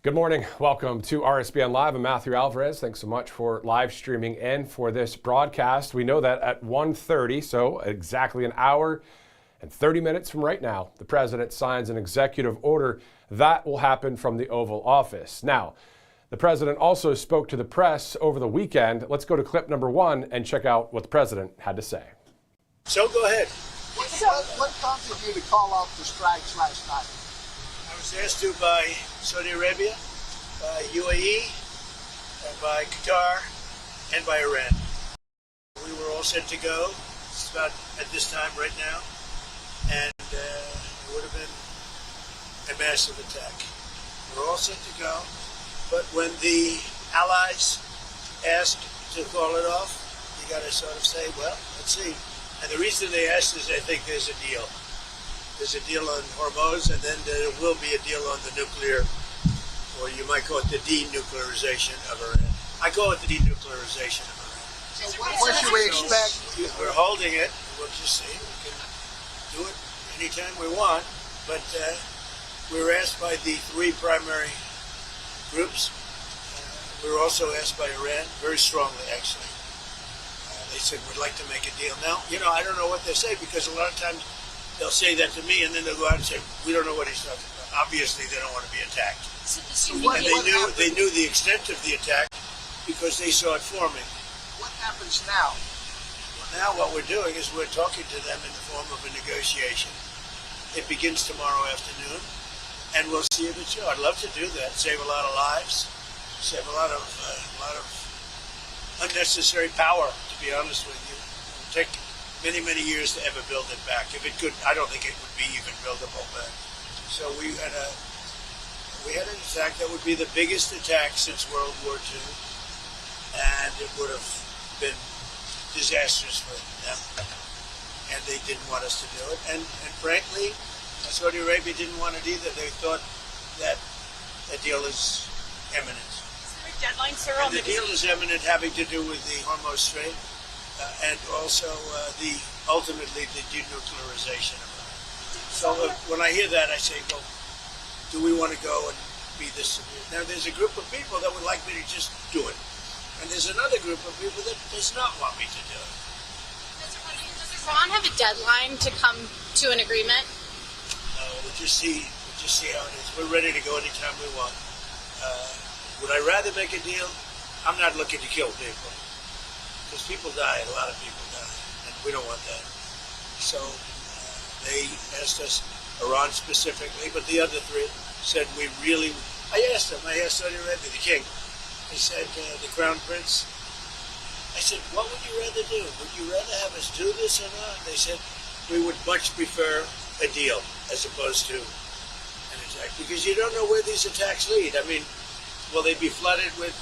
Good morning. Welcome to RSBN Live. I'm Matthew Alvarez. Thanks so much for live streaming in for this broadcast. We know that at 1:30, so exactly an hour and 30 minutes from right now, the president signs an executive order that will happen from the Oval Office. Now, the president also spoke to the press over the weekend. Let's go to clip number 1 and check out what the president had to say. So go ahead. What prompted you to call off the strikes last night? I was asked to by Saudi Arabia, by UAE, and by Qatar, and by Iran. We were all set to go. It's about at this time right now, and it would have been a massive attack. We're all set to go, but when the allies asked to call it off, you got to sort of say, well, let's see. And the reason they asked is they think there's a deal. There's a deal on Hormuz, and then there will be a deal on the nuclear, or you might call it the denuclearization of Iran. I call it the denuclearization of Iran. So what should we expect? We're holding it. We'll just see. We can do it anytime we want, but we were asked by the 3 primary groups. We were also asked by Iran, very strongly, actually. They said, we'd like to make a deal. Now, I don't know what they say, because a lot of times they'll say that to me, and then they'll go out and say, we don't know what he's talking about. Obviously, they don't want to be attacked. And they knew the extent of the attack because they saw it forming. What happens now? Well, now what we're doing is we're talking to them in the form of a negotiation. It begins tomorrow afternoon, and we'll see if it's true. I'd love to do that, save a lot of lives, save a lot of unnecessary power, to be honest with you. It will take many, many years to ever build it back. If it could, I don't think it would be even buildable back. So we had an attack that would be the biggest attack since World War II, and it would have been disastrous for them. And they didn't want us to do it. And frankly, Saudi Arabia didn't want it either. They thought that a deal is imminent. Is there a deadline, sir? And the deal is imminent, having to do with the Hormuz Strait. And also ultimately the denuclearization of Iran. So when I hear that, I say, well, do we want to go and be this severe? Now, there's a group of people that would like me to just do it. And there's another group of people that does not want me to do it. Does Iran have a deadline to come to an agreement? No, we'll just see how it is. We're ready to go anytime we want. Would I rather make a deal? I'm not looking to kill people. Because people die, a lot of people die, and we don't want that. So they asked us, Iran specifically, but the other 3 said I asked Saudi Arabia, the king, I said, the crown prince, I said, what would you rather do? Would you rather have us do this or not? They said, we would much prefer a deal as opposed to an attack, because you don't know where these attacks lead. I mean, will they be flooded with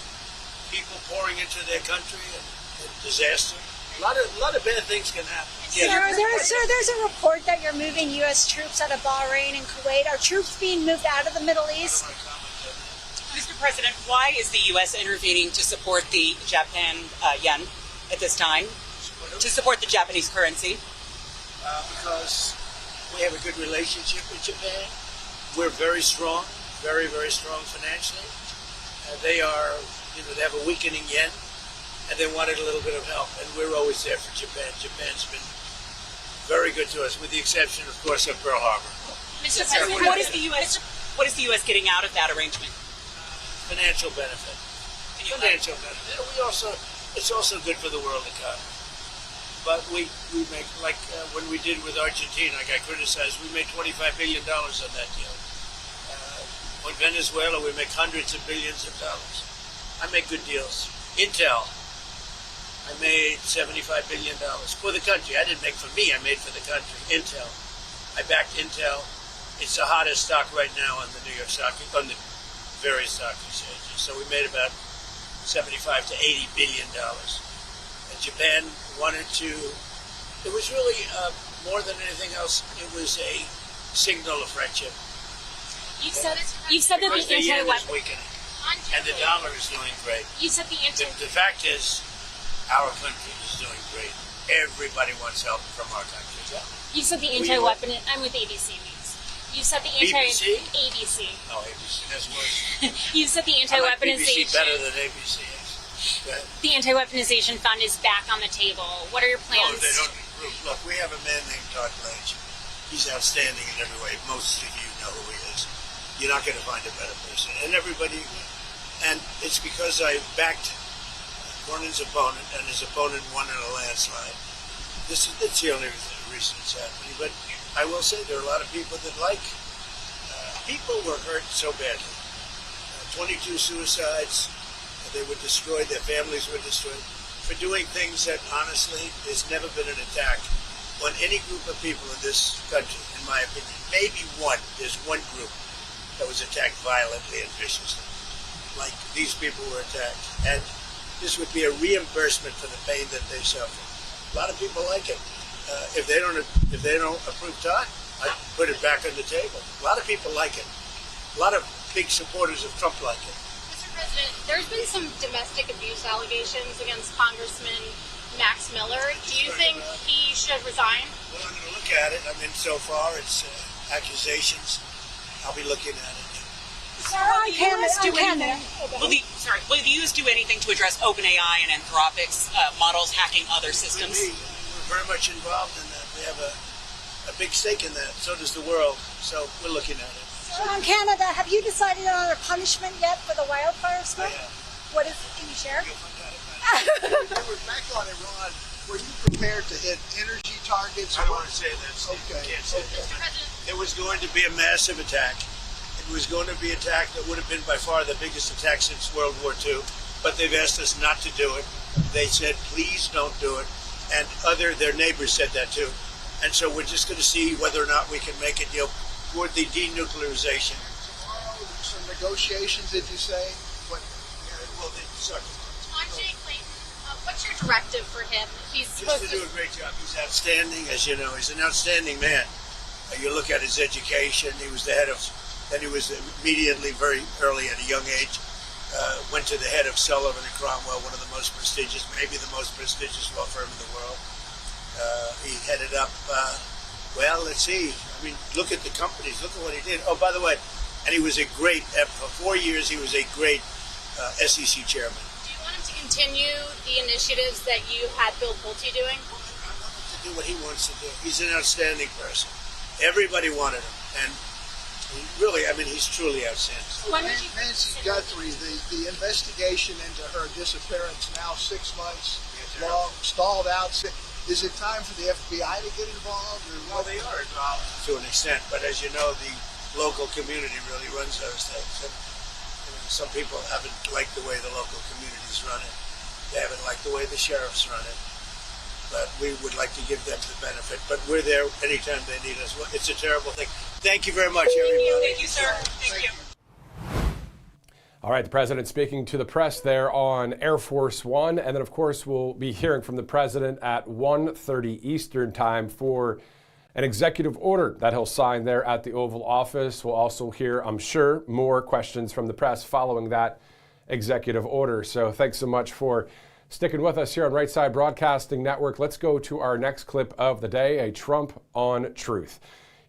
people pouring into their country and disaster? A lot of bad things can happen. Sir, there's a report that you're moving U.S. troops out of Bahrain and Kuwait. Are troops being moved out of the Middle East? Mr. President, why is the U.S. intervening to support the Japan yen at this time? To support the Japanese currency? Because we have a good relationship with Japan. We're very strong, very, very strong financially. They have a weakening yen, and they wanted a little bit of help, and we're always there for Japan. Japan's been very good to us, with the exception, of course, of Pearl Harbor. Mr. President, what is the U.S. getting out of that arrangement? Financial benefit. Financial benefit. It's also good for the world economy. But we make, like when we did with Argentina, I got criticized, we made $25 billion on that deal. On Venezuela, we make hundreds of billions of dollars. I make good deals. Intel, I made $75 billion for the country. I didn't make for me, I made for the country. Intel. I backed Intel. It's the hottest stock right now on the New York stock, on the various stock exchanges. So we made about $75 to $80 billion. And Japan wanted to, it was really more than anything else, it was a signal of friendship. You've said that the anti-weapon weakening, and the dollar is doing great. You said the fact is, our country is doing great. Everybody wants help from our country. You said the anti-weapon. I'm with ABC News. You said the BBC? ABC. No, ABC. That's worse. You said the I like anti-weaponization. BBC better than ABC. Go ahead. The anti-weaponization fund is back on the table. What are your No, plans? they don't improve. Look, we have a man named Todd Blanche. He's outstanding in every way. Most of you know who he is. You're not going to find a better person. And everybody, and it's because I backed Cornyn's opponent, and his opponent won in a landslide. It's the only reason it's happening. But I will say there are a lot of people that like. People were hurt so badly. 22 suicides. They were destroyed. Their families were destroyed for doing things that, honestly, there's never been an attack on any group of people in this country, in my opinion. Maybe one. There's one group that was attacked violently and viciously, like these people were attacked. And this would be a reimbursement for the pain that they suffered. A lot of people like it. If they don't approve Todd, I put it back on the table. A lot of people like it. A lot of big supporters of Trump like it. Mr. President, there's been some domestic abuse allegations against Congressman Max Miller. Do you think he should resign? Well, I'm going to look at it. I mean, so far it's accusations. I'll be looking at it. Will the U.S. do anything to address OpenAI and Anthropic's models hacking other systems? We're very much involved in that. We have a big stake in that. So does the world. So we're looking at it. So in Canada, have you decided on a punishment yet for the wildfire smoke? What is? Can you share? They were back on Iran. Were you prepared to hit energy targets? I don't want to say that, Steve. Okay. I can't say Okay. that. It was going to be a massive attack. It was going to be an attack that would have been by far the biggest attack since World War II. But they've asked us not to do it. They said, please don't do it. And their neighbors said that too. And so we're just going to see whether or not we can make it, toward the denuclearization. Tomorrow, some negotiations, did you say? What? Well, they suck. On Jay Clayton, what's your directive for him? He's Just supposed to do a great job. He's outstanding, as you know. He's an outstanding man. You look at his education. He was the head of, then he was immediately, very early at a young age, went to the head of Sullivan and Cromwell, one of the most prestigious, maybe the most prestigious law firm in the world. He headed up, well, let's see. I mean, look at the companies. Look at what he did. Oh, by the way, and he was a great, for 4 years, he was a great SEC chairman. Do you want him to continue the initiatives that you had Bill Pulte doing? I want him to do what he wants to do. He's an outstanding person. Everybody wanted him. And he really, I mean, he's truly outstanding. When would you Nancy Guthrie, the investigation into her disappearance now 6 months long, stalled out. Is it time for the FBI to get involved? Or Well, they are involved to an extent, but as you know, the local community really runs those things. And, some people haven't liked the way the local communities run it. They haven't liked the way the sheriffs run it. But we would like to give them the benefit. But we're there anytime they need us. It's a terrible thing. Thank you very much, everybody. Thank you, sir. Thank you. All right, the president speaking to the press there on Air Force One. And then, of course, we'll be hearing from the president at 1:30 Eastern time for an executive order that he'll sign there at the Oval Office. We'll also hear, I'm sure, more questions from the press following that executive order. So thanks so much for sticking with us here on Right Side Broadcasting Network. Let's go to our next clip of the day, a Trump on truth.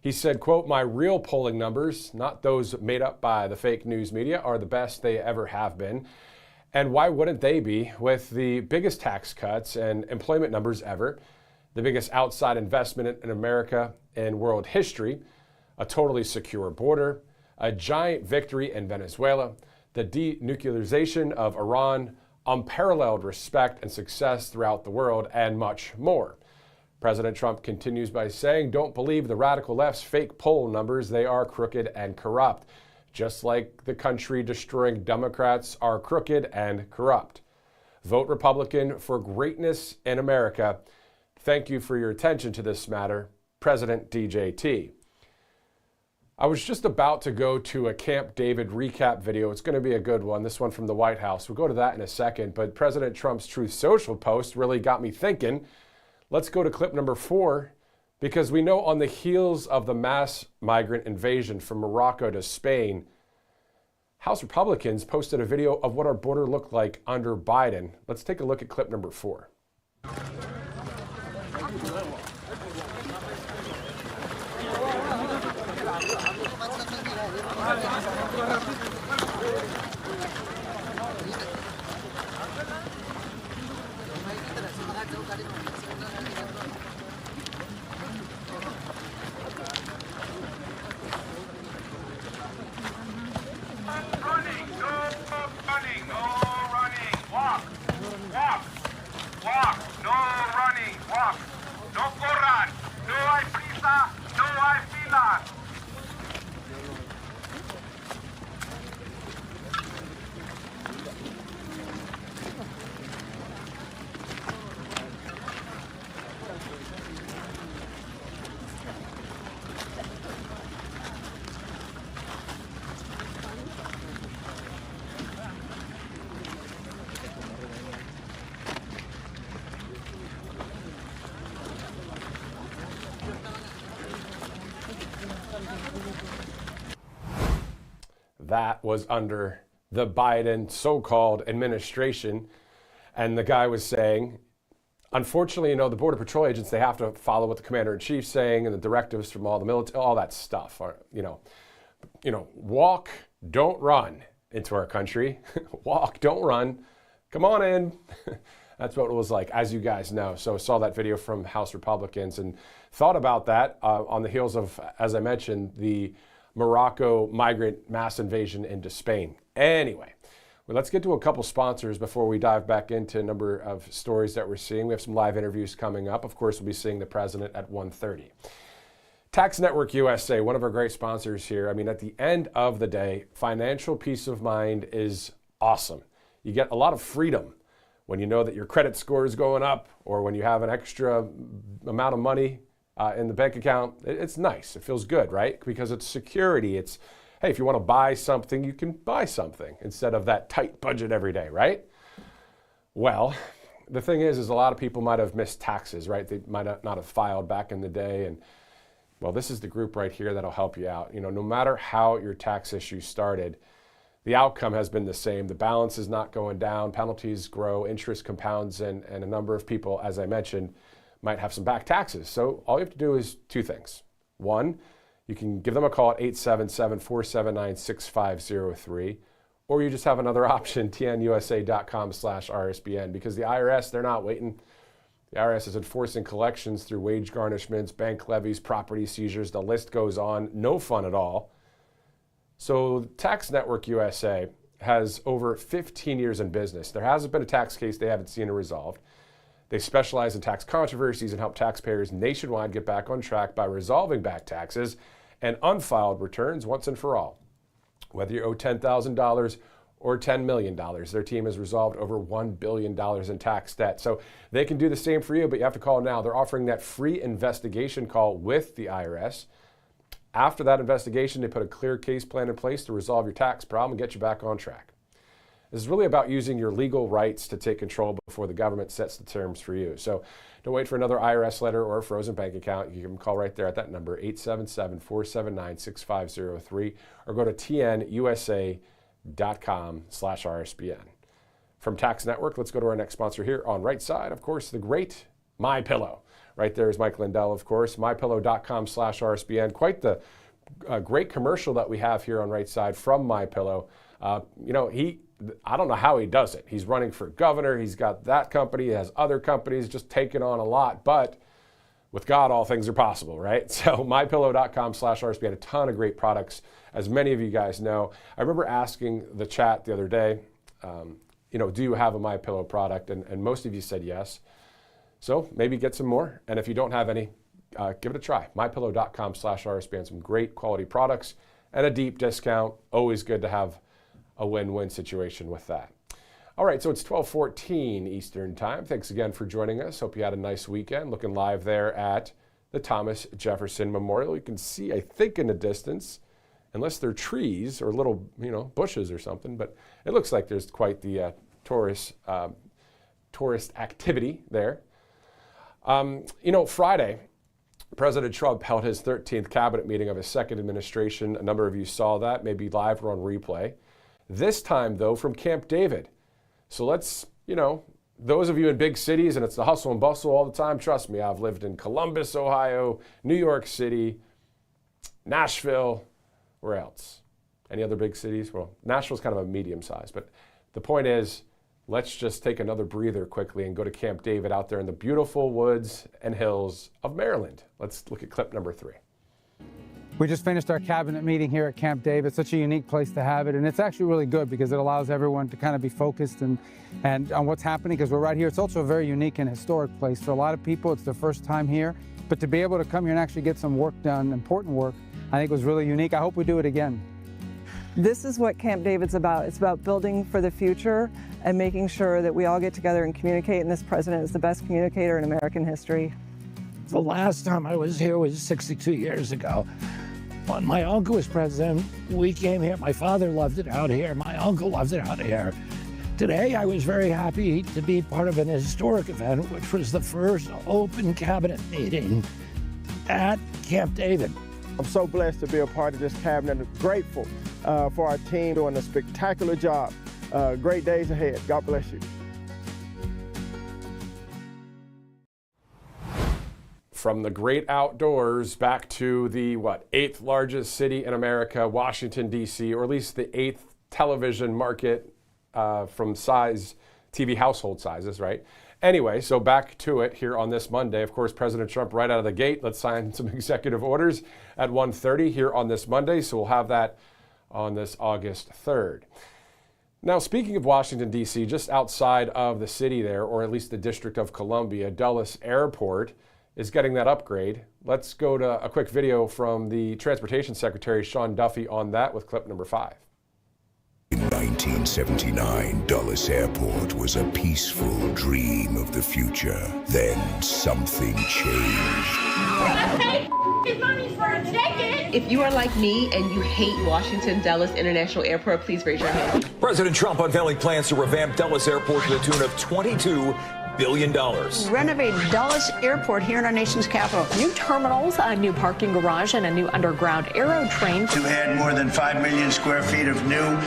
He said, quote, "My real polling numbers, not those made up by the fake news media, are the best they ever have been. And why wouldn't they be with the biggest tax cuts and employment numbers ever, the biggest outside investment in America in world history, a totally secure border, a giant victory in Venezuela, the denuclearization of Iran, unparalleled respect and success throughout the world, and much more." President Trump continues by saying, "Don't believe the radical left's fake poll numbers. They are crooked and corrupt, just like the country-destroying Democrats are crooked and corrupt. Vote Republican for greatness in America. Thank you for your attention to this matter, President DJT." I was just about to go to a Camp David recap video. It's going to be a good one, this one from the White House. We'll go to that in a second, but President Trump's Truth Social post really got me thinking. Let's go to clip number 4, because we know on the heels of the mass migrant invasion from Morocco to Spain, House Republicans posted a video of what our border looked like under Biden. Let's take a look at clip number 4. No corran. No hay prisa. No hay fila. That was under the Biden so-called administration. And the guy was saying, unfortunately, the Border Patrol agents, they have to follow what the commander-in-chief's saying and the directives from all the military, all that stuff. Walk, don't run into our country. Walk, don't run. Come on in. That's what it was like, as you guys know. So saw that video from House Republicans and thought about that on the heels of, as I mentioned, the Morocco migrant mass invasion into Spain. Anyway, well, let's get to a couple sponsors before we dive back into a number of stories that we're seeing. We have some live interviews coming up. Of course, we'll be seeing the president at 1:30. Tax Network USA, one of our great sponsors here. I mean, at the end of the day, financial peace of mind is awesome. You get a lot of freedom when you know that your credit score is going up or when you have an extra amount of money in the bank account. It's nice. It feels good, right? Because it's security. It's, hey, if you want to buy something, you can buy something instead of that tight budget every day, right? Well, the thing is a lot of people might have missed taxes, right? They might not have filed back in the day. And well, this is the group right here that'll help you out. No matter how your tax issue started, the outcome has been the same. The balance is not going down. Penalties grow, interest compounds, and a number of people, as I mentioned, might have some back taxes. So all you have to do is two things. One, you can give them a call at 877-479-6503, or you just have another option, tnusa.com/RSBN, because the IRS, they're not waiting. The IRS is enforcing collections through wage garnishments, bank levies, property seizures. The list goes on. No fun at all. So Tax Network USA has over 15 years in business. There hasn't been a tax case they haven't seen resolved. They specialize in tax controversies and help taxpayers nationwide get back on track by resolving back taxes and unfiled returns once and for all. Whether you owe $10,000 or $10 million, their team has resolved over $1 billion in tax debt. So they can do the same for you, but you have to call now. They're offering that free investigation call with the IRS. After that investigation, they put a clear case plan in place to resolve your tax problem and get you back on track. This is really about using your legal rights to take control before the government sets the terms for you. So don't wait for another IRS letter or a frozen bank account. You can call right there at that number, 877-479-6503, or go to tnusa.com/RSBN. From Tax Network, let's go to our next sponsor here on right side, of course, the great MyPillow. Right there is Mike Lindell, of course, mypillow.com/RSBN. Quite the great commercial that we have here on right side from MyPillow. I don't know how he does it. He's running for governor. He's got that company. He has other companies, just taking on a lot. But with God, all things are possible, right? So mypillow.com/RSBN, a ton of great products, as many of you guys know. I remember asking the chat the other day, do you have a MyPillow product? And most of you said yes. So maybe get some more. And if you don't have any, give it a try. mypillow.com/RSBN, some great quality products and a deep discount. Always good to have a win-win situation with that. All right, so it's 12:14 Eastern Time. Thanks again for joining us. Hope you had a nice weekend. Looking live there at the Thomas Jefferson Memorial. You can see, I think, in the distance, unless they're trees or little, bushes or something, but it looks like there's quite the tourist activity there. Friday, President Trump held his 13th cabinet meeting of his second administration. A number of you saw that, maybe live or on replay. This time, though, from Camp David. So let's, those of you in big cities, and it's the hustle and bustle all the time, trust me, I've lived in Columbus, Ohio, New York City, Nashville, where else? Any other big cities? Well, Nashville's kind of a medium size, but the point is, let's just take another breather quickly and go to Camp David out there in the beautiful woods and hills of Maryland. Let's look at clip number 3. We just finished our cabinet meeting here at Camp David. It's such a unique place to have it, and it's actually really good because it allows everyone to kind of be focused and on what's happening, because we're right here. It's also a very unique and historic place. For a lot of people, it's their first time here, but to be able to come here and actually get some work done, important work, I think was really unique. I hope we do it again. This is what Camp David's about. It's about building for the future and making sure that we all get together and communicate, and this president is the best communicator in American history. The last time I was here was 62 years ago. When my uncle was president, we came here. My father loved it out here. My uncle loved it out here. Today, I was very happy to be part of an historic event, which was the first open cabinet meeting at Camp David. I'm so blessed to be a part of this cabinet and grateful for our team doing a spectacular job. Great days ahead. God bless you. From the great outdoors back to the, 8th largest city in America, Washington, D.C., or at least the 8th television market from size, TV household sizes, right? Anyway, so back to it here on this Monday. Of course, President Trump right out of the gate, let's sign some executive orders at 1:30 here on this Monday. So we'll have that on this August 3rd. Now, speaking of Washington, D.C., just outside of the city there, or at least the District of Columbia, Dulles Airport is getting that upgrade. Let's go to a quick video from the Transportation Secretary, Sean Duffy, on that with clip number 5. In 1979, Dulles Airport was a peaceful dream of the future. Then something changed. If you are like me and you hate Washington Dulles International Airport, please raise your hand. President Trump unveiling plans to revamp Dulles Airport to the tune of $22 billion. Renovate Dulles Airport here in our nation's capital. New terminals, a new parking garage, and a new underground aero train. To add more than 5 million square feet of new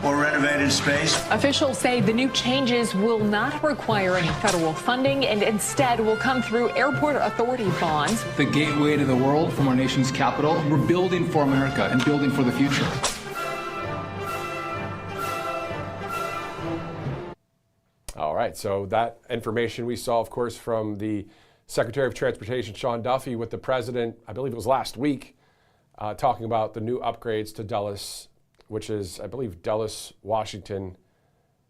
or renovated space. Officials say the new changes will not require any federal funding and instead will come through airport authority bonds. The gateway to the world from our nation's capital. We're building for America and building for the future. All right, so that information we saw, of course, from the Secretary of Transportation, Sean Duffy, with the president, I believe it was last week, talking about the new upgrades to Dulles, which is, I believe, Dulles Washington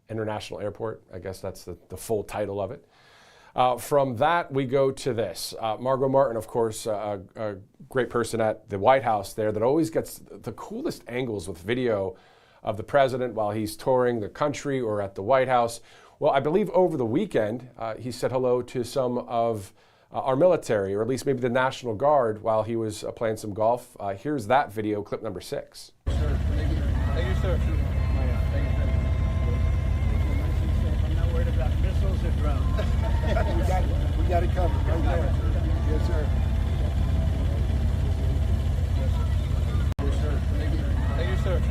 International Airport. I guess that's the full title of it. From that, we go to this. Margot Martin, of course, a great person at the White House there that always gets the coolest angles with video of the president while he's touring the country or at the White House. Well, I believe over the weekend, he said hello to some of our military, or at least maybe the National Guard, while he was playing some golf. Here's that video, clip number 6. Thank you, sir. I'm not worried about missiles or drones. we got it covered right there. Yes, sir. Yes, sir. Thank you, sir.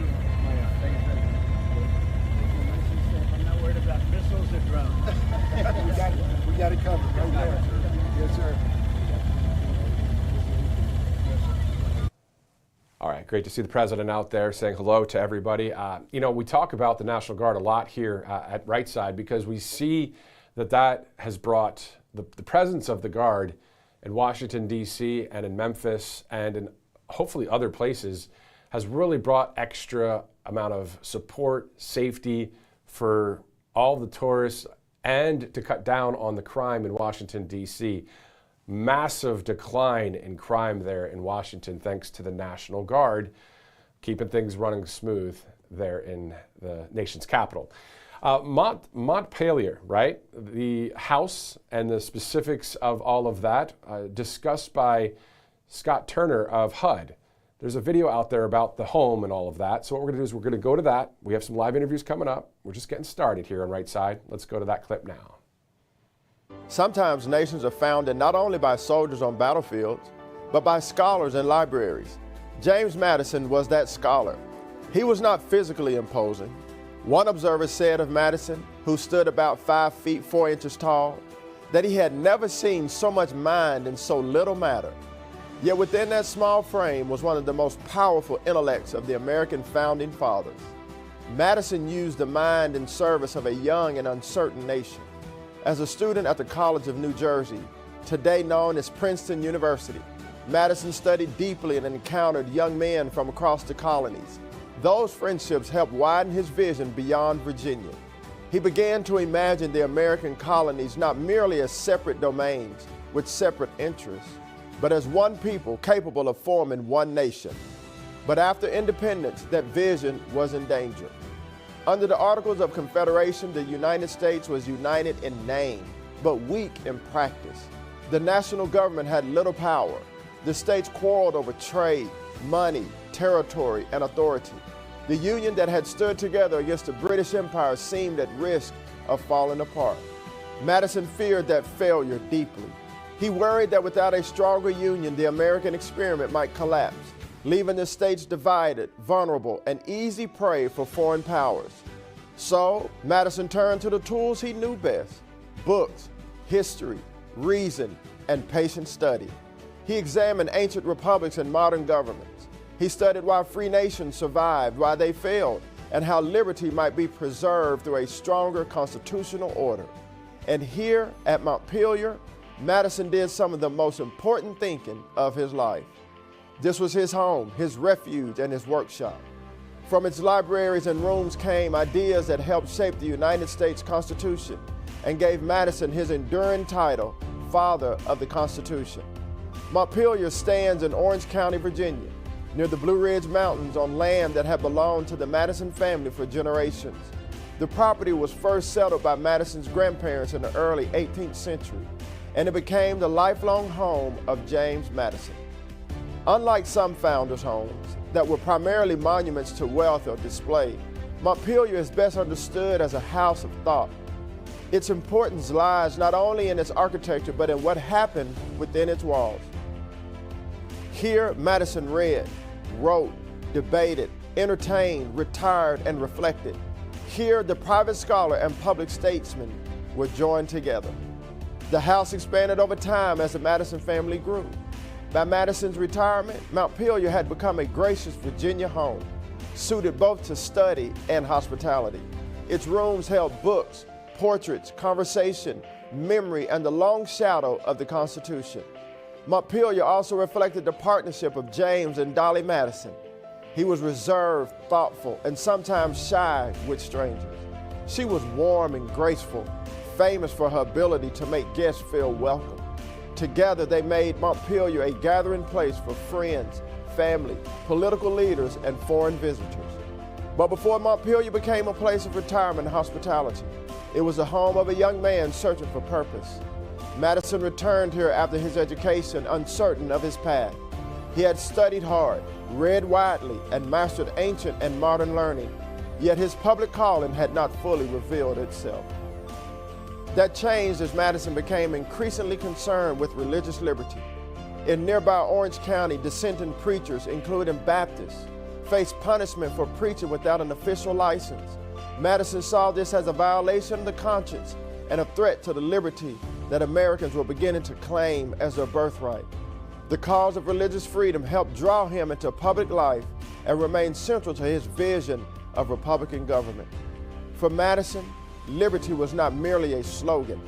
I'm not worried about missiles or drones. we got it covered right there. Yes, sir. All right, great to see the president out there saying hello to everybody. You know, we talk about the National Guard a lot here at Right Side because we see that has brought the presence of the Guard in Washington, D.C. and in Memphis and in hopefully other places has really brought extra amount of support, safety for all the tourists and to cut down on the crime in Washington, D.C. Massive decline in crime there in Washington thanks to the National Guard keeping things running smooth there in the nation's capital. Montpelier, right? The House and the specifics of all of that discussed by Scott Turner of HUD. There's a video out there about the home and all of that. So what we're going to do is we're going to go to that. We have some live interviews coming up. We're just getting started here on Right Side. Let's go to that clip now. Sometimes nations are founded not only by soldiers on battlefields, but by scholars in libraries. James Madison was that scholar. He was not physically imposing. One observer said of Madison, who stood about 5 feet 4 inches tall, that he had never seen so much mind in so little matter. Yet within that small frame was one of the most powerful intellects of the American founding fathers. Madison used the mind in service of a young and uncertain nation. As a student at the College of New Jersey, today known as Princeton University, Madison studied deeply and encountered young men from across the colonies. Those friendships helped widen his vision beyond Virginia. He began to imagine the American colonies not merely as separate domains with separate interests, but as one people capable of forming one nation. But after independence, that vision was in danger. Under the Articles of Confederation, the United States was united in name, but weak in practice. The national government had little power. The states quarreled over trade, money, territory, and authority. The Union that had stood together against the British Empire seemed at risk of falling apart. Madison feared that failure deeply. He worried that without a stronger union, the American experiment might collapse, leaving the states divided, vulnerable, and easy prey for foreign powers. So, Madison turned to the tools he knew best: books, history, reason, and patient study. He examined ancient republics and modern governments. He studied why free nations survived, why they failed, and how liberty might be preserved through a stronger constitutional order. And here at Montpelier, Madison did some of the most important thinking of his life. This was his home, his refuge, and his workshop. From its libraries and rooms came ideas that helped shape the United States Constitution and gave Madison his enduring title, Father of the Constitution. Montpelier stands in Orange County, Virginia, near the Blue Ridge Mountains on land that had belonged to the Madison family for generations. The property was first settled by Madison's grandparents in the early 18th century, and it became the lifelong home of James Madison. Unlike some founders' homes that were primarily monuments to wealth or display, Montpelier is best understood as a house of thought. Its importance lies not only in its architecture, but in what happened within its walls. Here, Madison read, wrote, debated, entertained, retired, and reflected. Here, the private scholar and public statesman were joined together. The house expanded over time as the Madison family grew. By Madison's retirement, Montpelier had become a gracious Virginia home, suited both to study and hospitality. Its rooms held books, portraits, conversation, memory, and the long shadow of the Constitution. Montpelier also reflected the partnership of James and Dolly Madison. He was reserved, thoughtful, and sometimes shy with strangers. She was warm and graceful, famous for her ability to make guests feel welcome. Together, they made Montpelier a gathering place for friends, family, political leaders, and foreign visitors. But before Montpelier became a place of retirement and hospitality, it was the home of a young man searching for purpose. Madison returned here after his education, uncertain of his path. He had studied hard, read widely, and mastered ancient and modern learning, yet his public calling had not fully revealed itself. That changed as Madison became increasingly concerned with religious liberty. In nearby Orange County, dissenting preachers, including Baptists, faced punishment for preaching without an official license. Madison saw this as a violation of the conscience and a threat to the liberty that Americans were beginning to claim as their birthright. The cause of religious freedom helped draw him into public life and remained central to his vision of Republican government. For Madison, liberty was not merely a slogan.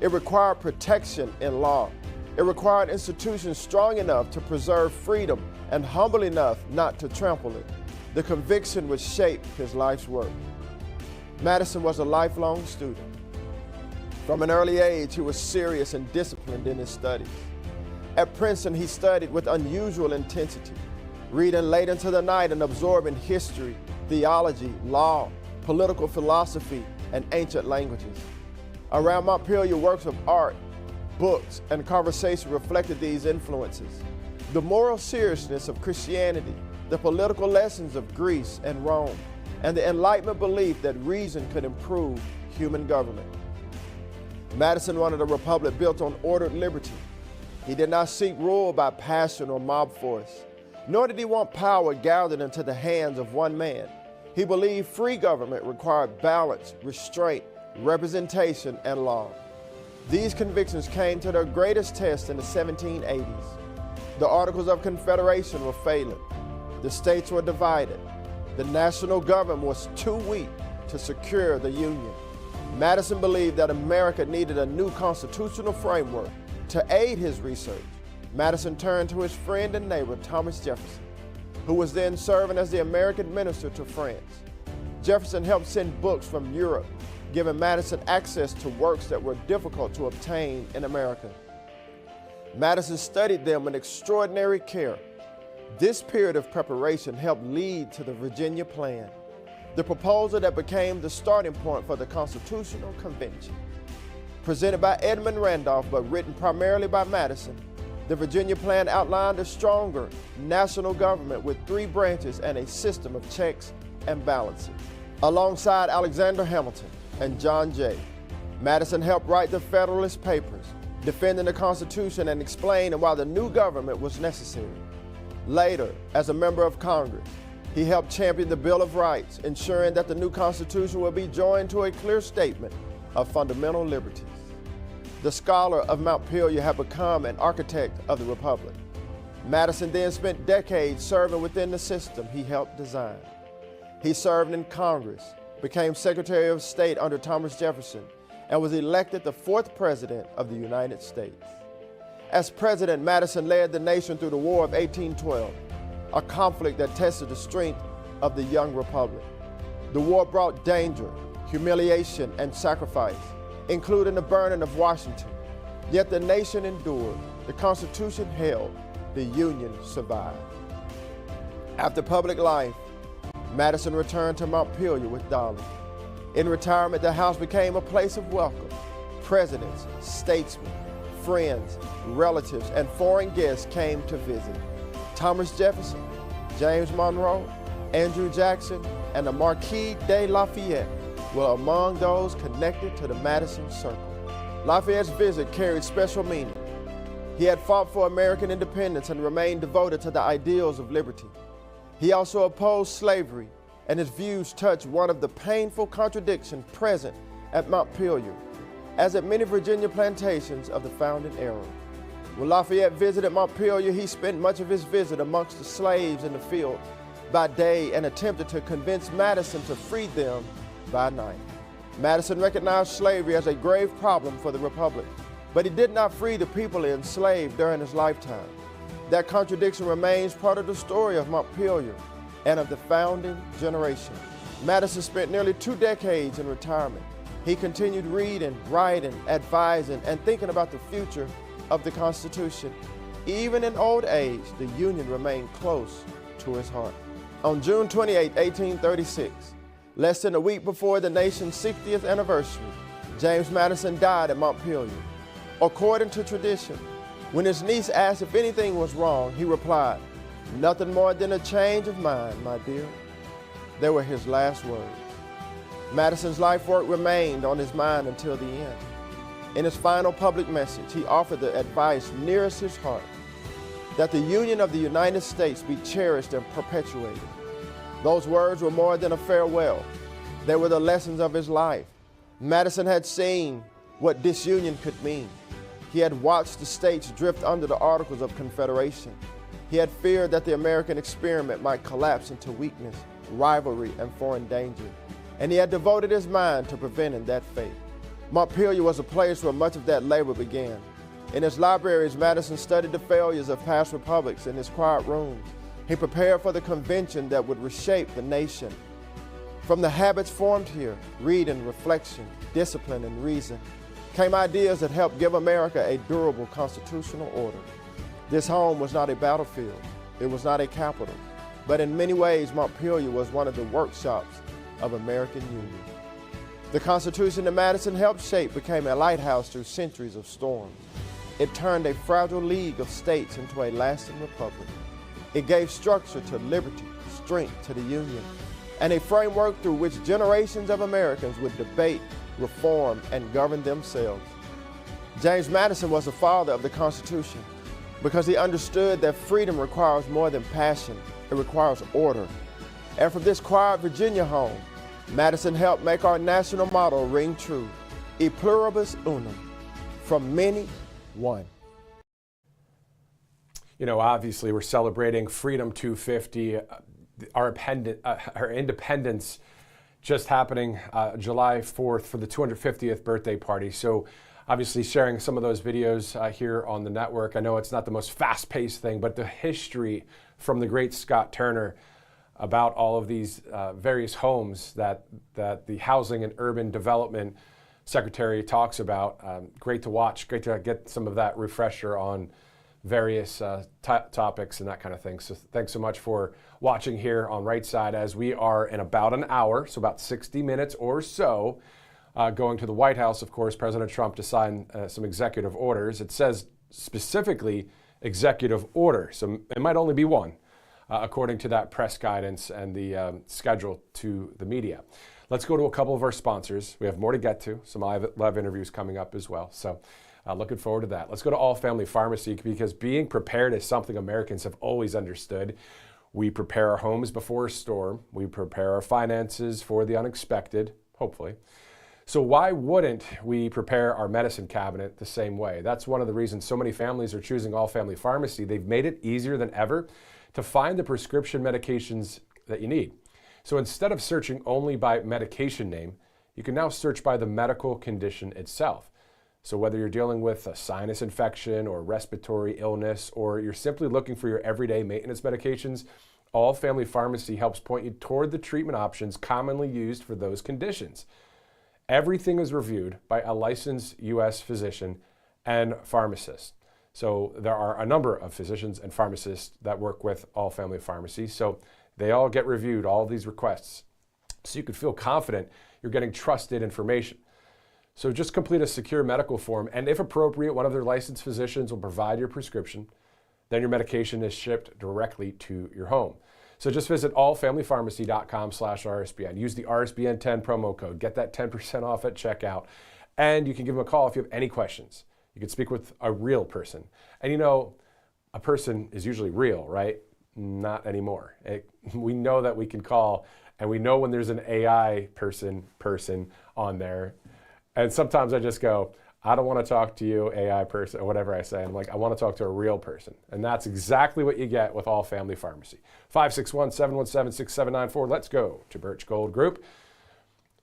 It required protection in law. It required institutions strong enough to preserve freedom and humble enough not to trample it. The conviction would shape his life's work. Madison was a lifelong student. From an early age, he was serious and disciplined in his studies. At Princeton, he studied with unusual intensity, reading late into the night and absorbing history, theology, law, political philosophy, and ancient languages. Around Montpelier, works of art, books, and conversation reflected these influences. The moral seriousness of Christianity, the political lessons of Greece and Rome, and the Enlightenment belief that reason could improve human government. Madison wanted a republic built on ordered liberty. He did not seek rule by passion or mob force, nor did he want power gathered into the hands of one man. He believed free government required balance, restraint, representation, and law. These convictions came to their greatest test in the 1780s. The Articles of Confederation were failing. The states were divided. The national government was too weak to secure the Union. Madison believed that America needed a new constitutional framework to aid his research. Madison turned to his friend and neighbor, Thomas Jefferson, who was then serving as the American minister to France. Jefferson helped send books from Europe, giving Madison access to works that were difficult to obtain in America. Madison studied them with extraordinary care. This period of preparation helped lead to the Virginia Plan, the proposal that became the starting point for the Constitutional Convention. Presented by Edmund Randolph, but written primarily by Madison, the Virginia Plan outlined a stronger national government with 3 branches and a system of checks and balances. Alongside Alexander Hamilton and John Jay, Madison helped write the Federalist Papers, defending the Constitution and explaining why the new government was necessary. Later, as a member of Congress, he helped champion the Bill of Rights, ensuring that the new Constitution would be joined to a clear statement of fundamental liberties. The scholar of Montpelier had become an architect of the Republic. Madison then spent decades serving within the system he helped design. He served in Congress, became Secretary of State under Thomas Jefferson, and was elected the 4th President of the United States. As President, Madison led the nation through the War of 1812, a conflict that tested the strength of the young republic. The war brought danger, humiliation, and sacrifice, including the burning of Washington. Yet the nation endured, the Constitution held, the Union survived. After public life, Madison returned to Montpelier with Dolly. In retirement, the house became a place of welcome. Presidents, statesmen, friends, relatives, and foreign guests came to visit. Thomas Jefferson, James Monroe, Andrew Jackson, and the Marquis de Lafayette were among those connected to the Madison Circle. Lafayette's visit carried special meaning. He had fought for American independence and remained devoted to the ideals of liberty. He also opposed slavery, and his views touched one of the painful contradictions present at Montpelier, as at many Virginia plantations of the founding era. When Lafayette visited Montpelier, he spent much of his visit amongst the slaves in the field by day and attempted to convince Madison to free them by night. Madison recognized slavery as a grave problem for the Republic, but he did not free the people enslaved during his lifetime. That contradiction remains part of the story of Montpelier and of the founding generation. Madison spent nearly 2 decades in retirement. He continued reading, writing, advising, and thinking about the future of the Constitution. Even in old age, the Union remained close to his heart. On June 28, 1836, less than a week before the nation's 60th anniversary, James Madison died at Montpelier. According to tradition, when his niece asked if anything was wrong, he replied, "Nothing more than a change of mind, my dear." They were his last words. Madison's life work remained on his mind until the end. In his final public message, he offered the advice nearest his heart, that the Union of the United States be cherished and perpetuated. Those words were more than a farewell. They were the lessons of his life. Madison had seen what disunion could mean. He had watched the states drift under the Articles of Confederation. He had feared that the American experiment might collapse into weakness, rivalry, and foreign danger. And he had devoted his mind to preventing that fate. Montpelier was a place where much of that labor began. In his libraries, Madison studied the failures of past republics in his quiet rooms. He prepared for the convention that would reshape the nation. From the habits formed here, reading, reflection, discipline, and reason, came ideas that helped give America a durable constitutional order. This home was not a battlefield, it was not a capital, but in many ways, Montpelier was one of the workshops of American union. The Constitution that Madison helped shape became a lighthouse through centuries of storms. It turned a fragile league of states into a lasting republic. It gave structure to liberty, strength to the Union, and a framework through which generations of Americans would debate, reform, and govern themselves. James Madison was the father of the Constitution because he understood that freedom requires more than passion, it requires order. And from this quiet Virginia home, Madison helped make our national motto ring true, E pluribus unum, from many, one. You know, obviously we're celebrating Freedom 250, our independence just happening July 4th for the 250th birthday party. So obviously sharing some of those videos here on the network. I know it's not the most fast-paced thing, but the history from the great Scott Turner about all of these various homes that the Housing and Urban Development Secretary talks about. Great to watch, great to get some of that refresher on various topics and that kind of thing. So thanks so much for watching here on Right Side as we are in about an hour, so about 60 minutes or so, going to the White House, of course, President Trump to sign some executive orders. It says specifically executive order, so it might only be one, according to that press guidance and the schedule to the media. Let's go to a couple of our sponsors. We have more to get to, some live interviews coming up as well. So looking forward to that. Let's go to All Family Pharmacy, because being prepared is something Americans have always understood. We prepare our homes before a storm. We prepare our finances for the unexpected, hopefully. So why wouldn't we prepare our medicine cabinet the same way? That's one of the reasons so many families are choosing All Family Pharmacy. They've made it easier than ever to find the prescription medications that you need. So instead of searching only by medication name, you can now search by the medical condition itself. So whether you're dealing with a sinus infection or respiratory illness, or you're simply looking for your everyday maintenance medications, All Family Pharmacy helps point you toward the treatment options commonly used for those conditions. Everything is reviewed by a licensed U.S. physician and pharmacist. So there are a number of physicians and pharmacists that work with All Family Pharmacy. So they all get reviewed, all of these requests, so you can feel confident you're getting trusted information. So just complete a secure medical form, and if appropriate, one of their licensed physicians will provide your prescription. Then your medication is shipped directly to your home. So just visit allfamilypharmacy.com/RSBN. Use the RSBN 10 promo code. Get that 10% off at checkout. And you can give them a call if you have any questions. You can speak with a real person. And you know, a person is usually real, right? Not anymore. We know that we can call, and we know when there's an AI person on there. And sometimes I just go, I don't want to talk to you, AI person, or whatever I say. I'm like, I want to talk to a real person. And that's exactly what you get with All Family Pharmacy. 561-717-6794. Let's go to Birch Gold Group.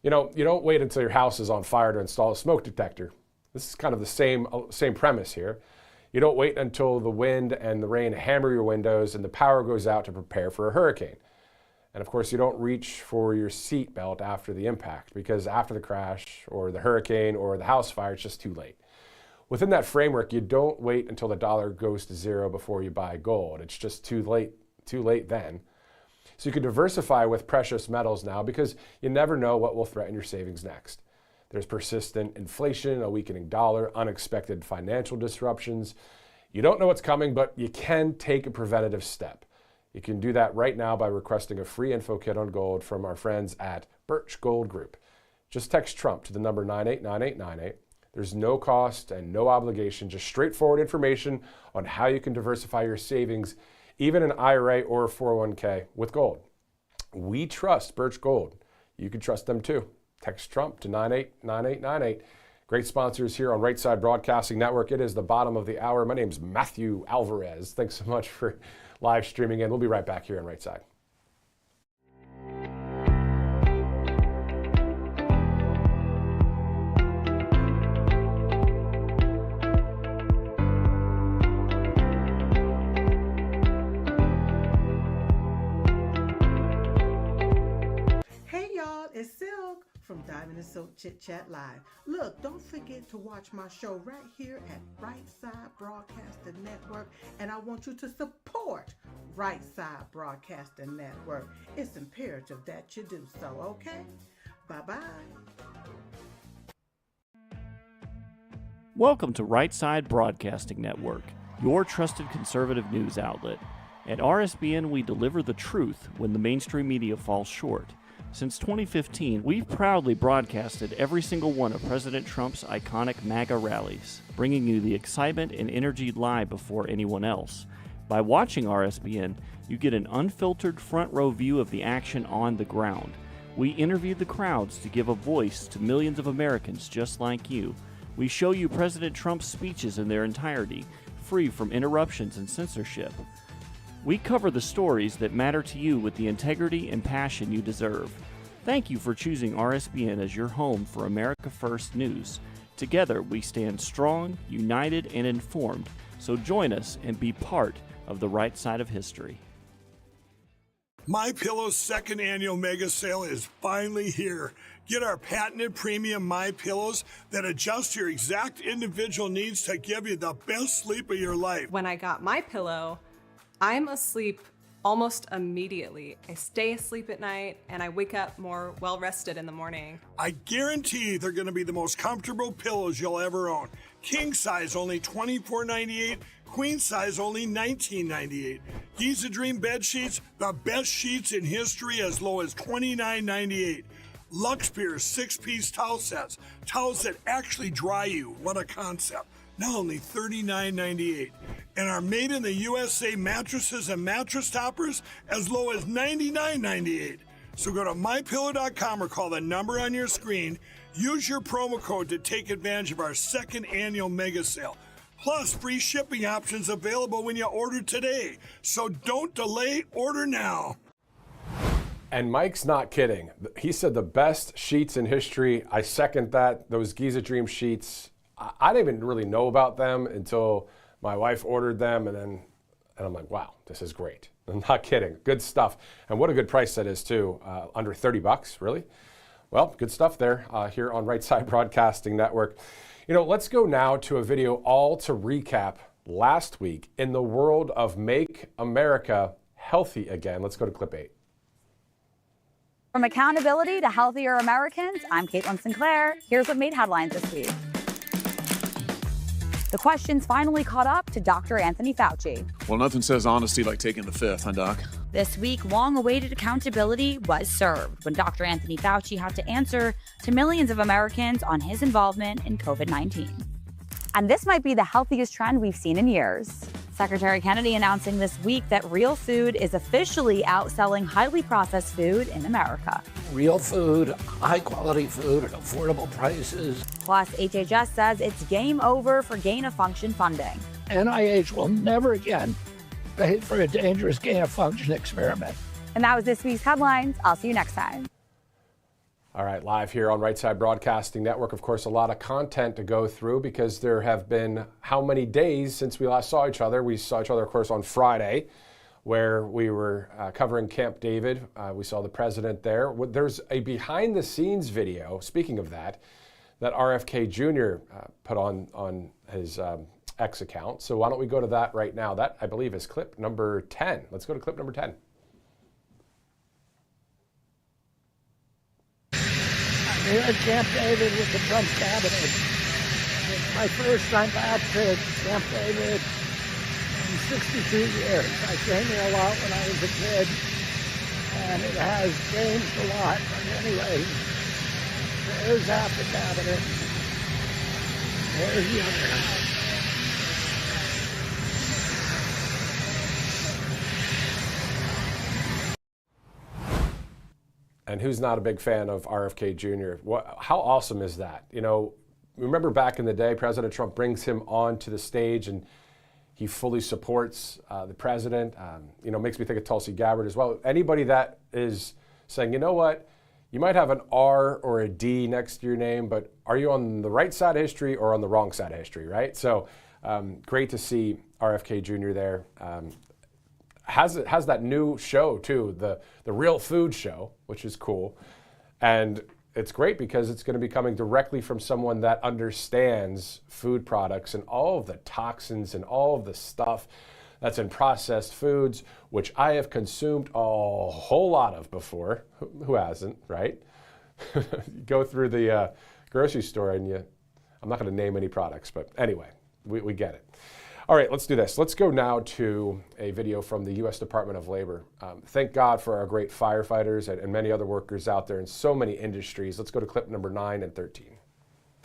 You know, you don't wait until your house is on fire to install a smoke detector. This is kind of the same premise here. You don't wait until the wind and the rain hammer your windows and the power goes out to prepare for a hurricane. And of course, you don't reach for your seat belt after the impact, because after the crash or the hurricane or the house fire, it's just too late. Within that framework, you don't wait until the dollar goes to zero before you buy gold. It's just too late then. So you can diversify with precious metals now, because you never know what will threaten your savings next. There's persistent inflation, a weakening dollar, unexpected financial disruptions. You don't know what's coming, but you can take a preventative step. You can do that right now by requesting a free info kit on gold from our friends at Birch Gold Group. Just text Trump to the number 989898. There's no cost and no obligation, just straightforward information on how you can diversify your savings, even an IRA or a 401k with gold. We trust Birch Gold. You can trust them too. Text Trump to 989898. Great sponsors here on Right Side Broadcasting Network. It is the bottom of the hour. My name's Matthew Alvarez. Thanks so much for live streaming in. We'll be right back here on Right Side. Hey y'all, it's Silk from Diamond and Silk Chit Chat Live. Look, don't forget to watch my show right here at Right Side Broadcasting Network, and I want you to support Right Side Broadcasting Network. It's imperative that you do so, okay? Bye-bye. Welcome to Right Side Broadcasting Network, your trusted conservative news outlet. At RSBN, we deliver the truth when the mainstream media falls short. Since 2015, we've proudly broadcasted every single one of President Trump's iconic MAGA rallies, bringing you the excitement and energy live before anyone else. By watching RSBN, you get an unfiltered front row view of the action on the ground. We interview the crowds to give a voice to millions of Americans just like you. We show you President Trump's speeches in their entirety, free from interruptions and censorship. We cover the stories that matter to you with the integrity and passion you deserve. Thank you for choosing RSBN as your home for America First News. Together, we stand strong, united, and informed. So join us and be part of the right side of history. MyPillow's second annual mega sale is finally here. Get our patented premium MyPillows that adjust your exact individual needs to give you the best sleep of your life. When I got MyPillow, I'm asleep almost immediately. I stay asleep at night and I wake up more well-rested in the morning. I guarantee they're going to be the most comfortable pillows you'll ever own. King size only $24.98, queen size only $19.98. Giza Dream bed sheets, the best sheets in history, as low as $29.98. Lux Pierce 6-piece towel sets, towels that actually dry you. What a concept. Now only $39.98. And our made in the USA mattresses and mattress toppers as low as $99.98. So go to mypillow.com or call the number on your screen. Use your promo code to take advantage of our second annual mega sale. Plus free shipping options available when you order today. So don't delay, order now. And Mike's not kidding. He said the best sheets in history. I second that. Those Giza Dream sheets, I didn't even really know about them until my wife ordered them, and I'm like, wow, this is great. I'm not kidding. Good stuff. And what a good price that is, too. Under $30, really? Well, good stuff there here on Right Side Broadcasting Network. You know, let's go now to a video all to recap last week in the world of Make America Healthy Again. Let's go to clip 8. From accountability to healthier Americans, I'm Caitlin Sinclair. Here's what made headlines this week. The questions finally caught up to Dr. Anthony Fauci. Well, nothing says honesty like taking the fifth, huh, Doc? This week, long-awaited accountability was served when Dr. Anthony Fauci had to answer to millions of Americans on his involvement in COVID-19. And this might be the healthiest trend we've seen in years. Secretary Kennedy announcing this week that real food is officially outselling highly processed food in America. Real food, high-quality food at affordable prices. Plus, HHS says it's game over for gain-of-function funding. NIH will never again pay for a dangerous gain-of-function experiment. And that was this week's headlines. I'll see you next time. All right, live here on Right Side Broadcasting Network. Of course, a lot of content to go through because there have been how many days since we last saw each other? We saw each other, of course, on Friday, where we were covering Camp David. We saw the president there. There's a behind-the-scenes video, speaking of that RFK Jr. Put on his X account. So why don't we go to that right now? That, I believe, is clip number 10. Let's go to clip number 10. Here at Camp David with the Trump cabinet. It's my first time back to Camp David in 62 years. I came here a lot when I was a kid, and it has changed a lot. But anyway, there's half the cabinet. There's the other half. And who's not a big fan of RFK Jr.? How awesome is that? You know, remember back in the day, President Trump brings him onto the stage and he fully supports the president. You know, makes me think of Tulsi Gabbard as well. Anybody that is saying, you know what, you might have an R or a D next to your name, but are you on the right side of history or on the wrong side of history, right? So great to see RFK Jr. there. Has that new show too, the Real Food Show, which is cool. And it's great because it's going to be coming directly from someone that understands food products and all of the toxins and all of the stuff that's in processed foods, which I have consumed a whole lot of before. Who hasn't, right? You go through the grocery store and I'm not going to name any products, but anyway, we get it. All right, let's do this. Let's go now to a video from the U.S. Department of Labor. Thank God for our great firefighters and many other workers out there in so many industries. Let's go to clip number 9 and 13.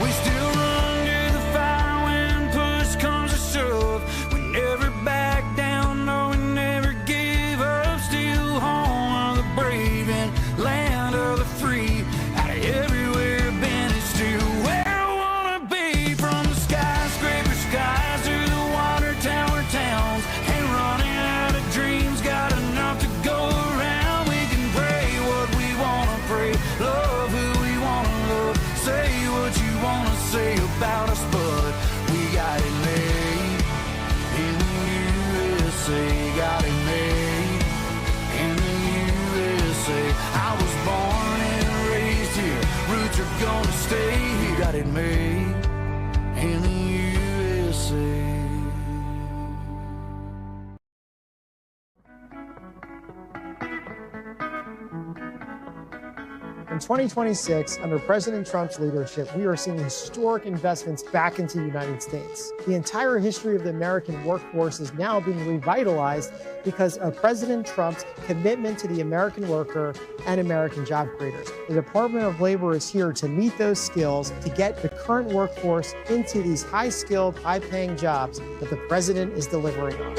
We still run to the fire when push comes to shove. We never back down, no, we never give up. Still home of the brave and land of the free. Out of everywhere been, it's still where I wanna be. From the skyscraper skies to the water tower towns. Ain't running out of dreams, got enough to go around. We can pray what we wanna pray. got it made in the USA. I was born and raised here, roots are gonna stay here. Got it made in the USA. In 2026, under President Trump's leadership, we are seeing historic investments back into the United States. The entire history of the American workforce is now being revitalized because of President Trump's commitment to the American worker and American job creators. The Department of Labor is here to meet those skills, to get the current workforce into these high-skilled, high-paying jobs that the president is delivering on.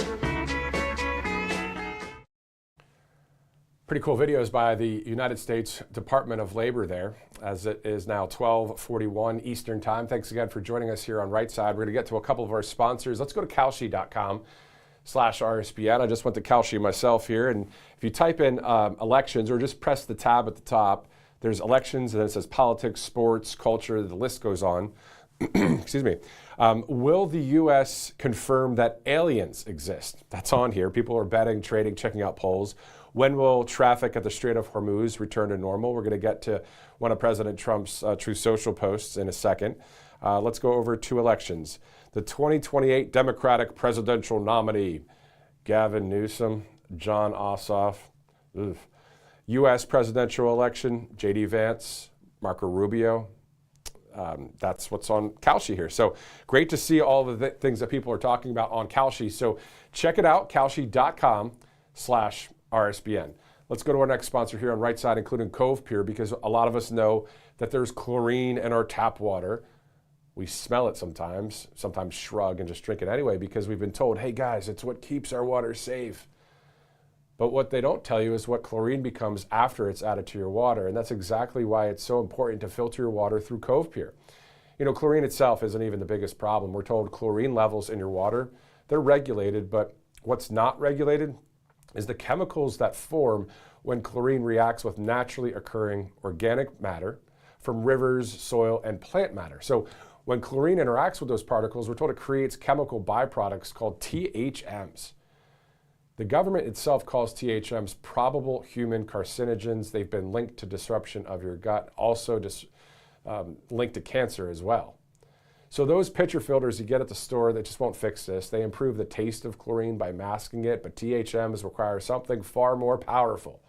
Pretty cool videos by the United States Department of Labor there, as it is now 12:41 Eastern Time. Thanks again for joining us here on Right Side. We're going to get to a couple of our sponsors. Let's go to Kalshi.com/RSBN. I just went to Kalshi myself here, and if you type in elections or just press the tab at the top, there's elections, and then it says politics, sports, culture, the list goes on. Excuse me. Will the U.S. confirm that aliens exist? That's on here. People are betting, trading, checking out polls. When will traffic at the Strait of Hormuz return to normal? We're going to get to one of President Trump's Truth Social posts in a second. Let's go over two elections. The 2028 Democratic presidential nominee, Gavin Newsom, John Ossoff. U.S. presidential election, J.D. Vance, Marco Rubio. That's what's on Kalshi here. So great to see all the things that people are talking about on Kalshi. So check it out, Kalshi.com/RSBN. Let's go to our next sponsor here on Right Side, including Cove Pure, because a lot of us know that there's chlorine in our tap water. We smell it sometimes shrug and just drink it anyway because we've been told, hey guys, it's what keeps our water safe. But what they don't tell you is what chlorine becomes after it's added to your water, and that's exactly why it's so important to filter your water through Cove Pure. You know, chlorine itself isn't even the biggest problem. We're told chlorine levels in your water, they're regulated, but what's not regulated is the chemicals that form when chlorine reacts with naturally occurring organic matter from rivers, soil, and plant matter. So when chlorine interacts with those particles, we're told it creates chemical byproducts called THMs. The government itself calls THMs probable human carcinogens. They've been linked to disruption of your gut, also linked to cancer as well. So those pitcher filters you get at the store that just won't fix this. They improve the taste of chlorine by masking it, but THMs require something far more powerful.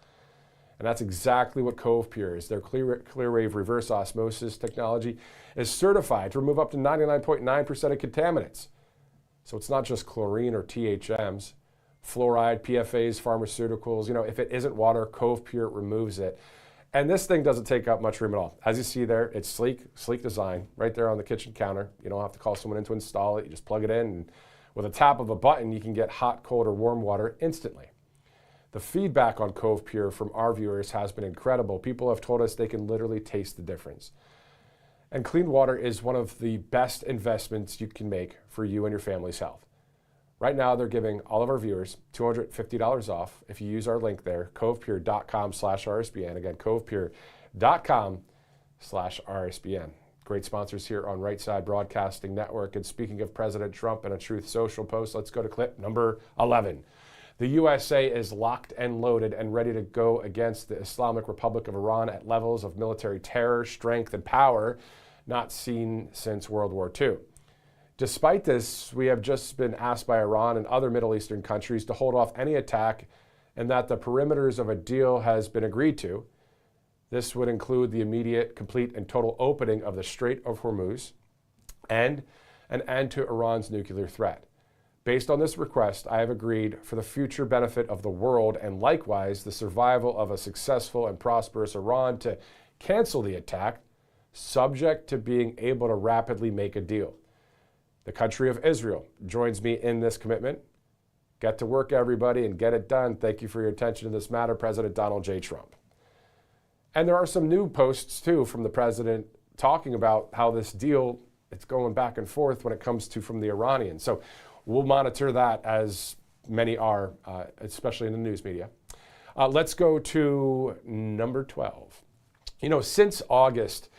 And that's exactly what Cove Pure is. Their Clearwave reverse osmosis technology is certified to remove up to 99.9% of contaminants. So it's not just chlorine or THMs, fluoride, PFAs, pharmaceuticals. You know, if it isn't water, Cove Pure removes it. And this thing doesn't take up much room at all. As you see there, it's sleek design, right there on the kitchen counter. You don't have to call someone in to install it. You just plug it in, and with a tap of a button, you can get hot, cold, or warm water instantly. The feedback on Cove Pure from our viewers has been incredible. People have told us they can literally taste the difference. And clean water is one of the best investments you can make for you and your family's health. Right now, they're giving all of our viewers $250 off if you use our link there, covepure.com/RSBN. Again, covepure.com/RSBN. Great sponsors here on Right Side Broadcasting Network. And speaking of President Trump and a Truth Social post, let's go to clip number 11. The USA is locked and loaded and ready to go against the Islamic Republic of Iran at levels of military terror, strength, and power not seen since World War II. Despite this, we have just been asked by Iran and other Middle Eastern countries to hold off any attack and that the perimeters of a deal has been agreed to. This would include the immediate, complete, and total opening of the Strait of Hormuz and an end to Iran's nuclear threat. Based on this request, I have agreed for the future benefit of the world and likewise the survival of a successful and prosperous Iran to cancel the attack, subject to being able to rapidly make a deal. The country of Israel joins me in this commitment. Get to work, everybody, and get it done. Thank you for your attention to this matter, President Donald J. Trump. And there are some new posts, too, from the president talking about how this deal, it's going back and forth when it comes to from the Iranians. So we'll monitor that, as many are, especially in the news media. Let's go to number 12. You know, since August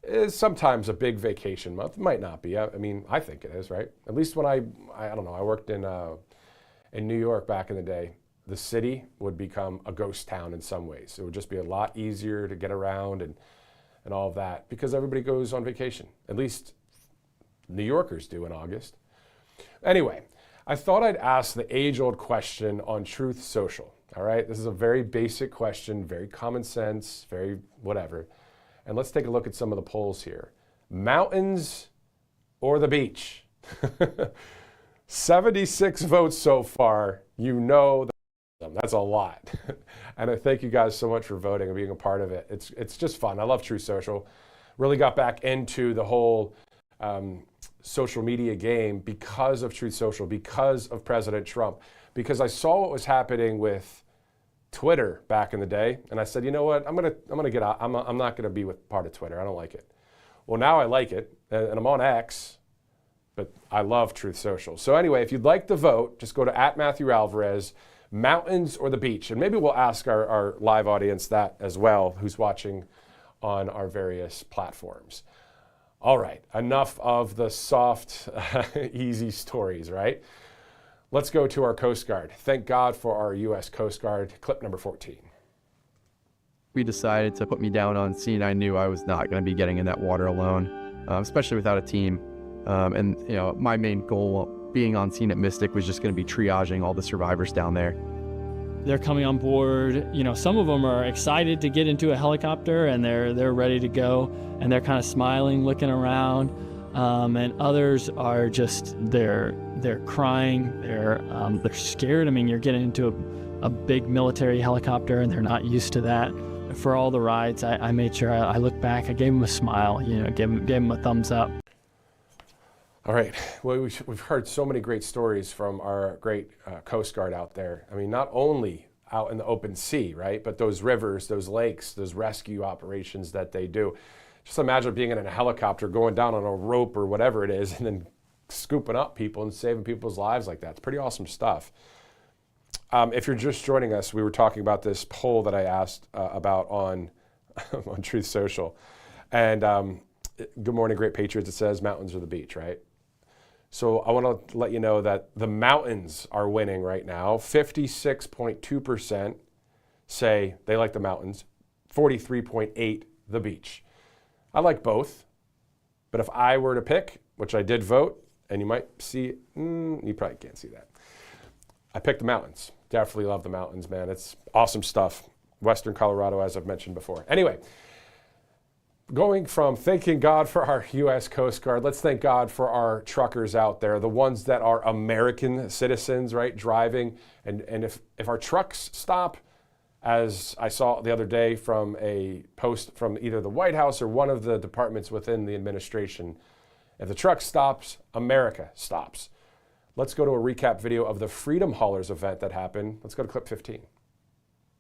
is sometimes a big vacation month. It might not be. I mean, I think it is, right? At least when I don't know, I worked in in New York back in the day, the city would become a ghost town in some ways. It would just be a lot easier to get around and all of that because everybody goes on vacation. At least New Yorkers do in August. Anyway, I thought I'd ask the age-old question on Truth Social. All right, this is a very basic question, very common sense, very whatever. And let's take a look at some of the polls here. Mountains or the beach? 76 votes so far. You know that's a lot. And I thank you guys so much for voting and being a part of it. It's just fun. I love Truth Social. Really got back into the whole social media game because of Truth Social, because of President Trump, because I saw what was happening with Twitter back in the day, and I said, you know what, I'm gonna get out. I'm not gonna be with part of Twitter. I don't like it. Well, now I like it, and I'm on X, but I love Truth Social. So anyway, if you'd like to vote, just go to @MatthewAlvarez, mountains or the beach, and maybe we'll ask our live audience that as well, who's watching on our various platforms. All right, enough of the soft, easy stories, right? Let's go to our Coast Guard. Thank God for our U.S. Coast Guard. Clip number 14. We decided to put me down on scene. I knew I was not going to be getting in that water alone, especially without a team. And you know, my main goal being on scene at Mystic was just going to be triaging all the survivors down there. They're coming on board. You know, some of them are excited to get into a helicopter and they're ready to go, and they're kind of smiling, looking around. And others are just they're crying. They're scared. I mean, you're getting into a big military helicopter, and they're not used to that. For all the rides, I made sure I looked back. I gave them a smile. You know, gave them a thumbs up. All right. Well, we've heard so many great stories from our great Coast Guard out there. I mean, not only out in the open sea, right, but those rivers, those lakes, those rescue operations that they do. Just imagine being in a helicopter, going down on a rope or whatever it is, and then scooping up people and saving people's lives like that. It's pretty awesome stuff. If you're just joining us, we were talking about this poll that I asked about on Truth Social. And good morning, great patriots. It says mountains or the beach, right? So I want to let you know that the mountains are winning right now. 56.2% say they like the mountains. 43.8% the beach. I like both, but if I were to pick, which I did vote, and you might see, you probably can't see that. I picked the mountains. Definitely love the mountains, man. It's awesome stuff. Western Colorado, as I've mentioned before. Anyway, going from thanking God for our U.S. Coast Guard, let's thank God for our truckers out there, the ones that are American citizens, right, driving. And if our trucks stop, as I saw the other day from a post from either the White House or one of the departments within the administration, if the truck stops, America stops. Let's go to a recap video of the Freedom Haulers event that happened. Let's go to clip 15.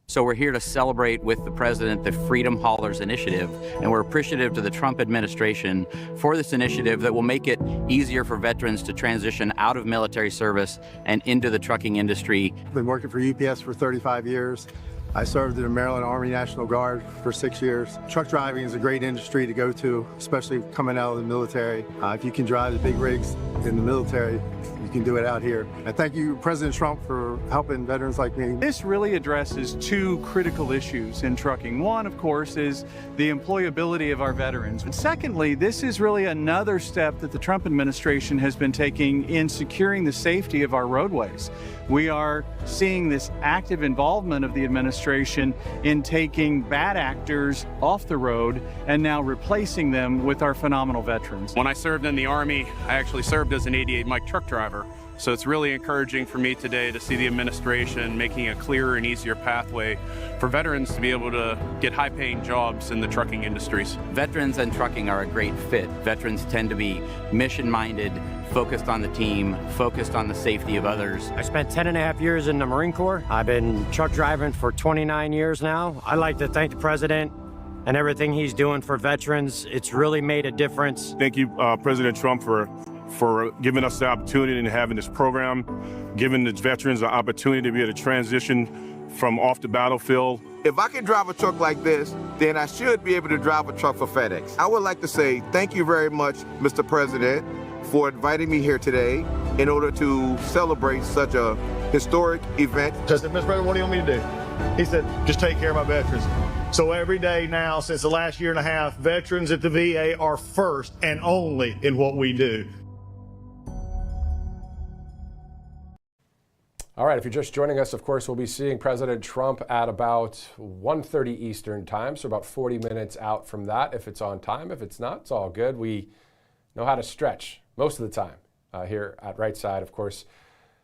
So we're here to celebrate with the President the Freedom Haulers Initiative, and we're appreciative to the Trump administration for this initiative that will make it easier for veterans to transition out of military service and into the trucking industry. I've been working for UPS for 35 years. I served in the Maryland Army National Guard for 6 years. Truck driving is a great industry to go to, especially coming out of the military. If you can drive the big rigs in the military, you can do it out here. And thank you, President Trump, for helping veterans like me. This really addresses two critical issues in trucking. One, of course, is the employability of our veterans. And secondly, this is really another step that the Trump administration has been taking in securing the safety of our roadways. We are seeing this active involvement of the administration in taking bad actors off the road and now replacing them with our phenomenal veterans. When I served in the Army, I actually served as an 88 mic truck driver. So it's really encouraging for me today to see the administration making a clearer and easier pathway for veterans to be able to get high-paying jobs in the trucking industries. Veterans and trucking are a great fit. Veterans tend to be mission-minded, focused on the team, focused on the safety of others. I spent 10.5 years in the Marine Corps. I've been truck driving for 29 years now. I'd like to thank the President and everything he's doing for veterans. It's really made a difference. Thank you, President Trump, for giving us the opportunity and having this program, giving the veterans the opportunity to be able to transition from off the battlefield. If I can drive a truck like this, then I should be able to drive a truck for FedEx. I would like to say thank you very much, Mr. President, for inviting me here today in order to celebrate such a historic event. I said, Mr. President, what do you want me to do? He said, just take care of my veterans. So every day now, since the last year and a half, veterans at the VA are first and only in what we do. All right, if you're just joining us, of course, we'll be seeing President Trump at about 1:30 Eastern time, so about 40 minutes out from that if it's on time. If it's not, it's all good. We know how to stretch most of the time here at Right Side, of course.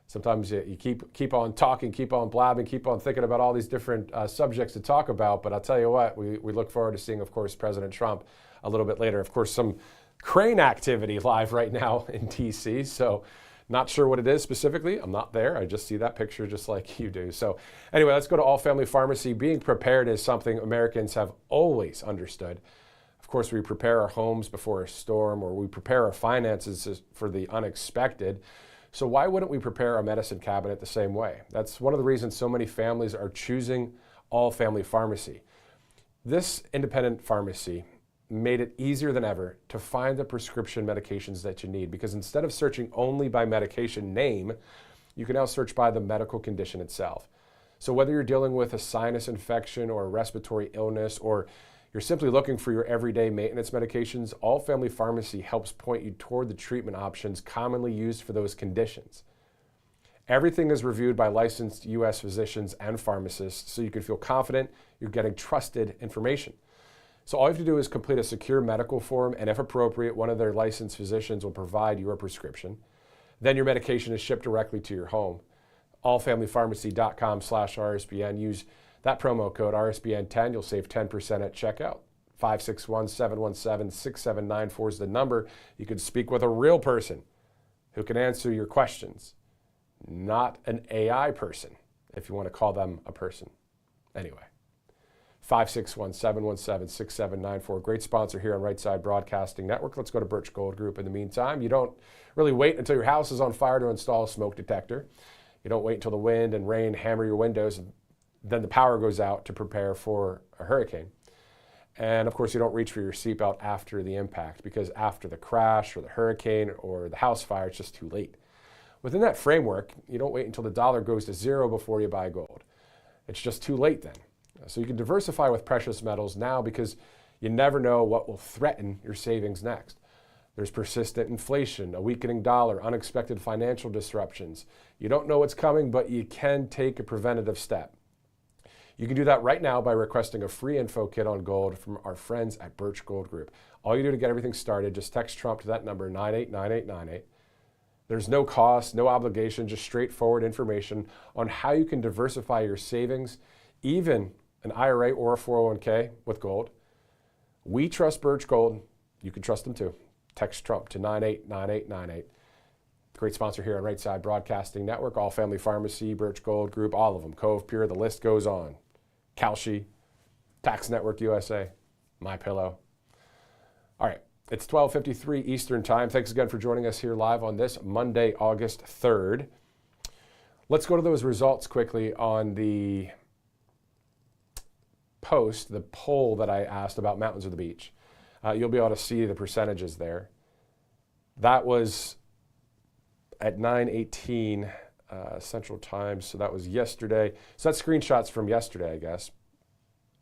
Sometimes you keep on talking, keep on blabbing, keep on thinking about all these different subjects to talk about. But I'll tell you what, we look forward to seeing, of course, President Trump a little bit later. Of course, some crane activity live right now in D.C., so not sure what it is specifically. I'm not there. I just see that picture just like you do. So anyway, let's go to All Family Pharmacy. Being prepared is something Americans have always understood. Of course, we prepare our homes before a storm, or we prepare our finances for the unexpected. So why wouldn't we prepare our medicine cabinet the same way? That's one of the reasons so many families are choosing All Family Pharmacy. This independent pharmacy made it easier than ever to find the prescription medications that you need, because instead of searching only by medication name, you can now search by the medical condition itself. So whether you're dealing with a sinus infection or a respiratory illness, or you're simply looking for your everyday maintenance medications, All Family Pharmacy helps point you toward the treatment options commonly used for those conditions. Everything is reviewed by licensed U.S. physicians and pharmacists, so you can feel confident you're getting trusted information. So all you have to do is complete a secure medical form, and if appropriate, one of their licensed physicians will provide your prescription. Then your medication is shipped directly to your home. allfamilypharmacy.com/RSBN. Use that promo code RSBN10. You'll save 10% at checkout. 561-717-6794 is the number. You can speak with a real person who can answer your questions, not an AI person, if you want to call them a person. Anyway. 561-717-6794. Great sponsor here on Right Side Broadcasting Network. Let's go to Birch Gold Group in the meantime. You don't really wait until your house is on fire to install a smoke detector. You don't wait until the wind and rain hammer your windows and then the power goes out to prepare for a hurricane. And of course, you don't reach for your seatbelt after the impact, because after the crash or the hurricane or the house fire, it's just too late. Within that framework, you don't wait until the dollar goes to zero before you buy gold. It's just too late then. So you can diversify with precious metals now, because you never know what will threaten your savings next. There's persistent inflation, a weakening dollar, unexpected financial disruptions. You don't know what's coming, but you can take a preventative step. You can do that right now by requesting a free info kit on gold from our friends at Birch Gold Group. All you do to get everything started, just text Trump to that number, 989898. There's no cost, no obligation, just straightforward information on how you can diversify your savings, even an IRA or a 401k with gold. We trust Birch Gold. You can trust them too. Text Trump to 989898. Great sponsor here on Right Side Broadcasting Network. All Family Pharmacy, Birch Gold Group, all of them. Cove Pure, the list goes on. Kalshi, Tax Network USA, MyPillow. All right, it's 12:53 Eastern Time. Thanks again for joining us here live on this Monday, August 3rd. Let's go to those results quickly on the post, the poll that I asked about mountains or the beach. You'll be able to see the percentages there. That was at 9:18 Central Time, so that was yesterday. So that's screenshots from yesterday, I guess.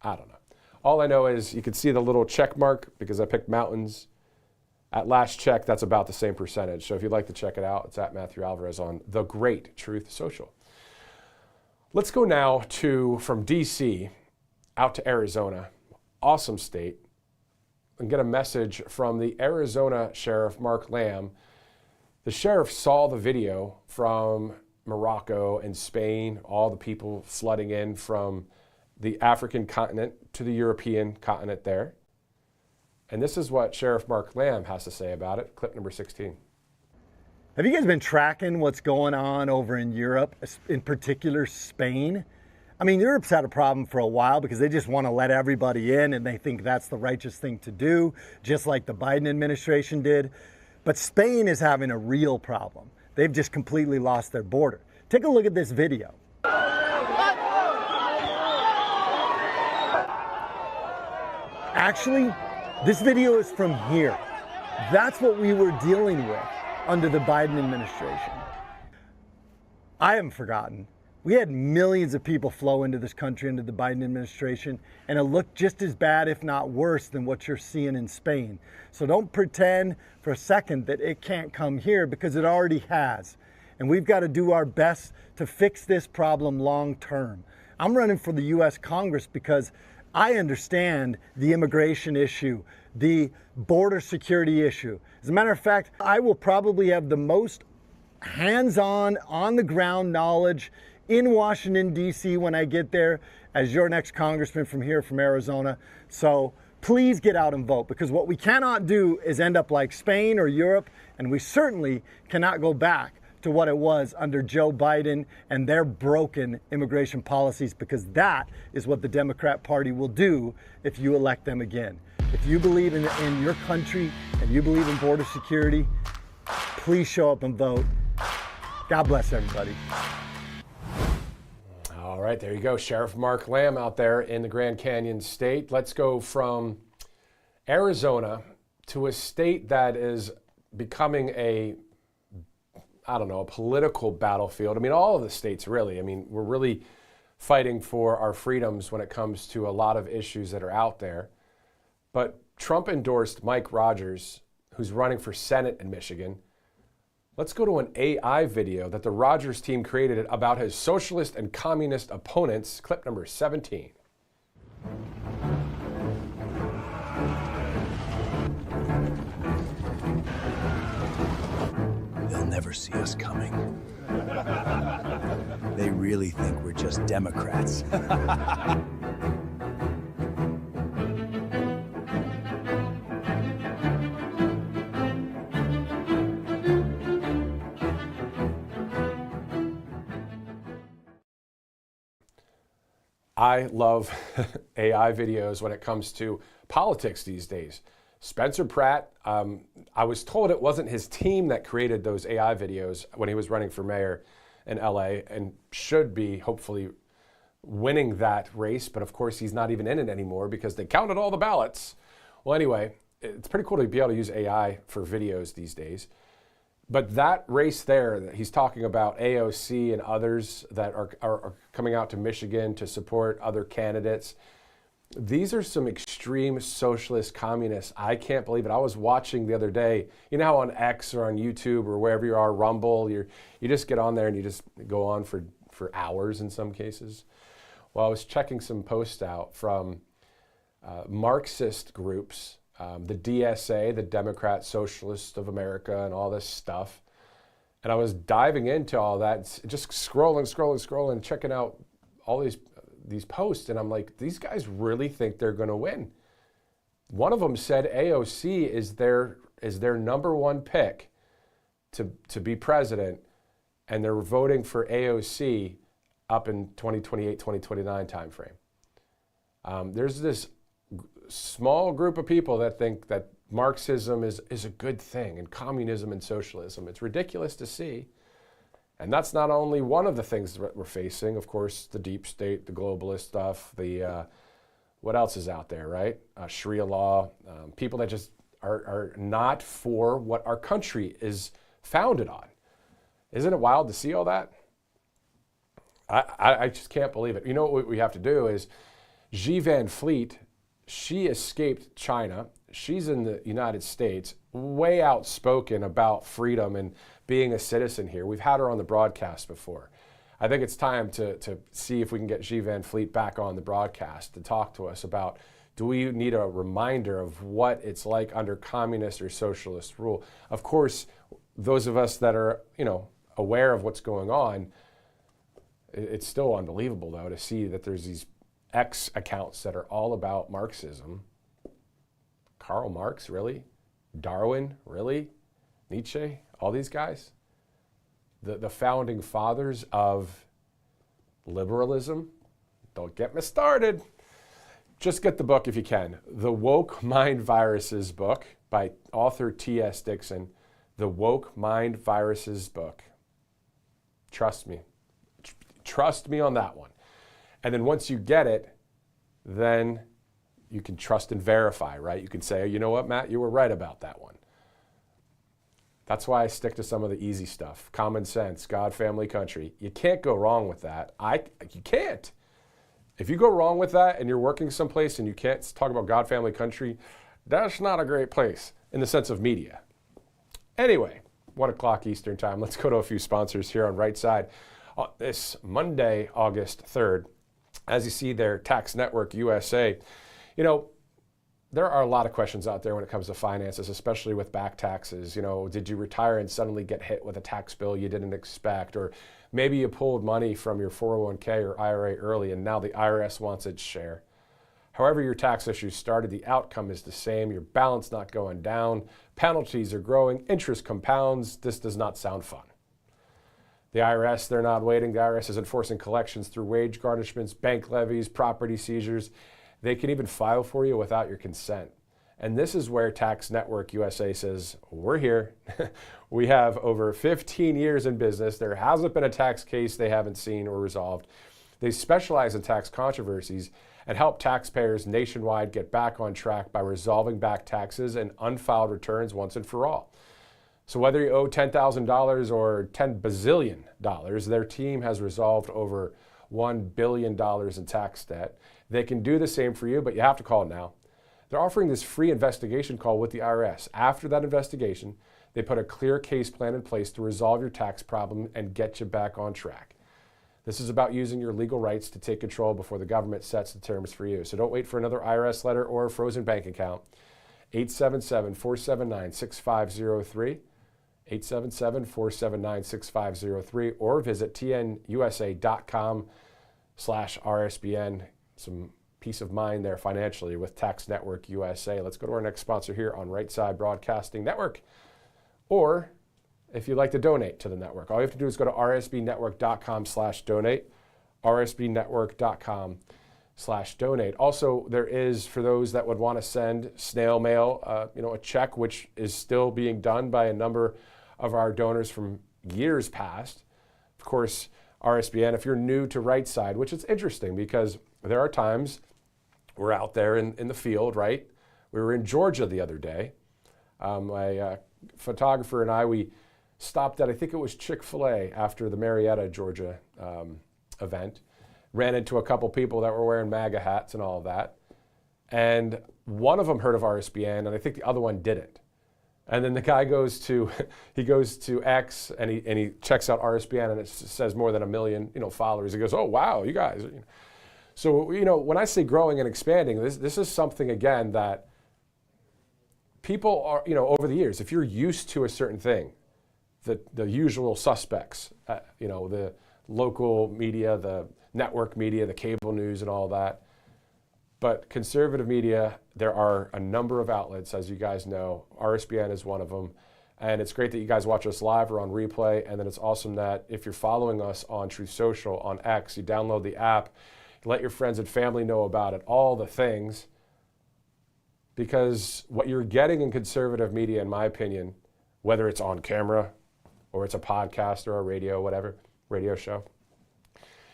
I don't know. All I know is you can see the little check mark because I picked mountains. At last check, that's about the same percentage. So if you'd like to check it out, it's at Matthew Alvarez on The Great Truth Social. Let's go now from D.C. out to Arizona, awesome state, and get a message from the Arizona Sheriff, Mark Lamb. The sheriff saw the video from Morocco and Spain, all the people flooding in from the African continent to the European continent there. And this is what Sheriff Mark Lamb has to say about it. Clip number 16. Have you guys been tracking what's going on over in Europe, in particular Spain? I mean, Europe's had a problem for a while because they just want to let everybody in and they think that's the righteous thing to do, just like the Biden administration did. But Spain is having a real problem. They've just completely lost their border. Take a look at this video. Actually, this video is from here. That's what we were dealing with under the Biden administration. I haven't forgotten. We had millions of people flow into this country under the Biden administration, and it looked just as bad, if not worse, than what you're seeing in Spain. So don't pretend for a second that it can't come here, because it already has. And we've got to do our best to fix this problem long term. I'm running for the U.S. Congress because I understand the immigration issue, the border security issue. As a matter of fact, I will probably have the most hands-on, on-the-ground knowledge in Washington, D.C. when I get there as your next congressman from here, from Arizona. So please get out and vote, because what we cannot do is end up like Spain or Europe, and we certainly cannot go back to what it was under Joe Biden and their broken immigration policies, because that is what the Democrat Party will do if you elect them again. If you believe in your country and you believe in border security, please show up and vote. God bless everybody. All right, there you go. Sheriff Mark Lamb out there in the Grand Canyon State. Let's go from Arizona to a state that is becoming a political battlefield. I mean, all of the states really. I mean, we're really fighting for our freedoms when it comes to a lot of issues that are out there. But Trump endorsed Mike Rogers, who's running for Senate in Michigan. Let's go to an AI video that the Rogers team created about his socialist and communist opponents. Clip number 17. They'll never see us coming. They really think we're just Democrats. I love AI videos when it comes to politics these days. Spencer Pratt, I was told it wasn't his team that created those AI videos when he was running for mayor in LA, and should be hopefully winning that race. But of course, he's not even in it anymore because they counted all the ballots. Well, anyway, it's pretty cool to be able to use AI for videos these days. But that race there, that he's talking about AOC and others that are coming out to Michigan to support other candidates. These are some extreme socialist communists. I can't believe it. I was watching the other day, you know how on X or on YouTube or wherever you are, Rumble, you just get on there and you just go on for hours in some cases. Well, I was checking some posts out from Marxist groups, the DSA, the Democrat Socialists of America, and all this stuff. And I was diving into all that, just scrolling, checking out all these posts, and I'm like, these guys really think they're going to win. One of them said AOC is their number one pick to be president, and they're voting for AOC up in 2028, 2029 timeframe. There's this small group of people that think that Marxism is a good thing, and communism and socialism. It's ridiculous to see. And that's not only one of the things that we're facing. Of course, the deep state, the globalist stuff, what else is out there, right? Sharia law, people that just are not for what our country is founded on. Isn't it wild to see all that? I just can't believe it. You know what we have to do is, Xi Van Fleet, she escaped China. She's in the United States, way outspoken about freedom and being a citizen here. We've had her on the broadcast before. I think it's time to see if we can get Xi Van Fleet back on the broadcast to talk to us about, do we need a reminder of what it's like under communist or socialist rule? Of course, those of us that are, aware of what's going on, it's still unbelievable, though, to see that there's these X accounts that are all about Marxism. Karl Marx, really? Darwin, really? Nietzsche, all these guys? The founding fathers of liberalism? Don't get me started. Just get the book if you can. The Woke Mind Viruses book by author T.S. Dixon. The Woke Mind Viruses book. Trust me. Trust me on that one. And then once you get it, then you can trust and verify, right? You can say, you know what, Matt, you were right about that one. That's why I stick to some of the easy stuff. Common sense, God, family, country. You can't go wrong with that. You can't. If you go wrong with that and you're working someplace and you can't talk about God, family, country, that's not a great place in the sense of media. Anyway, 1 o'clock Eastern time. Let's go to a few sponsors here on Right Side. This Monday, August 3rd, as you see there, Tax Network USA. You know, there are a lot of questions out there when it comes to finances, especially with back taxes. You know, did you retire and suddenly get hit with a tax bill you didn't expect? Or maybe you pulled money from your 401k or IRA early and now the IRS wants its share. However your tax issue started, the outcome is the same. Your balance not going down, penalties are growing, interest compounds. This does not sound fun. The IRS, they're not waiting. The IRS is enforcing collections through wage garnishments, bank levies, property seizures. They can even file for you without your consent. And this is where Tax Network USA says, we're here. We have over 15 years in business. There hasn't been a tax case they haven't seen or resolved. They specialize in tax controversies and help taxpayers nationwide get back on track by resolving back taxes and unfiled returns once and for all. So whether you owe $10,000 or $10 bazillion, their team has resolved over $1 billion in tax debt. They can do the same for you, but you have to call now. They're offering this free investigation call with the IRS. After that investigation, they put a clear case plan in place to resolve your tax problem and get you back on track. This is about using your legal rights to take control before the government sets the terms for you. So don't wait for another IRS letter or a frozen bank account. 877-479-6503. 877-479-6503 or visit tnusa.com/RSBN. Some peace of mind there financially with Tax Network USA. Let's go to our next sponsor here on Right Side Broadcasting Network. Or if you'd like to donate to the network, all you have to do is go to rsbnetwork.com/donate, rsbnetwork.com/donate. Also, there is, for those that would want to send snail mail, a check, which is still being done by a number of our donors from years past. Of course, RSBN, if you're new to Right Side, which is interesting because there are times we're out there in the field, right? We were in Georgia the other day. My photographer and I, we stopped at, I think it was Chick-fil-A after the Marietta, Georgia event. Ran into a couple people that were wearing MAGA hats and all of that. And one of them heard of RSBN, and I think the other one didn't. And then the guy goes to X and he checks out RSBN and it says more than 1 million followers. He goes, oh wow, you guys. So when I say growing and expanding, this is something again that people are over the years. If you're used to a certain thing, the usual suspects, the local media, the network media, the cable news, and all that. But conservative media, there are a number of outlets, as you guys know. RSBN is one of them. And it's great that you guys watch us live or on replay. And then it's awesome that if you're following us on Truth Social, on X, you download the app, let your friends and family know about it, all the things. Because what you're getting in conservative media, in my opinion, whether it's on camera or it's a podcast or a radio, whatever, radio show,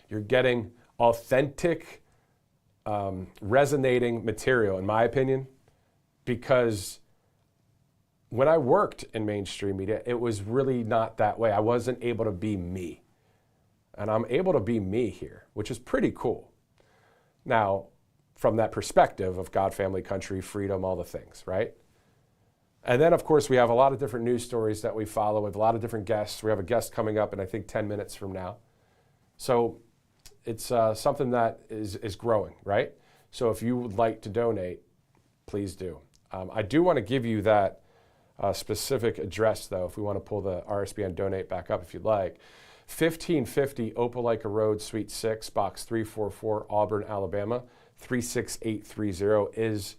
you're getting authentic, resonating material, in my opinion, because when I worked in mainstream media, it was really not that way. I wasn't able to be me. And I'm able to be me here, which is pretty cool. Now, from that perspective of God, family, country, freedom, all the things, right? And then, of course, we have a lot of different news stories that we follow. We have a lot of different guests. We have a guest coming up in, I think, 10 minutes from now. So it's something that is growing, right? So if you would like to donate, please do. I do want to give you that specific address, though, if we want to pull the RSBN donate back up, if you'd like. 1550 Opelika Road, Suite 6, Box 344, Auburn, Alabama. 36830 is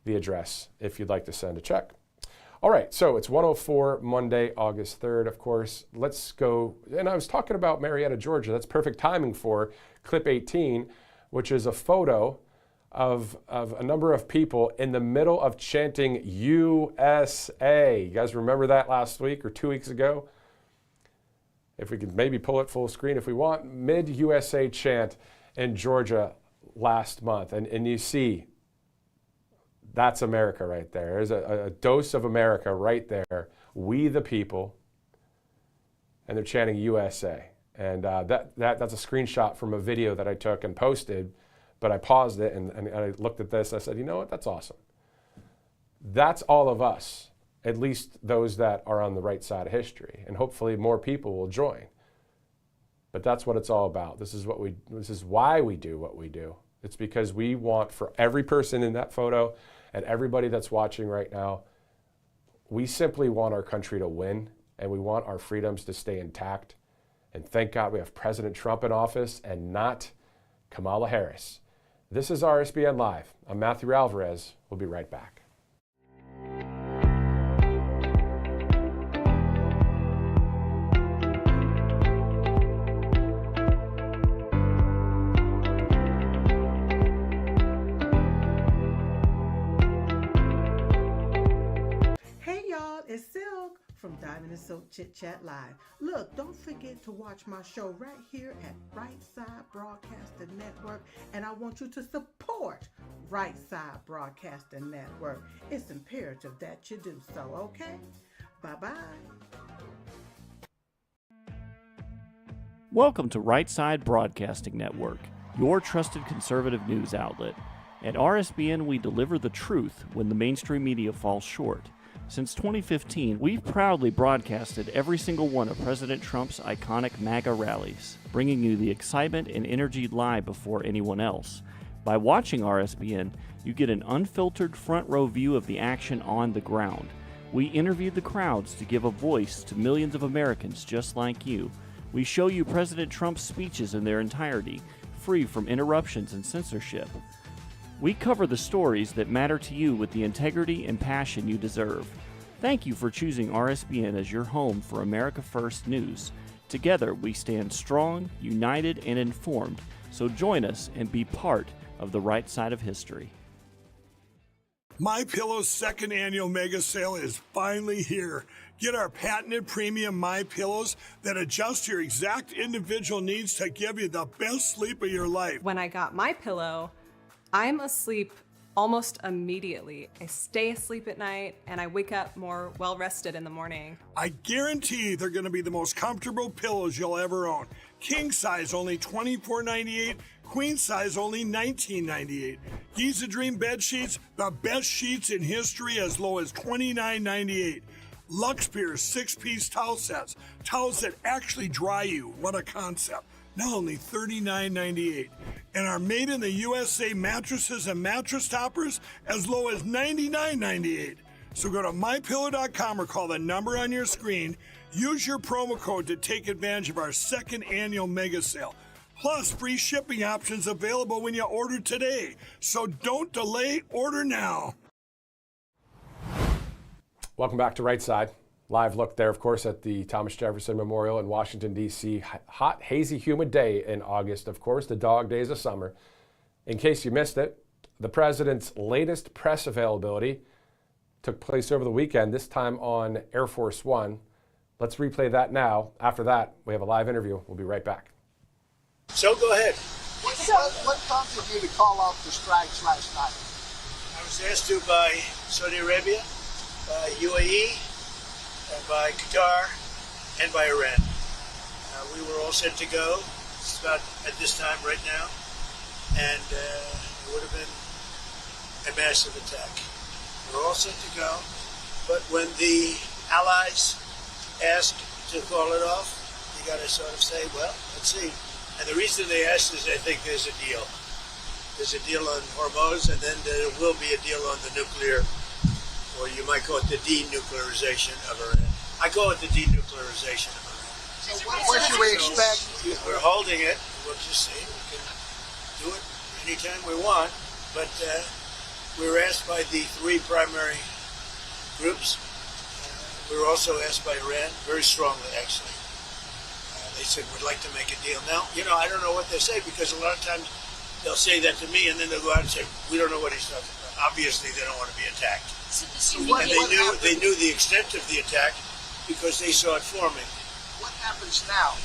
the address if you'd like to send a check. All right, so it's 1:04 Monday, August 3rd, of course. Let's go, and I was talking about Marietta, Georgia. That's perfect timing for clip 18, which is a photo of a number of people in the middle of chanting USA. You guys remember that last week or 2 weeks ago? If we could maybe pull it full screen if we want, mid-USA chant in Georgia last month. And you see, that's America right there. There's a dose of America right there We the people, and they're chanting USA. And that's a screenshot from a video that I took and posted, but I paused it and I looked at this. I said, you know what, that's awesome. That's all of us, at least those that are on the right side of history, and hopefully more people will join. But that's what it's all about. This is why we do what we do. It's because we want, for every person in that photo and everybody that's watching right now, we simply want our country to win, and we want our freedoms to stay intact. And thank God we have President Trump in office and not Kamala Harris. This is RSBN Live. I'm Matthew Alvarez. We'll be right back. Hey y'all, it's Silk from Diamond and Silk Chit Chat Live. Look, don't forget to watch my show right here at Right Side Broadcasting Network, and I want you to support Right Side Broadcasting Network. It's imperative that you do so, okay? Bye-bye. Welcome to Right Side Broadcasting Network, your trusted conservative news outlet. At RSBN, we deliver the truth when the mainstream media falls short. Since 2015, we've proudly broadcasted every single one of President Trump's iconic MAGA rallies, bringing you the excitement and energy live before anyone else. By watching RSBN, you get an unfiltered front row view of the action on the ground. We interview the crowds to give a voice to millions of Americans just like you. We show you President Trump's speeches in their entirety, free from interruptions and censorship. We cover the stories that matter to you with the integrity and passion you deserve. Thank you for choosing RSBN as your home for America First News. Together, we stand strong, united, and informed. So join us and be part of the right side of history. MyPillow's second annual mega sale is finally here. Get our patented premium MyPillows that adjust your exact individual needs to give you the best sleep of your life. When I got MyPillow, I'm asleep almost immediately. I stay asleep at night and I wake up more well-rested in the morning. I guarantee they're going to be the most comfortable pillows you'll ever own. King size only $24.98, queen size only $19.98. Giza Dream bed sheets, the best sheets in history, as low as $29.98. Lux Pier 6-piece towel sets, towels that actually dry you. What a concept. Now only $39.98. And our made in the USA mattresses and mattress toppers as low as $99.98. So go to mypillow.com or call the number on your screen. Use your promo code to take advantage of our second annual mega sale. Plus free shipping options available when you order today. So don't delay, order now. Welcome back to Right Side. Live look there, of course, at the Thomas Jefferson Memorial in Washington, D.C. Hot, hazy, humid day in August, of course, the dog days of summer. In case you missed it, the president's latest press availability took place over the weekend, this time on Air Force One. Let's replay that now. After that, we have a live interview. We'll be right back. So go ahead. What prompted you to call off the strikes last night? I was asked to by Saudi Arabia, by UAE, and by Qatar, and by Iran. We were all set to go. It's about at this time right now, and it would have been a massive attack. We're all set to go, but when the allies asked to call it off, you got to sort of say, well, let's see. And the reason they asked is they think there's a deal. There's a deal on Hormuz, and then there will be a deal on the nuclear, or you might call it the denuclearization of Iran. I call it the denuclearization of Iran. So what should we expect? We're holding it. We'll just see. We can do it anytime we want. But we were asked by the three primary groups. We were also asked by Iran, very strongly actually. They said, we'd like to make a deal. Now, I don't know what they say, because a lot of times they'll say that to me and then they'll go out and say, we don't know what he's talking about. Obviously, they don't want to be attacked. And they knew the extent of the attack because they saw it forming. What happens now?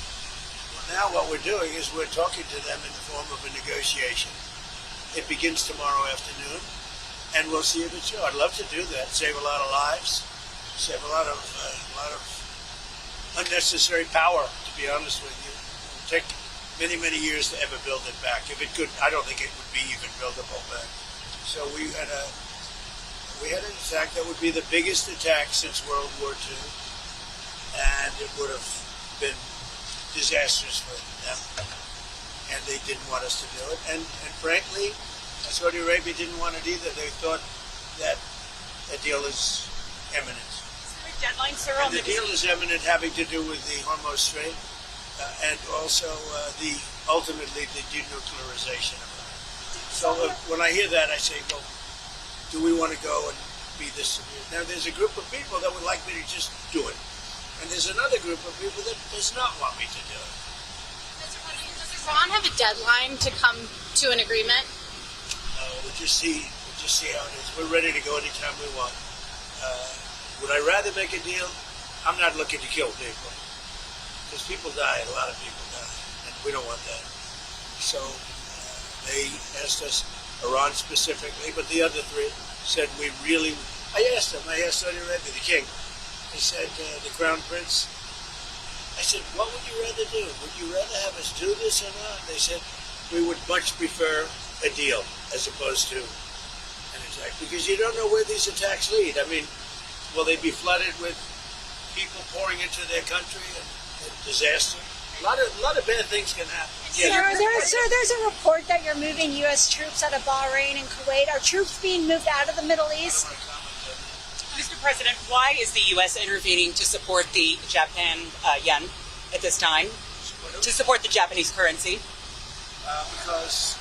Well, now what we're doing is we're talking to them in the form of a negotiation. It begins tomorrow afternoon, and we'll see if it's true. I'd love to do that, save a lot of lives, save a lot of unnecessary power. To be honest with you, it would take many years to ever build it back. If it could, I don't think it would be even buildable back. So we had an attack that would be the biggest attack since World War II, and it would have been disastrous for them. And they didn't want us to do it. And frankly, Saudi Arabia didn't want it either. They thought that a deal is imminent. Is there a deadline, sir? And the deal is imminent, having to do with the Hormuz Strait and also ultimately the denuclearization of it. So when I hear that, I say, well, do we want to go and be this severe? Now, there's a group of people that would like me to just do it. And there's another group of people that does not want me to do it. Does Iran have a deadline to come to an agreement? We'll just see how it is. We're ready to go anytime we want. Would I rather make a deal? I'm not looking to kill people. Because people die, a lot of people die. And we don't want that. So they asked us, Iran specifically, but the other three said I asked Saudi Arabia, the king. I said, the crown prince, I said, what would you rather do? Would you rather have us do this or not? They said, we would much prefer a deal as opposed to an attack. Because you don't know where these attacks lead. I mean, will they be flooded with people pouring into their country and disaster? A lot of bad things can happen. Sir, there's a report that you're moving U.S. troops out of Bahrain and Kuwait. Are troops being moved out of the Middle East? Mr. President, why is the U.S. intervening to support the Japan yen at this time? To support the Japanese currency? Because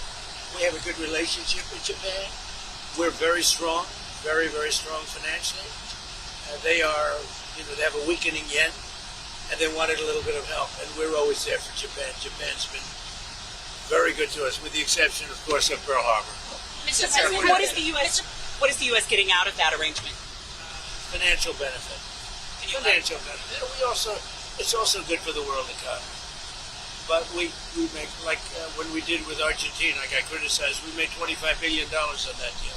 we have a good relationship with Japan. We're very strong, very strong financially. They have a weakening yen, and they wanted a little bit of help, and we're always there for Japan. Japan's been very good to us, with the exception, of course, of Pearl Harbor. Mr. President, what is the U.S. getting out of that arrangement? Financial benefit. Financial benefit. It's also good for the world economy. But we make, like when we did with Argentina, I got criticized, we made $25 billion on that deal.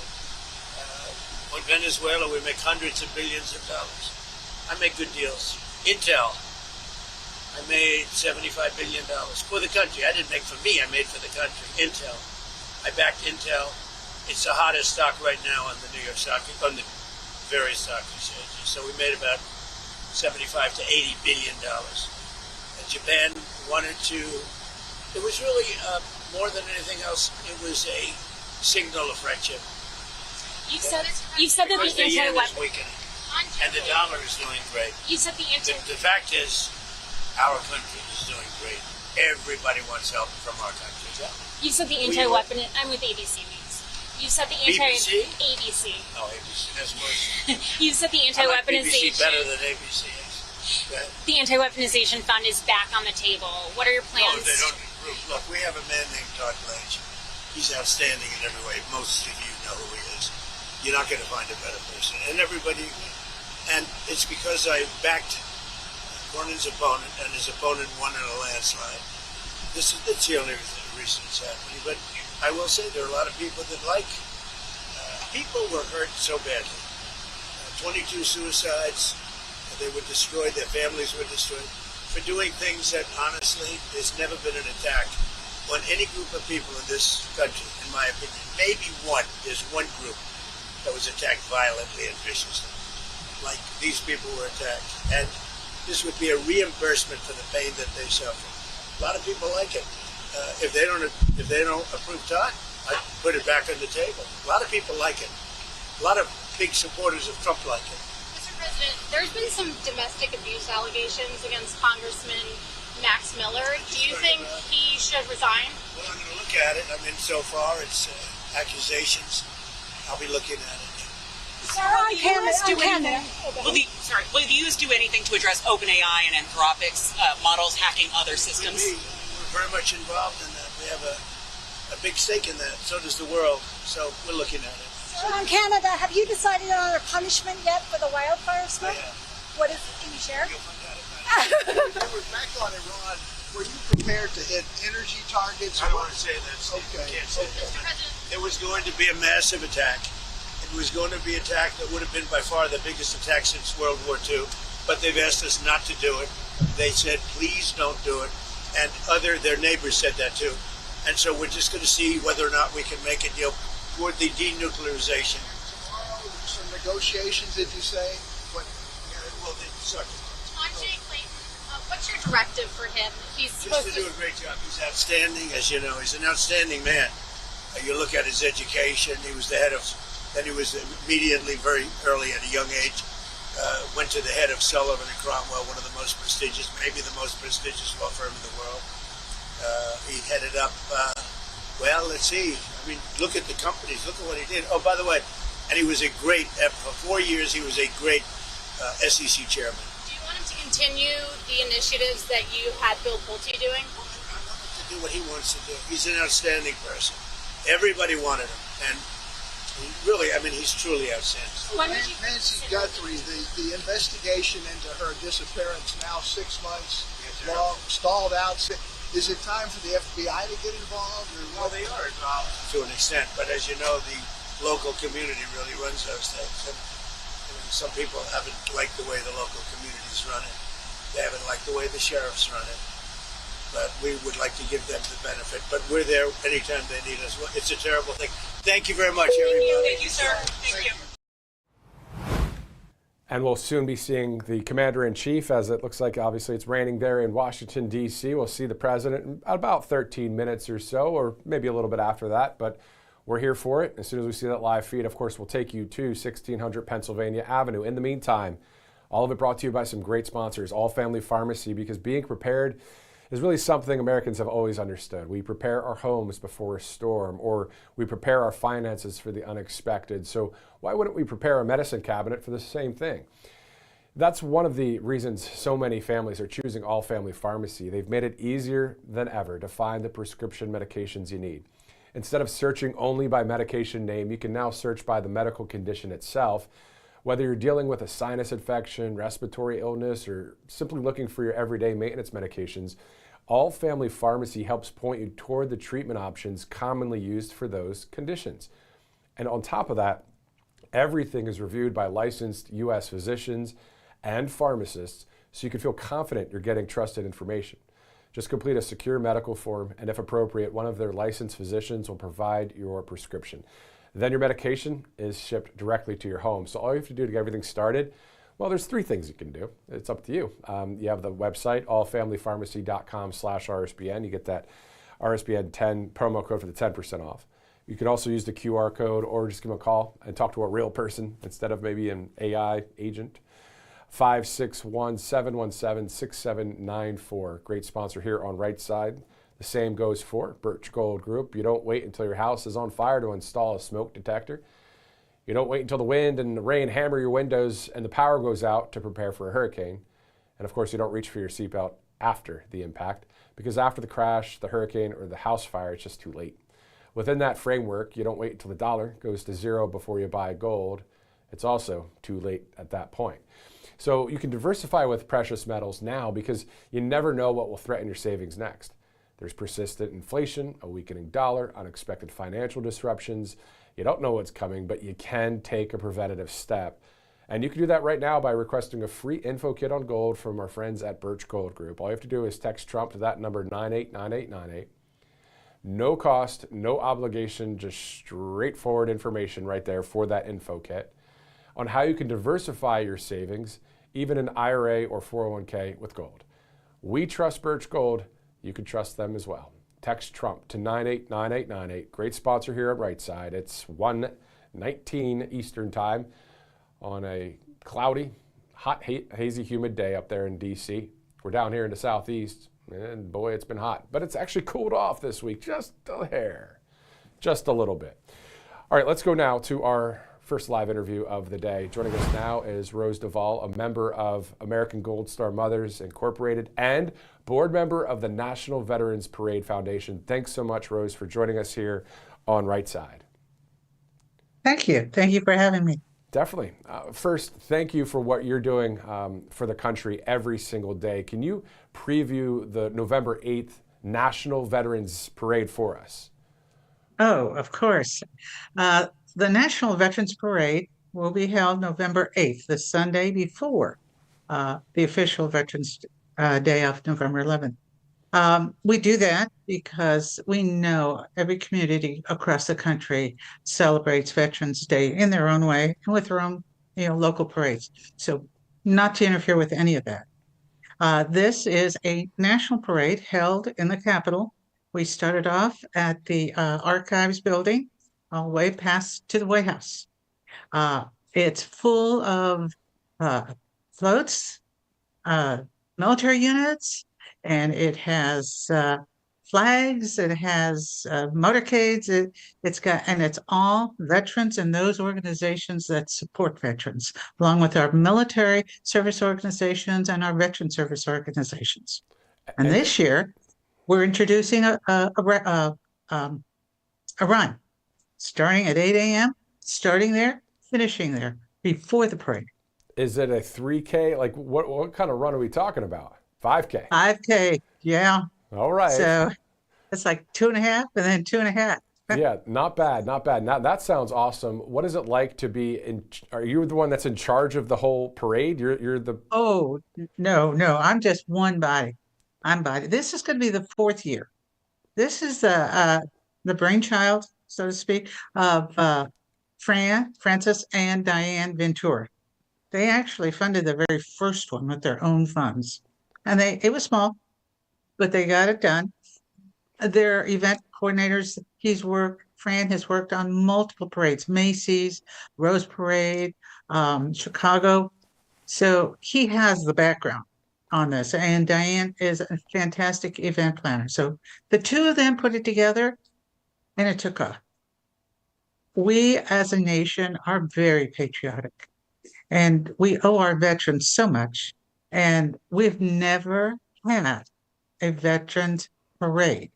On Venezuela, we make hundreds of billions of dollars. I make good deals. Intel, I made $75 billion for the country. I didn't make for me, I made for the country. Intel. I backed Intel. It's the hottest stock right now on the New York stock, on the various stock exchanges. So we made about $75 to $80 billion. And Japan wanted to, it was really more than anything else, it was a signal of friendship. You said that because the yen is weakening, and the dollar is doing great. You said the fact is, our country is doing great. Everybody wants help from our country. Yeah. You said the anti-weapon. I'm with ABC News. You said the BBC. Oh, ABC. That's worse. You said the anti-weaponization. BBC better than ABC. The anti-weaponization fund is back on the table. What are your plans? No, they don't improve. Look, we have a man named Todd Blanche. He's outstanding in every way. Most of you know who he is. You're not going to find a better person. And it's because I backed Cornyn's opponent, and his opponent won in a landslide. It's the only reason it's happening. But I will say there are a lot of people that people were hurt so badly. 22 suicides, they were destroyed, their families were destroyed, for doing things that, honestly, there's never been an attack on any group of people in this country, in my opinion. Maybe there's one group that was attacked violently and viciously, like these people were attacked. And this would be a reimbursement for the pain that they suffer. A lot of people like it. If they don't approve Todd, I put it back on the table. A lot of people like it. A lot of big supporters of Trump like it. Mr. President, there's been some domestic abuse allegations against Congressman Max Miller. Do you think he should resign? Well, I'm going to look at it. I mean, so far it's accusations. I'll be looking at it. Will the U.S. do anything to address OpenAI and Anthropic's models hacking other systems? We're very much involved in that. We have a big stake in that. So does the world. So we're looking at it. In Canada, have you decided on a punishment yet for the wildfire smoke? What is it? Can you share? Back on Iran, were you prepared to hit energy targets? I don't want to say that. Okay. Can't say that. It was going to be a massive attack. It was going to be an attack that would have been by far the biggest attack since World War II, but they've asked us not to do it. They said, please don't do it. And their neighbors said that too. And so we're just going to see whether or not we can make a deal toward the denuclearization. Tomorrow, some negotiations, did you say? Well, sorry. On Jay Clayton, what's your directive for him? He's Just to do a great job. He's outstanding, as you know. He's an outstanding man. You look at his education. He was the head of, then he was immediately, very early at a young age, went to the head of Sullivan and Cromwell, one of the most prestigious, maybe the most prestigious law firm in the world. He headed up, well, let's see. I mean, look at the companies. Look at what he did. Oh, by the way, and he was a great, for 4 years, he was a great SEC chairman. Do you want him to continue the initiatives that you had Bill Pulte doing? To do what he wants to do. He's an outstanding person. Everybody wanted him. And he really, I mean, he's truly outstanding. Nancy Guthrie, the investigation into her disappearance, now 6 months long, stalled out. Is it time for the FBI to get involved? Well, they are involved to an extent, but as you know, the local community really runs those things. And some people haven't liked the way the local communities run it. They haven't liked the way the sheriffs run it. But we would like to give them the benefit. But we're there anytime they need us. It's a terrible thing. Thank you very much, everybody. Thank you, sir. Thank you. And we'll soon be seeing the Commander-in-Chief, as it looks like obviously it's raining there in Washington, D.C. We'll see the President in about 13 minutes or so, or maybe a little bit after that. But we're here for it. As soon as we see that live feed, of course, we'll take you to 1600 Pennsylvania Avenue. In the meantime, all of it brought to you by some great sponsors, All Family Pharmacy, because being prepared is really something Americans have always understood. We prepare our homes before a storm, or we prepare our finances for the unexpected. So why wouldn't we prepare a medicine cabinet for the same thing? That's one of the reasons so many families are choosing All Family Pharmacy. They've made it easier than ever to find the prescription medications you need. Instead of searching only by medication name, you can now search by the medical condition itself. Whether you're dealing with a sinus infection, respiratory illness, or simply looking for your everyday maintenance medications, All Family Pharmacy helps point you toward the treatment options commonly used for those conditions. And on top of that, everything is reviewed by licensed U.S. physicians and pharmacists, so you can feel confident you're getting trusted information. Just complete a secure medical form, and if appropriate, one of their licensed physicians will provide your prescription. Then your medication is shipped directly to your home. So all you have to do to get everything started, well, there's 3 things you can do. It's up to you. You have the website, allfamilypharmacy.com/RSBN. You get that RSBN 10 promo code for the 10% off. You can also use the QR code or just give them a call and talk to a real person instead of maybe an AI agent. 561-717-6794. Great sponsor here on Right Side. The same goes for Birch Gold Group. You don't wait until your house is on fire to install a smoke detector. You don't wait until the wind and the rain hammer your windows and the power goes out to prepare for a hurricane. And of course, you don't reach for your seatbelt after the impact, because after the crash, the hurricane, or the house fire, it's just too late. Within that framework, you don't wait until the dollar goes to zero before you buy gold. It's also too late at that point. So you can diversify with precious metals now, because you never know what will threaten your savings next. There's persistent inflation, a weakening dollar, unexpected financial disruptions. You don't know what's coming, but you can take a preventative step. And you can do that right now by requesting a free info kit on gold from our friends at Birch Gold Group. All you have to do is text Trump to that number, 989898. No cost, no obligation, just straightforward information right there for that info kit on how you can diversify your savings, even an IRA or 401k with gold. We trust Birch Gold. You can trust them as well. Text Trump to 989898. Great sponsor here at Right Side. It's 1:19 Eastern Time on a cloudy, hot, hazy, humid day up there in D.C. We're down here in the southeast, and boy, it's been hot. But it's actually cooled off this week, just a hair, just a little bit. All right, let's go now to our first live interview of the day. Joining us now is Rose Duvall, a member of American Gold Star Mothers Incorporated and board member of the National Veterans Parade Foundation. Thanks so much, Rose, for joining us here on Right Side. Thank you. Thank you for having me. Definitely. First, thank you for what you're doing for the country every single day. Can you preview the November 8th National Veterans Parade for us? Oh, of course. the National Veterans Parade will be held November 8th, the Sunday before the official Veterans Day of November 11th. We do that because we know every community across the country celebrates Veterans Day in their own way and with their own, local parades. So not to interfere with any of that. This is a national parade held in the Capitol. We started off at the Archives building, all the way past to the White House. It's full of floats, military units, and it has flags, it has motorcades, and it's all veterans and those organizations that support veterans, along with our military service organizations and our veteran service organizations. And this year, we're introducing a run, starting at 8 a.m., starting there, finishing there, before the parade. Is it a 3K? Like what kind of run are we talking about? 5K? 5K, yeah. All right. So it's like 2.5 and then 2.5. Yeah, not bad, not bad. Now that sounds awesome. What is it like to be in? Are you the one that's in charge of the whole parade? You're the. Oh, no, I'm just one body. I'm body. This is going to be the 4th year. This is the brainchild, so to speak, of Francis and Diane Ventura. They actually funded the very first one with their own funds. And it was small, but they got it done. Their event coordinators, Fran has worked on multiple parades, Macy's, Rose Parade, Chicago. So he has the background on this. And Diane is a fantastic event planner. So the two of them put it together and it took off. We as a nation are very patriotic and we owe our veterans so much. And we've never had a veterans parade,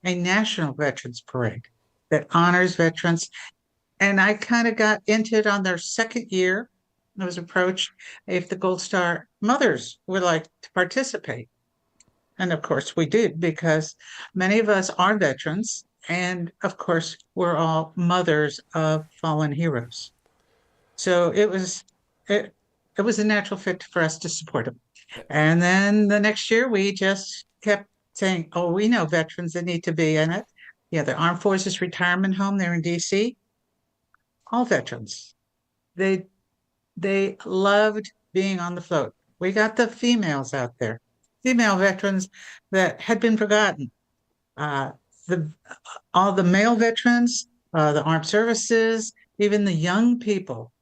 a national veterans parade that honors veterans. And I kind of got into it on their 2nd year. I was approached if the Gold Star mothers would like to participate. And of course we did, because many of us are veterans. And of course, we're all mothers of fallen heroes. So it was a natural fit for us to support them. And then the next year, we just kept saying, oh, we know veterans that need to be in it. Yeah, the Armed Forces Retirement Home there in DC, all veterans. They loved being on the float. We got the females out there, female veterans that had been forgotten. All the male veterans, the armed services, even the young people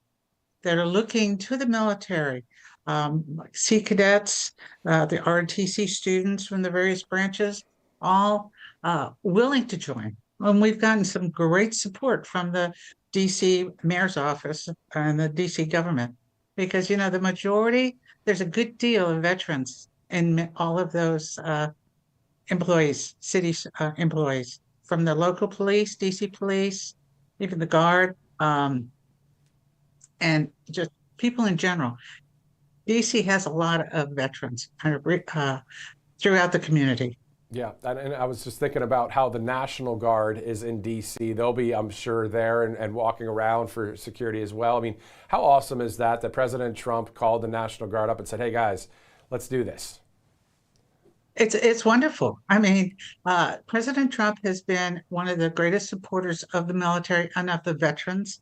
that are looking to the military, like Sea Cadets, the ROTC students from the various branches, all willing to join. And we've gotten some great support from the DC Mayor's Office and the DC government, because, the majority, there's a good deal of veterans in all of those employees, city employees, from the local police, DC police, even the Guard, and just people in general. DC has a lot of veterans throughout the community. Yeah, and I was just thinking about how the National Guard is in DC. They'll be, I'm sure, there and walking around for security as well. I mean, how awesome is that President Trump called the National Guard up and said, hey, guys, let's do this? It's wonderful. I mean, President Trump has been one of the greatest supporters of the military and of the veterans.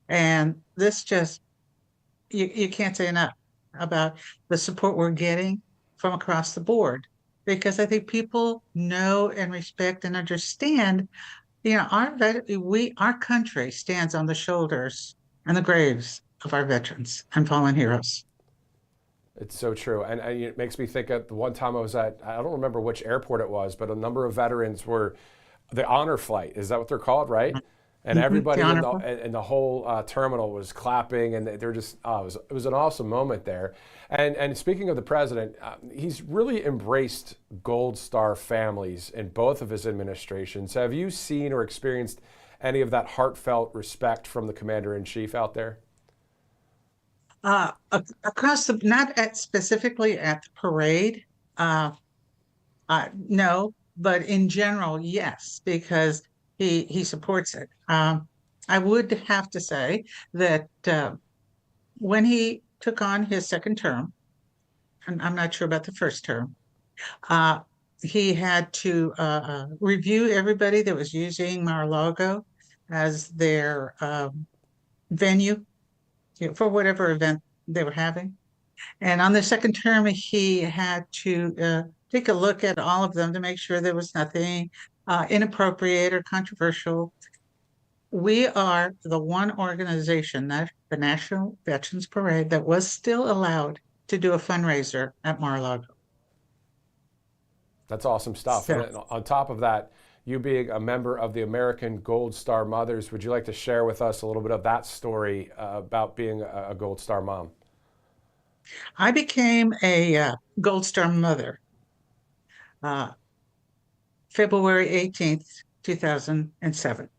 And this just, you can't say enough about the support we're getting from across the board, because I think people know and respect and understand, our country stands on the shoulders and the graves of our veterans and fallen heroes. It's so true. And it makes me think of the one time I was at, I don't remember which airport it was, but a number of veterans were the honor flight. Is that what they're called, right? And everybody in the whole terminal was clapping, and they're just, it was an awesome moment there. And speaking of the president, he's really embraced Gold Star families in both of his administrations. Have you seen or experienced any of that heartfelt respect from the commander-in-chief out there? Across the, specifically at the parade, no, but in general, yes, because he supports it. I would have to say that when he took on his second term, and I'm not sure about the first term, uh, he had to review everybody that was using Mar-a-Lago as their venue, for whatever event they were having. And on the second term, he had to take a look at all of them to make sure there was nothing inappropriate or controversial. We are the one organization, the National Veterans Parade, that was still allowed to do a fundraiser at Mar-a-Lago. That's awesome stuff. So, And then on top of that, you being a member of the American Gold Star Mothers, would you like to share with us a little bit of that story about being a Gold Star mom? I became a Gold Star mother February 18th, 2007,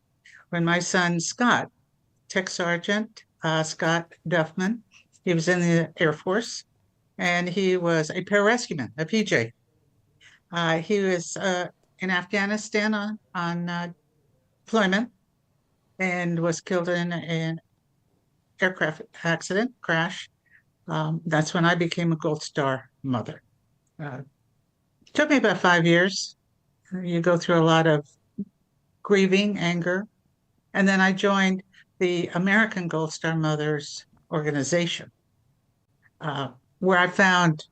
when my son Scott, Tech Sergeant Scott Duffman, he was in the Air Force, and he was a pararescueman, a PJ. He was in Afghanistan on deployment and was killed in an aircraft accident crash. That's when I became a Gold Star mother. It took me about 5 years. You go through a lot of grieving, anger, and then I joined the American Gold Star Mothers organization, where I found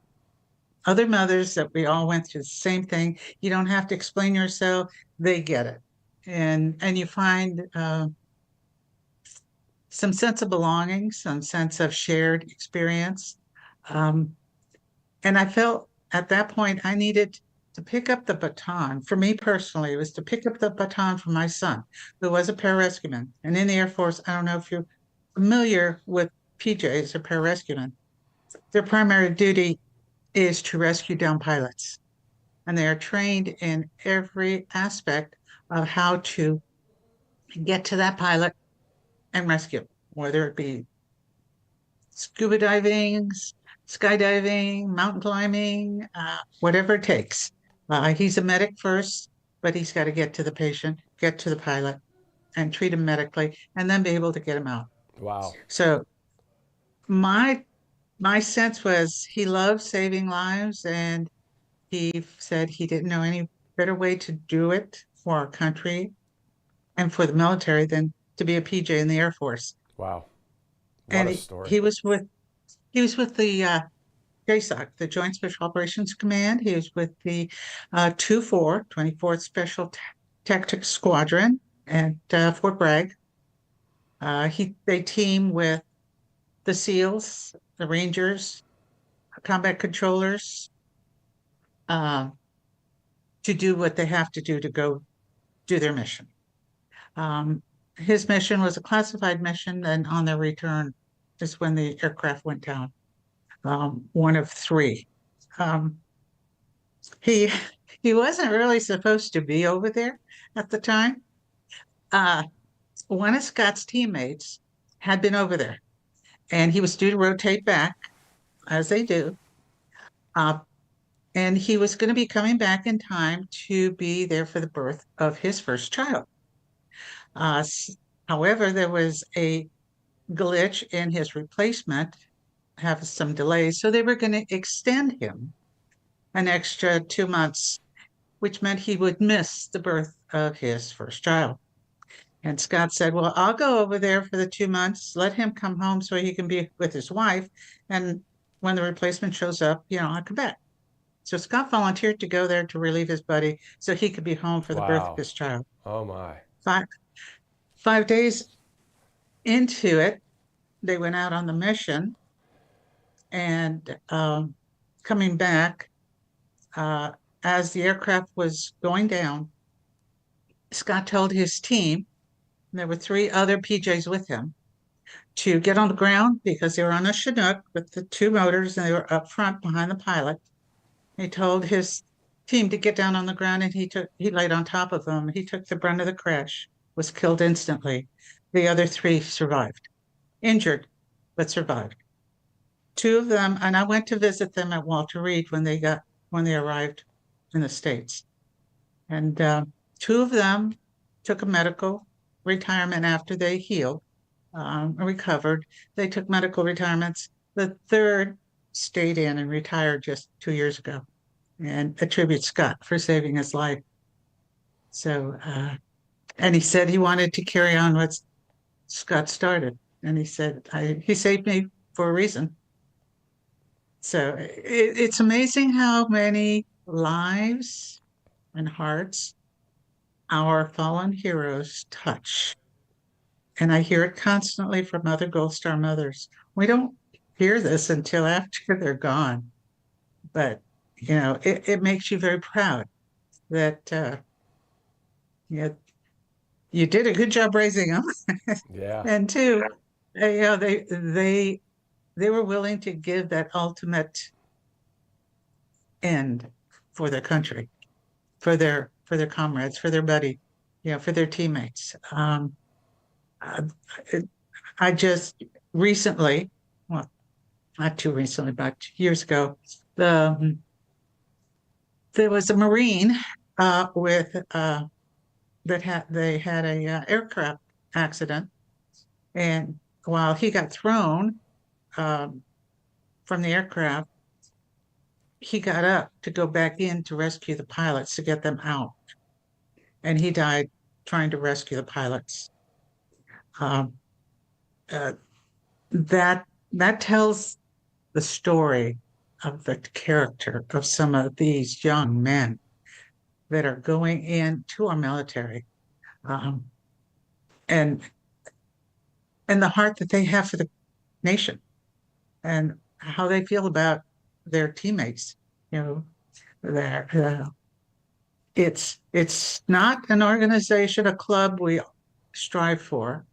other mothers that we all went through the same thing. You don't have to explain yourself; they get it, and you find some sense of belonging, some sense of shared experience. And I felt at that point I needed to pick up the baton. For me personally, it was to pick up the baton for my son, who was a pararescueman. And in the Air Force, I don't know if you're familiar with PJs or pararescuemen. Their primary duty is to rescue down pilots. And they are trained in every aspect of how to get to that pilot and rescue, whether it be scuba diving, skydiving, mountain climbing, whatever it takes. He's a medic first, but he's got to get to the patient, get to the pilot, and treat him medically, and then be able to get him out. Wow. So my sense was he loved saving lives, and he said he didn't know any better way to do it for our country and for the military than to be a PJ in the Air Force. Wow. What And a story. he was with the JSOC, the Joint Special Operations Command. He was with the 24th Special Tactics Squadron at Fort Bragg. They team with the SEALs, the Rangers, combat controllers, to do what they have to do to go do their mission. His mission was a classified mission, and on their return is when the aircraft went down. One of three. He wasn't really supposed to be over there at the time. One of Scott's teammates had been over there, and he was due to rotate back, as they do. And he was going to be coming back in time to be there for the birth of his first child. However, there was a glitch in his replacement, have some delays, so they were going to extend him an extra 2 months, which meant he would miss the birth of his first child. And Scott said, well, I'll go over there for the 2 months, let him come home so he can be with his wife, and when the replacement shows up, I'll come back. So Scott volunteered to go there to relieve his buddy so he could be home for the birth of his child. Oh my. 5 days into it, they went out on the mission, and coming back, as the aircraft was going down, Scott told his team, and there were 3 other PJs with him, to get on the ground because they were on a Chinook with the 2 motors and they were up front behind the pilot. He told his team to get down on the ground, and he laid on top of them. He took the brunt of the crash, was killed instantly. The other 3 survived, injured, but survived. 2 of them, and I went to visit them at Walter Reed when they arrived in the States. And 2 of them took a medical retirement after they healed, recovered. They took medical retirements. The third stayed in and retired just 2 years ago, and attributes Scott for saving his life. So, and he said he wanted to carry on what Scott started. And he said, he saved me for a reason. So it's amazing how many lives and hearts our fallen heroes touch. And I hear it constantly from other Gold Star mothers. We don't hear this until after they're gone. But, you know, it makes you very proud that you did a good job raising them. Yeah. And two, you know, they were willing to give that ultimate end for their country, for their comrades, for their buddy, you know, for their teammates. I just recently, well, not too recently, about 2 years ago, there was a Marine they had a aircraft accident, and while he got thrown from the aircraft, he got up to go back in to rescue the pilots to get them out, and he died trying to rescue the pilots. That tells the story of the character of some of these young men that are going into our military, and the heart that they have for the nation, and how they feel about their teammates. You know, it's not an organization, a club we strive for.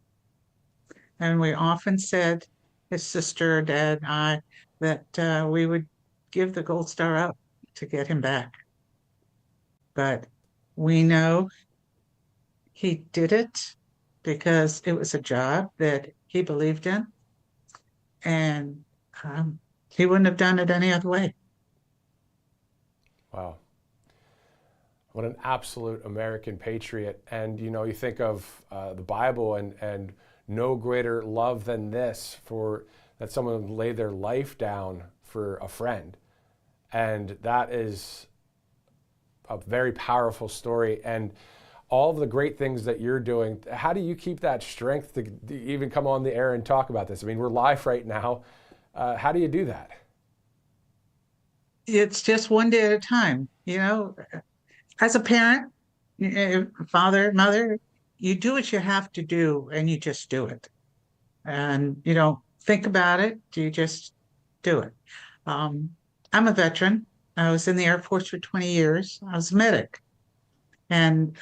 And we often said, his sister, dad, and I, that we would give the Gold Star up to get him back. But we know he did it because it was a job that he believed in, and he wouldn't have done it any other way. Wow. What an absolute American patriot. And, you know, you think of the Bible and no greater love than this, for that someone would lay their life down for a friend. And that is a very powerful story. And all of the great things that you're doing, how do you keep that strength to even come on the air and talk about this? I mean, we're live right now. How do you do that? It's just one day at a time. You know, as a parent, father, mother, you do what you have to do, and you just do it. And you don't think about it, you just do it. I'm a veteran. I was in the Air Force for 20 years. I was a medic. And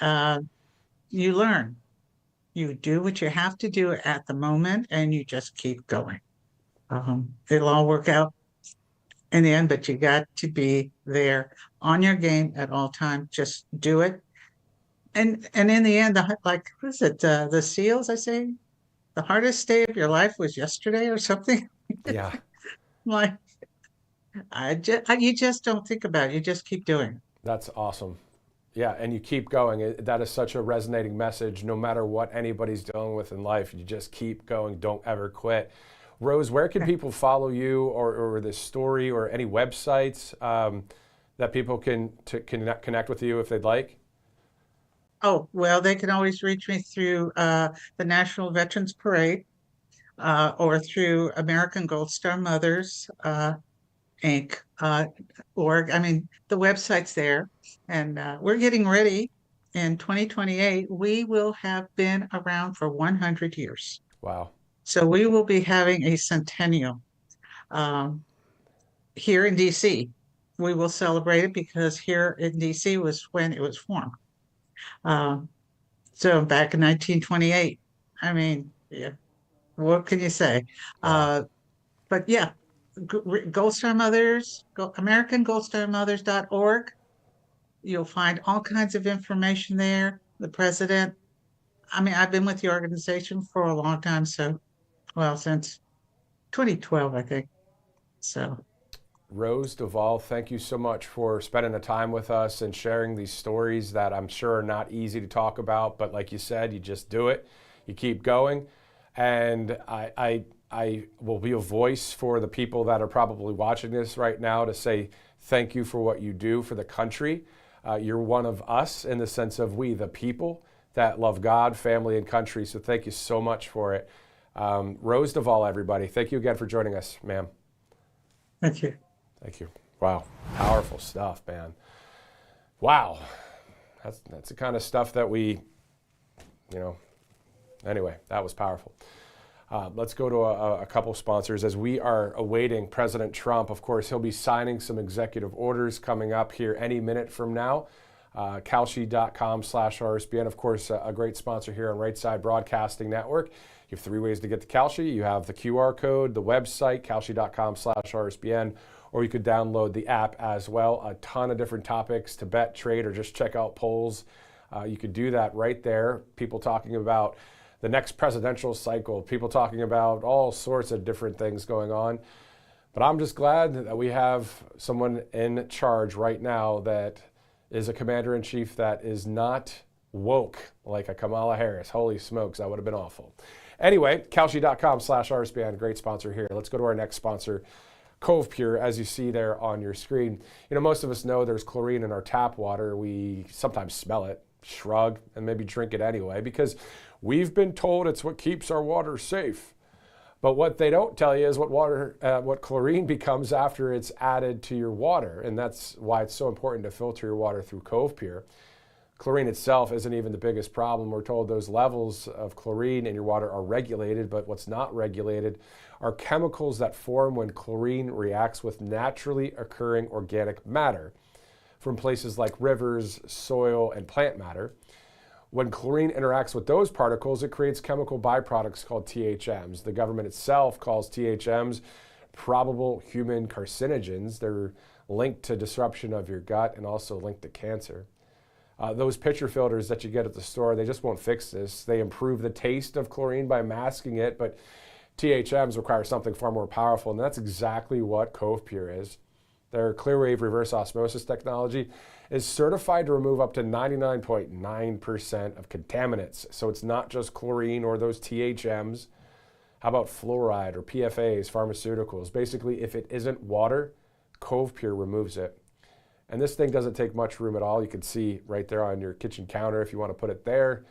you learn. You do what you have to do at the moment, and you just keep going. It'll all work out in the end, but you got to be there on your game at all times. Just do it. And in the end, like, what is it? The SEALs, I say, the hardest day of your life was yesterday or something. Yeah. Like, you just don't think about it. You just keep doing it. That's awesome. Yeah, and you keep going. That is such a resonating message. No matter what anybody's dealing with in life, you just keep going. Don't ever quit. Rose, where can people follow you, or this story, or any websites that people can connect with you if they'd like? Oh, well, they can always reach me through the National Veterans Parade, or through American Gold Star Mothers, Inc. Org. I mean, the website's there, and we're getting ready. In 2028, we will have been around for 100 years. Wow. So we will be having a centennial here in DC. We will celebrate it because here in DC was when it was formed. So back in 1928, I mean, yeah, what can you say? But yeah, Gold Star Mothers, AmericanGoldStarMothers.org. You'll find all kinds of information there. The president, I mean, I've been with the organization for a long time, since 2012, I think. So Rose Duvall, thank you so much for spending the time with us and sharing these stories that I'm sure are not easy to talk about, but like you said, you just do it, you keep going, and I will be a voice for the people that are probably watching this right now to say thank you for what you do for the country. You're one of us in the sense of we, the people that love God, family, and country, so thank you so much for it. Rose Duvall, everybody, thank you again for joining us, ma'am. Thank you. Thank you. Wow. Powerful stuff, man. Wow. That's the kind of stuff that we, anyway, that was powerful. Let's go to a couple sponsors. As we are awaiting President Trump, of course, he'll be signing some executive orders coming up here any minute from now. Kalshi.com/RSBN, of course, a great sponsor here on Right Side Broadcasting Network. You have 3 ways to get to Kalshi. You have the QR code, the website, Kalshi.com/RSBN, or you could download the app as well. A ton of different topics to bet, trade, or just check out polls. You could do that right there. People talking about the next presidential cycle, people talking about all sorts of different things going on. But I'm just glad that we have someone in charge right now that is a commander-in-chief that is not woke like a Kamala Harris. Holy smokes, that would have been awful. Anyway, Kalshi.com/RSBN, great sponsor here. Let's go to our next sponsor, Cove Pure, as you see there on your screen. Most of us know there's chlorine in our tap water. We sometimes smell it, shrug, and maybe drink it anyway because we've been told it's what keeps our water safe. But what they don't tell you is what chlorine becomes after it's added to your water, and that's why it's so important to filter your water through Cove Pure. Chlorine itself isn't even the biggest problem. We're told those levels of chlorine in your water are regulated, but what's not regulated are chemicals that form when chlorine reacts with naturally occurring organic matter from places like rivers, soil, and plant matter. When chlorine interacts with those particles, it creates chemical byproducts called THMs. The government itself calls THMs probable human carcinogens. They're linked to disruption of your gut and also linked to cancer. Those pitcher filters that you get at the store, they just won't fix this. They improve the taste of chlorine by masking it, but THMs require something far more powerful, and that's exactly what Cove Pure is. Their Clearwave reverse osmosis technology is certified to remove up to 99.9% of contaminants. So it's not just chlorine or those THMs. How about fluoride or PFAs, pharmaceuticals? Basically, if it isn't water, Cove Pure removes it. And this thing doesn't take much room at all. You can see right there on your kitchen counter if you want to put it there.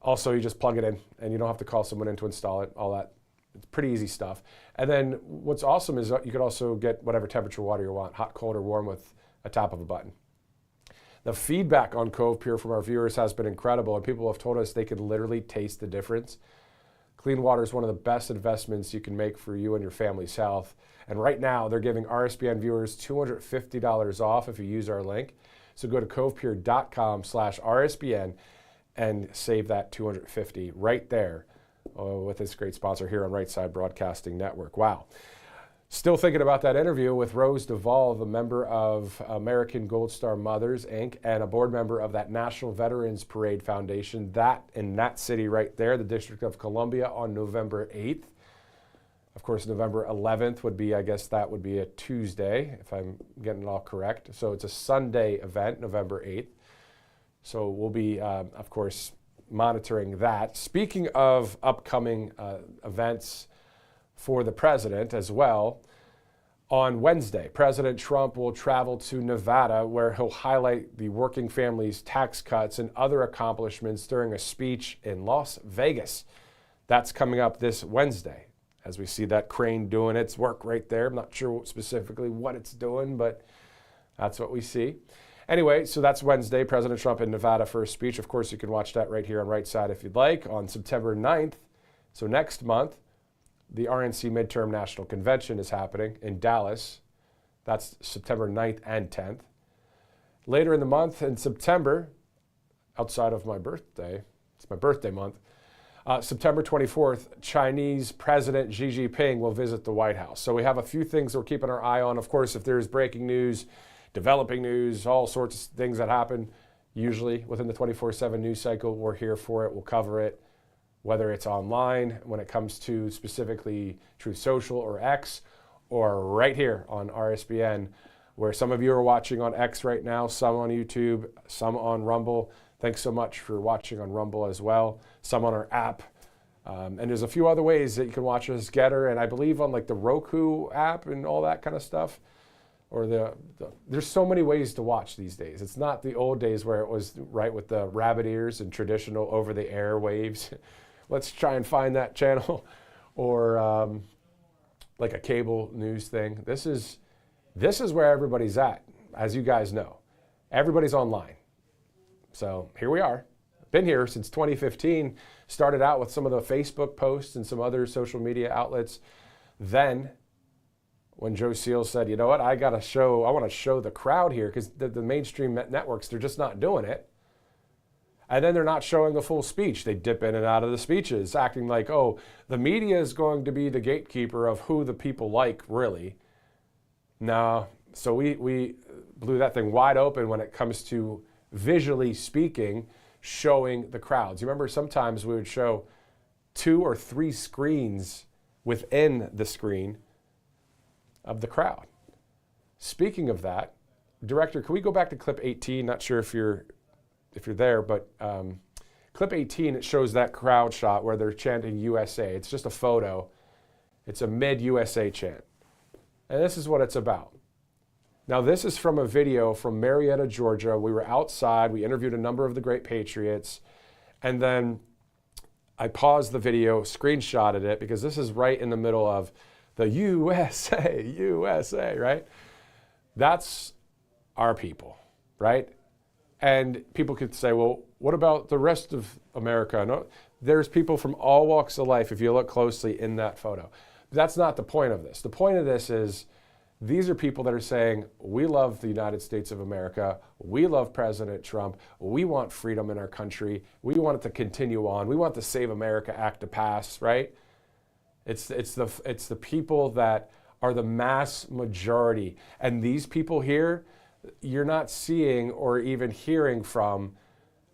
Also, you just plug it in and you don't have to call someone in to install it, all that. It's pretty easy stuff. And then what's awesome is you could also get whatever temperature water you want, hot, cold, or warm with a tap of a button. The feedback on Cove Pure from our viewers has been incredible, and people have told us they could literally taste the difference. Clean water is one of the best investments you can make for you and your family's health. And right now, they're giving RSBN viewers $250 off if you use our link. So go to covepure.com/RSBN and save that $250 right there with this great sponsor here on Right Side Broadcasting Network. Wow. Still thinking about that interview with Rose Duvall, the member of American Gold Star Mothers, Inc., and a board member of that National Veterans Parade Foundation, that in that city right there, the District of Columbia, on November 8th. Of course, November 11th would be, I guess that would be a Tuesday, if I'm getting it all correct. So it's a Sunday event, November 8th. So we'll be, of course, monitoring that. Speaking of upcoming events for the president as well, on Wednesday, President Trump will travel to Nevada, where he'll highlight the working families' tax cuts and other accomplishments during a speech in Las Vegas. That's coming up this Wednesday, as we see that crane doing its work right there. I'm not sure specifically what it's doing, but that's what we see. Anyway, so that's Wednesday, President Trump in Nevada for a speech. Of course, you can watch that right here on Right Side if you'd like. On September 9th, so next month, the RNC Midterm National Convention is happening in Dallas. That's September 9th and 10th. Later in the month, in September, outside of my birthday, it's my birthday month, September 24th, Chinese President Xi Jinping will visit the White House. So we have a few things we're keeping our eye on. Of course, if there's breaking news, developing news, all sorts of things that happen, usually within the 24/7 news cycle, we're here for it. We'll cover it, whether it's online when it comes to specifically Truth Social or X, or right here on RSBN, where some of you are watching on X right now, some on YouTube, some on Rumble. Thanks so much for watching on Rumble as well, some on our app. And there's a few other ways that you can watch us, Getter, and I believe on like the Roku app and all that kind of stuff. Or there's so many ways to watch these days. It's not the old days where it was right with the rabbit ears and traditional over-the-air waves. Let's try and find that channel, or like a cable news thing. This is where everybody's at, as you guys know. Everybody's online. So here we are. Been here since 2015. Started out with some of the Facebook posts and some other social media outlets. Then, when Joe Seals said, you know what, I want to show the crowd here, because the mainstream networks, they're just not doing it. And then they're not showing the full speech. They dip in and out of the speeches, acting like, oh, the media is going to be the gatekeeper of who the people like, really. No. So we blew that thing wide open when it comes to visually speaking, showing the crowds. You remember sometimes we would show 2 or 3 screens within the screen of the crowd. Speaking of that, Director, can we go back to clip 18? Not sure if you're there, but clip 18, it shows that crowd shot where they're chanting USA. It's just a photo. It's a mid-USA chant. And this is what it's about. Now, this is from a video from Marietta, Georgia. We were outside. We interviewed a number of the great patriots. And then I paused the video, screenshotted it, because this is right in the middle of the USA, USA, right? That's our people, right? And people could say, well, what about the rest of America? No, there's people from all walks of life, if you look closely in that photo. That's not the point of this. The point of this is these are people that are saying, we love the United States of America. We love President Trump. We want freedom in our country. We want it to continue on. We want the Save America Act to pass, right? It's the people that are the mass majority. And these people here, you're not seeing or even hearing from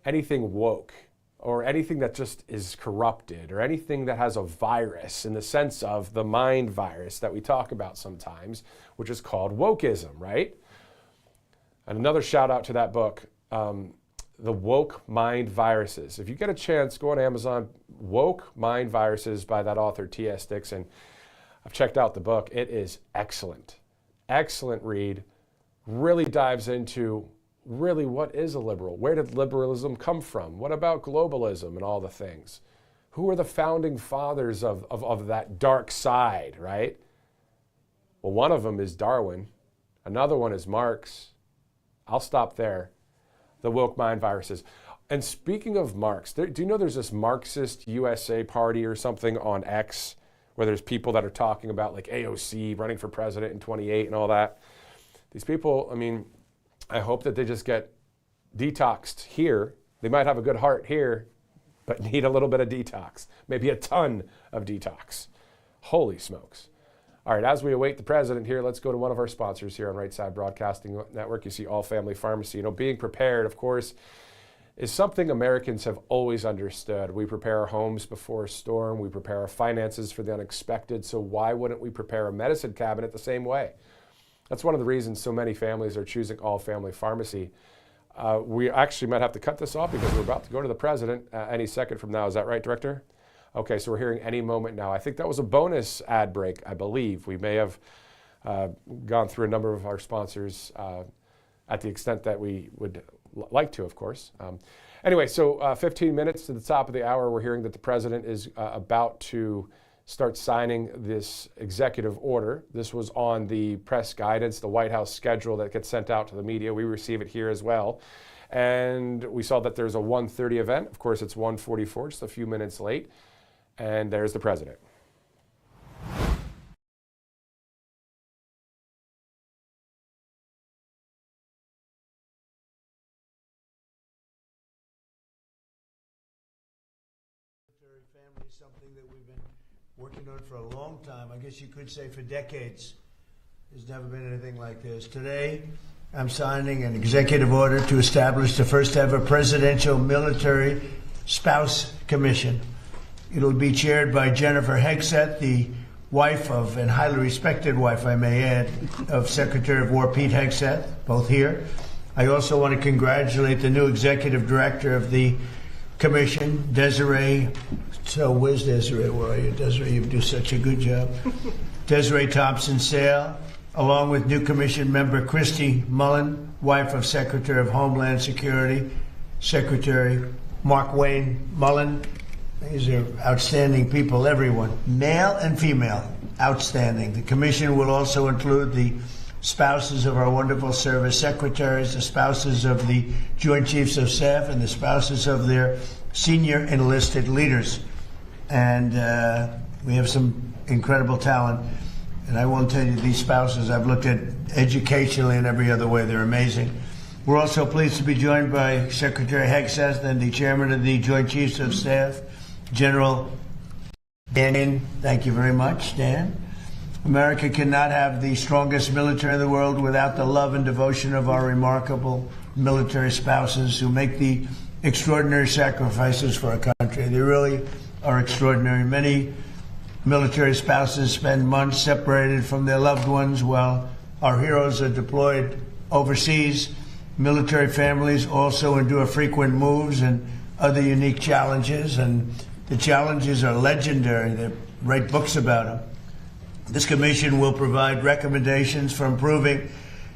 anything woke or anything that just is corrupted or anything that has a virus in the sense of the mind virus that we talk about sometimes, which is called wokeism, right? And another shout out to that book, The Woke Mind Viruses. If you get a chance, go on Amazon, Woke Mind Viruses by that author, T.S. Dixon. I've checked out the book. It is excellent. Excellent read. Really dives into really what is a liberal? Where did liberalism come from? What about globalism and all the things? Who are the founding fathers of that dark side, right? Well, one of them is Darwin. Another one is Marx. I'll stop there. The Woke Mind Viruses. And speaking of Marx, do you know there's this Marxist USA party or something on X where there's people that are talking about like AOC running for president in 28 and all that? These people, I mean, I hope that they just get detoxed here. They might have a good heart here, but need a little bit of detox, maybe a ton of detox. Holy smokes. All right, as we await the president here, let's go to one of our sponsors here on Right Side Broadcasting Network. You see All Family Pharmacy. You know, being prepared, of course, is something Americans have always understood. We prepare our homes before a storm. We prepare our finances for the unexpected. So why wouldn't we prepare a medicine cabinet the same way? That's one of the reasons so many families are choosing All Family Pharmacy. We actually might have to cut this off because we're about to go to the president any second from now. Is that right, Director? Okay, so we're hearing any moment now. I think that was a bonus ad break, I believe. We may have gone through a number of our sponsors at the extent that we would like to, of course. Anyway, so 15 minutes to the top of the hour, we're hearing that the president is about to start signing this executive order. This was on the press guidance, the White House schedule that gets sent out to the media. We receive it here as well. And we saw that there's a 1:30 event. Of course, it's 1:44, just a few minutes late. And there's the president. Family is something that we've been working on for a long time. I guess you could say for decades. There's never been anything like this. Today, I'm signing an executive order to establish the first ever presidential military spouse commission. It'll be chaired by Jennifer Hegseth, the wife of, and highly respected wife, I may add, of Secretary of War Pete Hegseth, both here. I also want to congratulate the new executive director of the commission, Desiree. So where's Desiree? Where are you, Desiree? You do such a good job. Desiree Thompson-Sale, along with new commission member Christy Mullen, wife of Secretary of Homeland Security, Secretary Mark Wayne Mullen. These are outstanding people, everyone, male and female, outstanding. The commission will also include the spouses of our wonderful service secretaries, the spouses of the Joint Chiefs of Staff, and the spouses of their senior enlisted leaders. And we have some incredible talent. And I won't tell you these spouses, I've looked at educationally and every other way, they're amazing. We're also pleased to be joined by Secretary Hegseth and the Chairman of the Joint Chiefs of Staff, General Dan. Thank you very much, Dan. America cannot have the strongest military in the world without the love and devotion of our remarkable military spouses who make the extraordinary sacrifices for our country. They really are extraordinary. Many military spouses spend months separated from their loved ones while our heroes are deployed overseas. Military families also endure frequent moves and other unique challenges, and the challenges are legendary. They write books about them. This commission will provide recommendations for improving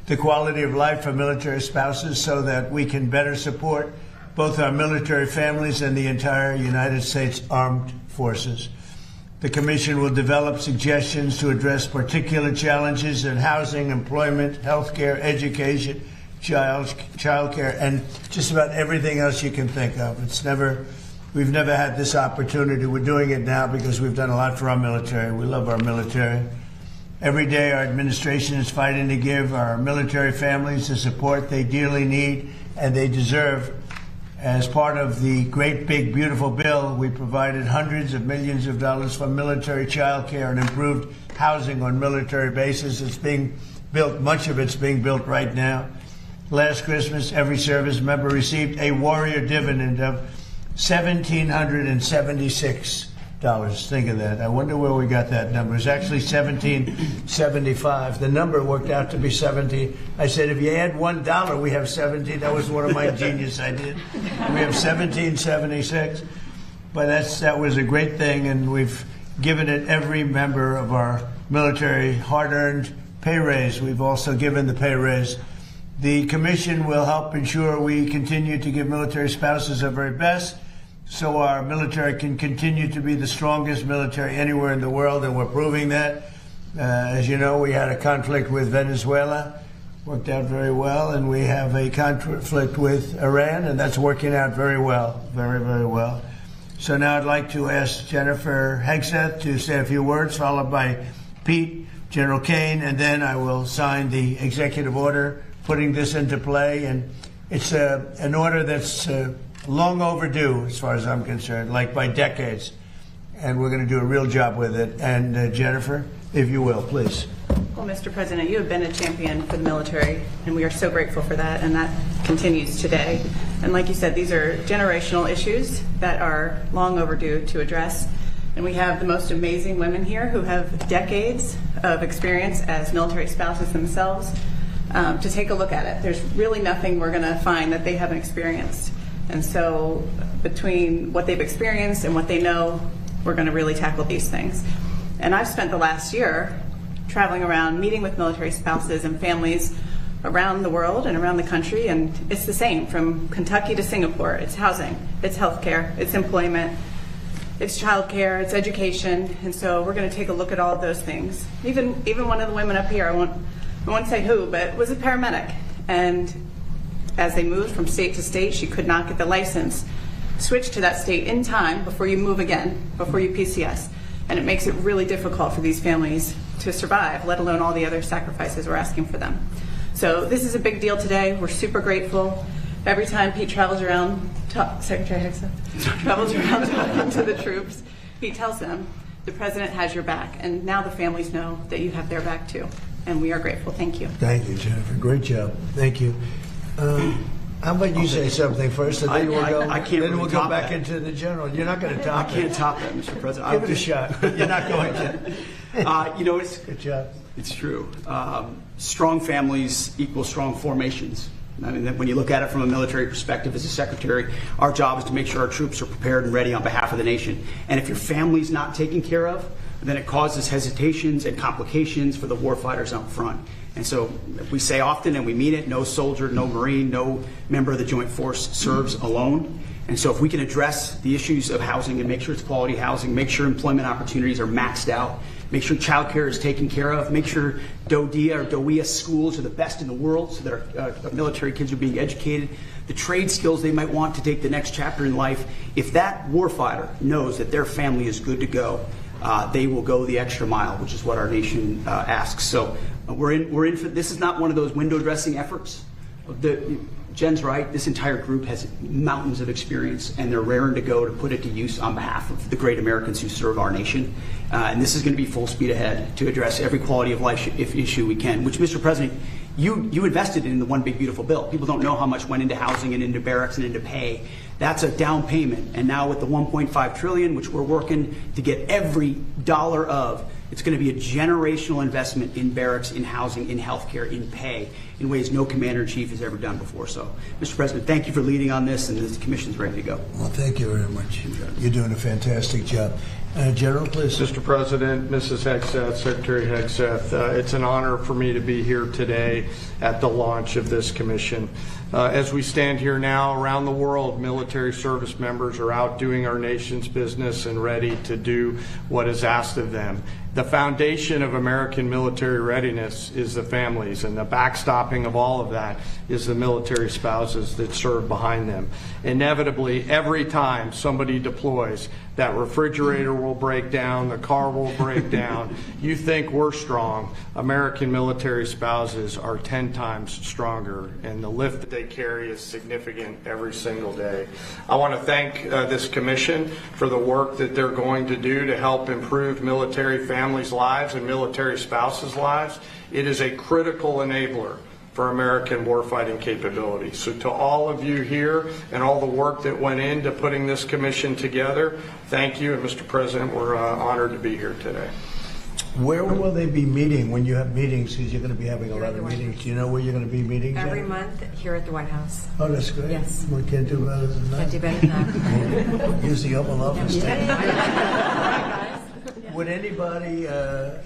the quality of life for military spouses so that we can better support both our military families and the entire United States Armed Forces. The commission will develop suggestions to address particular challenges in housing, employment, healthcare, education, childcare, and just about everything else you can think of. We've never had this opportunity. We're doing it now because we've done a lot for our military. We love our military. Every day our administration is fighting to give our military families the support they dearly need and they deserve. As part of the great, big, beautiful bill, we provided hundreds of millions of dollars for military child care and improved housing on military bases. It's being built, much of it's being built right now. Last Christmas, every service member received a warrior dividend of $1,776. Think of that. I wonder where we got that number. It's actually $1,775. The number worked out to be 17. I said, if you add $1, we have 17. That was one of my genius ideas. We have 1776. But that was a great thing, and we've given it every member of our military hard-earned pay raise. We've also given the pay raise. The commission will help ensure we continue to give military spouses our very best so our military can continue to be the strongest military anywhere in the world, and we're proving that. As you know, we had a conflict with Venezuela, worked out very well, and we have a conflict with Iran, and that's working out very well, very, very well. So now I'd like to ask Jennifer Hegseth to say a few words, followed by Pete, General Kane, and then I will sign the executive order putting this into play. And it's an order that's long overdue as far as I'm concerned, like by decades. And we're going to do a real job with it. And Jennifer, if you will, please. Well, Mr. President, you have been a champion for the military, and we are so grateful for that, and that continues today. And like you said, these are generational issues that are long overdue to address. And we have the most amazing women here who have decades of experience as military spouses themselves to take a look at it. There's really nothing we're going to find that they haven't experienced. And so between what they've experienced and what they know, we're going to really tackle these things. And I've spent the last year traveling around, meeting with military spouses and families around the world and around the country, and it's the same from Kentucky to Singapore. It's housing, it's healthcare, it's employment, it's childcare, it's education, and so we're going to take a look at all of those things. Even one of the women up here, I won't say who, but was a paramedic, and as they moved from state to state, she could not get the license. Switch to that state in time before you move again, before you PCS. And it makes it really difficult for these families to survive, let alone all the other sacrifices we're asking for them. So this is a big deal today. We're super grateful. Every time Pete travels around, Secretary Hegseth travels around talking to the troops, he tells them, the President has your back. And now the families know that you have their back too. And we are grateful. Thank you. Thank you, Jennifer. Great job. Thank you. How about you say something first, and then I can't then really we'll top go back that. into the general. You're not going to top I can't top that, Mr. President. Give it a shot. You're not going to. It's good job. It's true. Strong families equal strong formations. I mean, when you look at it from a military perspective as a secretary, our job is to make sure our troops are prepared and ready on behalf of the nation. And if your family's not taken care of, then it causes hesitations and complications for the warfighters up front. And so we say often, and we mean it, no soldier, no Marine, no member of the Joint Force serves alone. And so if we can address the issues of housing and make sure it's quality housing, make sure employment opportunities are maxed out, make sure child care is taken care of, make sure DOEA schools are the best in the world so that our military kids are being educated, the trade skills they might want to take the next chapter in life. If that warfighter knows that their family is good to go, they will go the extra mile, which is what our nation asks. So we're in for this. Is not one of those window dressing efforts. Jen's right. This entire group has mountains of experience, and they're raring to go to put it to use on behalf of the great Americans who serve our nation. And this is going to be full speed ahead to address every quality of life issue we can, which, Mr. President, you invested in the One Big Beautiful Bill. People don't know how much went into housing and into barracks and into pay. That's a down payment. And now with the $1.5 trillion, which we're working to get every dollar of, it's going to be a generational investment in barracks, in housing, in healthcare, in pay, in ways no commander-in-chief has ever done before. So, Mr. President, thank you for leading on this, and the commission's ready to go. Well, thank you very much. You're doing a fantastic job. General, please. Mr. President, Mrs. Hegseth, Secretary Hegseth, it's an honor for me to be here today at the launch of this commission. As we stand here now around the world, military service members are out doing our nation's business and ready to do what is asked of them. The foundation of American military readiness is the families, and the backstopping of all of that is the military spouses that serve behind them. Inevitably, every time somebody deploys, that refrigerator will break down, the car will break down. You think we're strong. American military spouses are 10 times stronger, and the lift that they carry is significant every single day. I want to thank this commission for the work that they're going to do to help improve military families' lives and military spouses' lives. It is a critical enabler for American warfighting capability. So to all of you here and all the work that went into putting this commission together, thank you. And Mr. President, we're honored to be here today. Where will they be meeting when you have meetings? Because you're going to be having a lot of meetings. Do you know where you're going to be meeting? Every Jen? month here at the White House. Oh, that's great. Yes. We can't do better than that. Can't do better than that. Use the Oval Office. Would anybody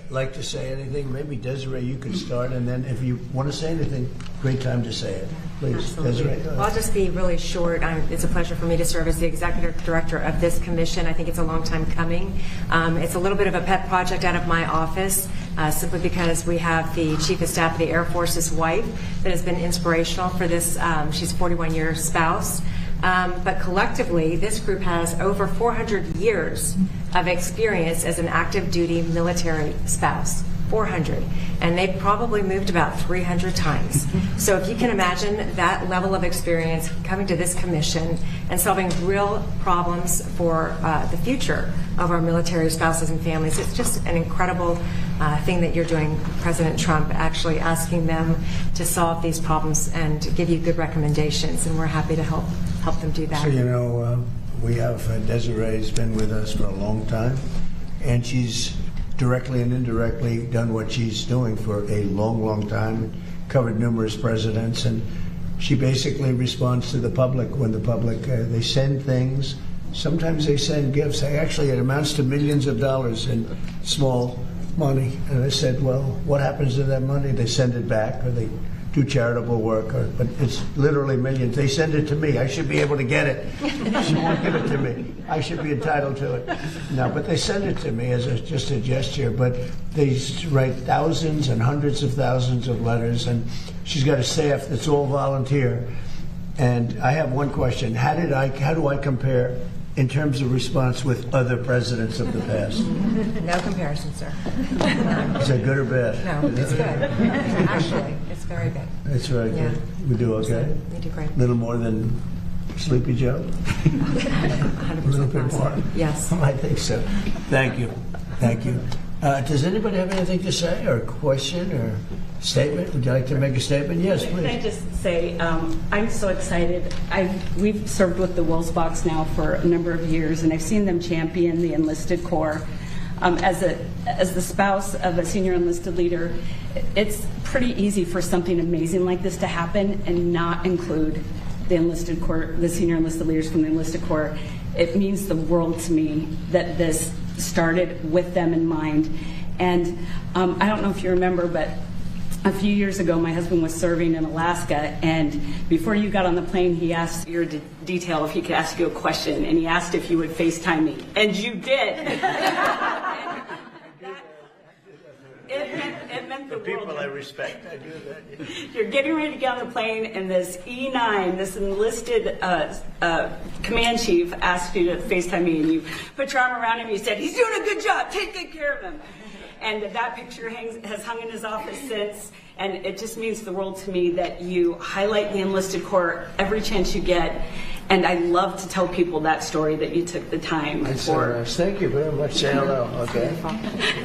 like to say anything? Maybe Desiree, you could start, and then if you want to say anything, great time to say it. Please, Absolutely. Desiree. Well, I'll just be really short. It's a pleasure for me to serve as the executive director of this commission. I think it's a long time coming. It's a little bit of a pet project out of my office, simply because we have the Chief of Staff of the Air Force's wife that has been inspirational for this. She's a 41-year spouse. But collectively, this group has over 400 years of experience as an active duty military spouse. 400. And they've probably moved about 300 times. So if you can imagine that level of experience coming to this commission and solving real problems for the future of our military spouses and families, it's just an incredible thing that you're doing, President Trump, actually asking them to solve these problems and to give you good recommendations, and we're happy to help them do that. So, you know, we have Desiree's been with us for a long time, and she's directly and indirectly done what she's doing for a long, long time, covered numerous presidents, and she basically responds to the public when the public, they send things. Sometimes they send gifts. Actually, it amounts to millions of dollars in small money. And I said, well, what happens to that money? They send it back, or they do charitable work, but it's literally millions. They send it to me. I should be able to get it. She won't give it to me. I should be entitled to it. No, but they send it to me as just a gesture. But they write thousands and hundreds of thousands of letters, and she's got a staff that's all volunteer. And I have one question: how do I compare in terms of response with other presidents of the past? No comparison, sir. Is that good or bad? No, it's good. Actually, it's very good. It's very good. Yeah. We do okay? We do great. A little more than Sleepy Joe? 100% A little bit more? Yes. I think so. Thank you. Thank you. Does anybody have anything to say or question or Statement? Would you like to make a statement? Yes, please. Can I just say, I'm so excited. We've served with the Wolfsbachs now for a number of years, and I've seen them champion the enlisted corps. As the spouse of a senior enlisted leader, it's pretty easy for something amazing like this to happen and not include the enlisted corps, the senior enlisted leaders from the enlisted corps. It means the world to me that this started with them in mind. And I don't know if you remember, but a few years ago, my husband was serving in Alaska, and before you got on the plane, he asked your detail if he could ask you a question, and he asked if you would FaceTime me, and you did. It meant the people world. I respect, I do that. You're getting ready to get on the plane, and this E9, this enlisted command chief, asked you to FaceTime me, and you put your arm around him, and you said, "He's doing a good job, take good care of him." And that picture has hung in his office since, and it just means the world to me that you highlight the enlisted corps every chance you get. And I love to tell people that story, that you took the time for. Thank you very much. Say hello, okay?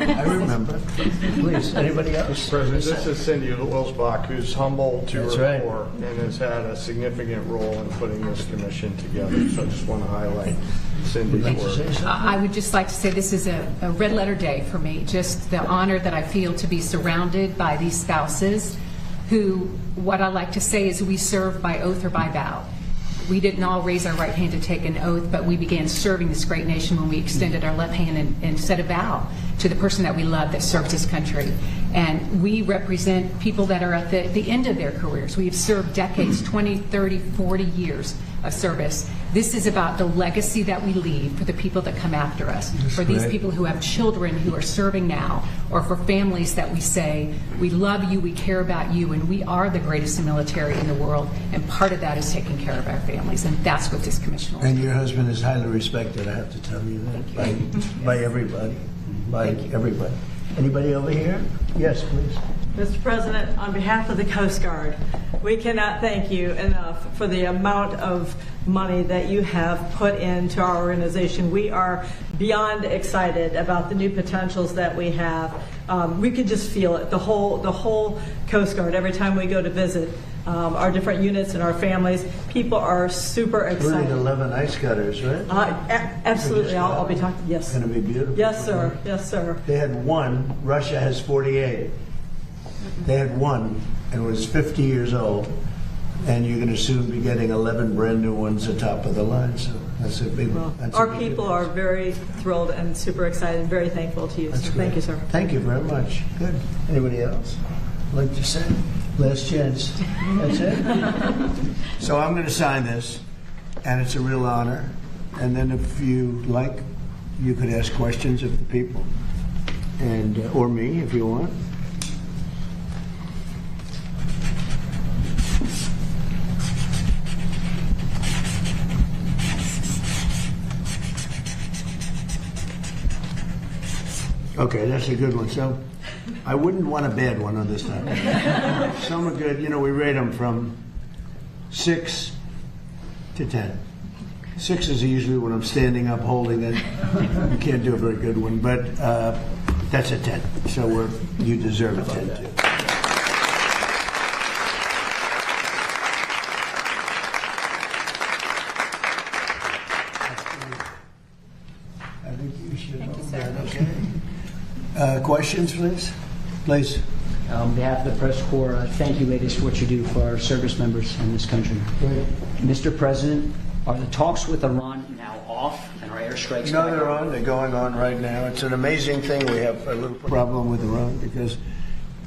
I remember. Please, anybody else? President, this is Cindy Wilsbach, who's humble to That's her right. core and has had a significant role in putting this commission together. So I just want to highlight Cindy's work. I would just like to say this is a red letter day for me. Just the honor that I feel to be surrounded by these spouses who, what I like to say is we serve by oath or by vow. We didn't all raise our right hand to take an oath, but we began serving this great nation when we extended our left hand and said a vow to the person that we love that serves this country. And we represent people that are at the end of their careers. We've served decades, 20, 30, 40 years of service. This is about the legacy that we leave for the people that come after us, That's for these great. people who have children who are serving now, or for families that we say, we love you, we care about you, and we are the greatest military in the world, and part of that is taking care of our families, and that's what this commission will And your husband is highly respected, I have to tell you that, by everybody. By everybody. Anybody over here? Yes, please. Mr. President, on behalf of the Coast Guard, we cannot thank you enough for the amount of money that you have put into our organization. We are beyond excited about the new potentials that we have. We could just feel it, the whole Coast Guard. Every time we go to visit our different units and our families, people are super excited. Including 11 ice cutters, right? Absolutely. I'll be talking. Yes. It's going to be beautiful. Yes, sir. Yes, sir. They had one. Russia has 48. They had one, and it was 50 years old, and you're going to soon be getting 11 brand new ones at top of the line. So that's a big. Our people are very thrilled and super excited and very thankful to you. So thank you, sir. Thank you very much. Good. Anybody else like to say? Last chance. That's it. So I'm going to sign this, and it's a real honor. And then if you like, you could ask questions of the people, and or me if you want. Okay, that's a good one. So I wouldn't want a bad one on this time. Some are good. You know, we rate them from 6 to 10. 6 is usually when I'm standing up holding it. You can't do a very good one, but that's a 10. So you deserve a 10 too. I think you should hold that, okay? Questions, please? Please. On behalf of the press corps, thank you, ladies, for what you do for our service members in this country. Great. Mr. President, are the talks with Iran now off and are airstrikes No, back they're on. They're going on right now. It's an amazing thing. We have a little problem with Iran because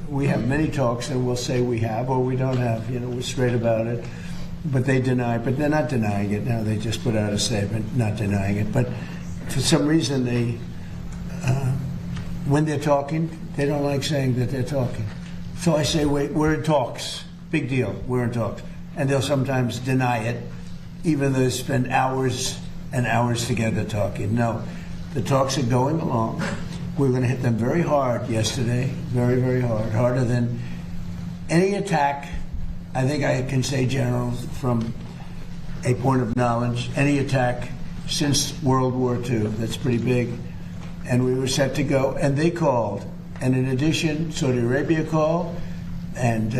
we have many talks and we'll say we have or we don't have. You know, we're straight about it. But they deny. But they're not denying it now. They just put out a statement not denying it. But for some reason, they, when they're talking, they don't like saying that they're talking. So I say, wait, we're in talks. Big deal. We're in talks. And they'll sometimes deny it, even though they spend hours and hours together talking. No, the talks are going along. We're going to hit them very hard yesterday, very, very hard, harder than any attack. I think I can say, General, from a point of knowledge, any attack since World War II. That's pretty big. And we were set to go, and they called. And in addition, Saudi Arabia called, And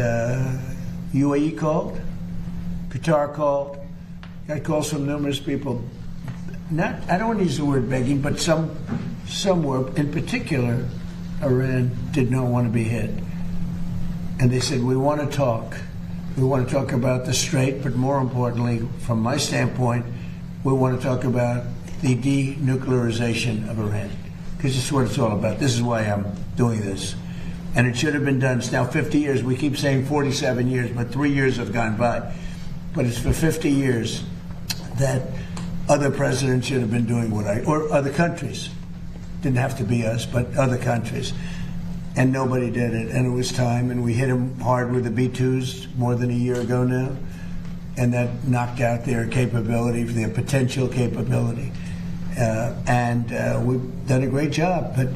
UAE called, Qatar called, got calls from numerous people. I don't want to use the word begging, but some were, in particular, Iran did not want to be hit. And they said, we want to talk. We want to talk about the Strait, but more importantly, from my standpoint, we want to talk about the denuclearization of Iran, because this is what it's all about. This is why I'm doing this. And it should have been done. It's now 50 years. We keep saying 47 years, but 3 years have gone by. But it's for 50 years that other presidents should have been doing or other countries. Didn't have to be us, but other countries. And nobody did it. And it was time. And we hit them hard with the B-2s more than a year ago now. And that knocked out their capability, their potential capability. And we've done a great job. But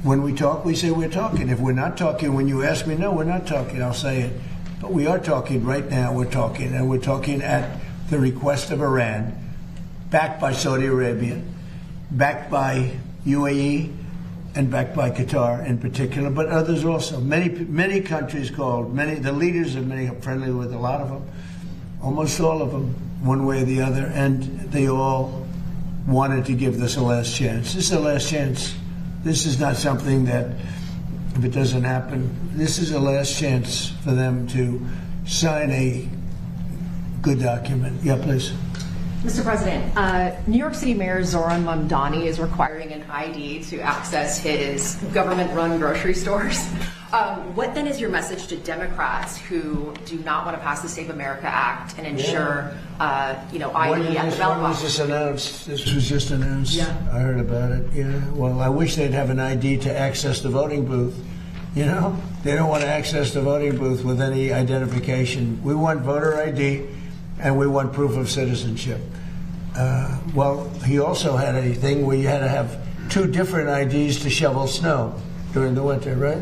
when we talk, we say we're talking. If we're not talking, when you ask me, no, we're not talking, I'll say it. But we are talking right now. We're talking. And we're talking at the request of Iran, backed by Saudi Arabia, backed by UAE, and backed by Qatar in particular, but others also. Many countries called. The leaders of many are friendly with a lot of them, almost all of them, one way or the other, and they all wanted to give this a last chance. This is a last chance. This is not something that, if it doesn't happen, this is a last chance for them to sign a good document. Yeah, please. Mr. President, New York City Mayor Zoran Mamdani is requiring an ID to access his government-run grocery stores. What then is your message to Democrats who do not want to pass the Save America Act and ensure, ID at the ballot box? When was this announced? This was just announced. Yeah. I heard about it. Yeah. Well, I wish they'd have an ID to access the voting booth. You know, they don't want to access the voting booth with any identification. We want voter ID, and we want proof of citizenship. Well, he also had a thing where you had to have 2 different IDs to shovel snow during the winter, right?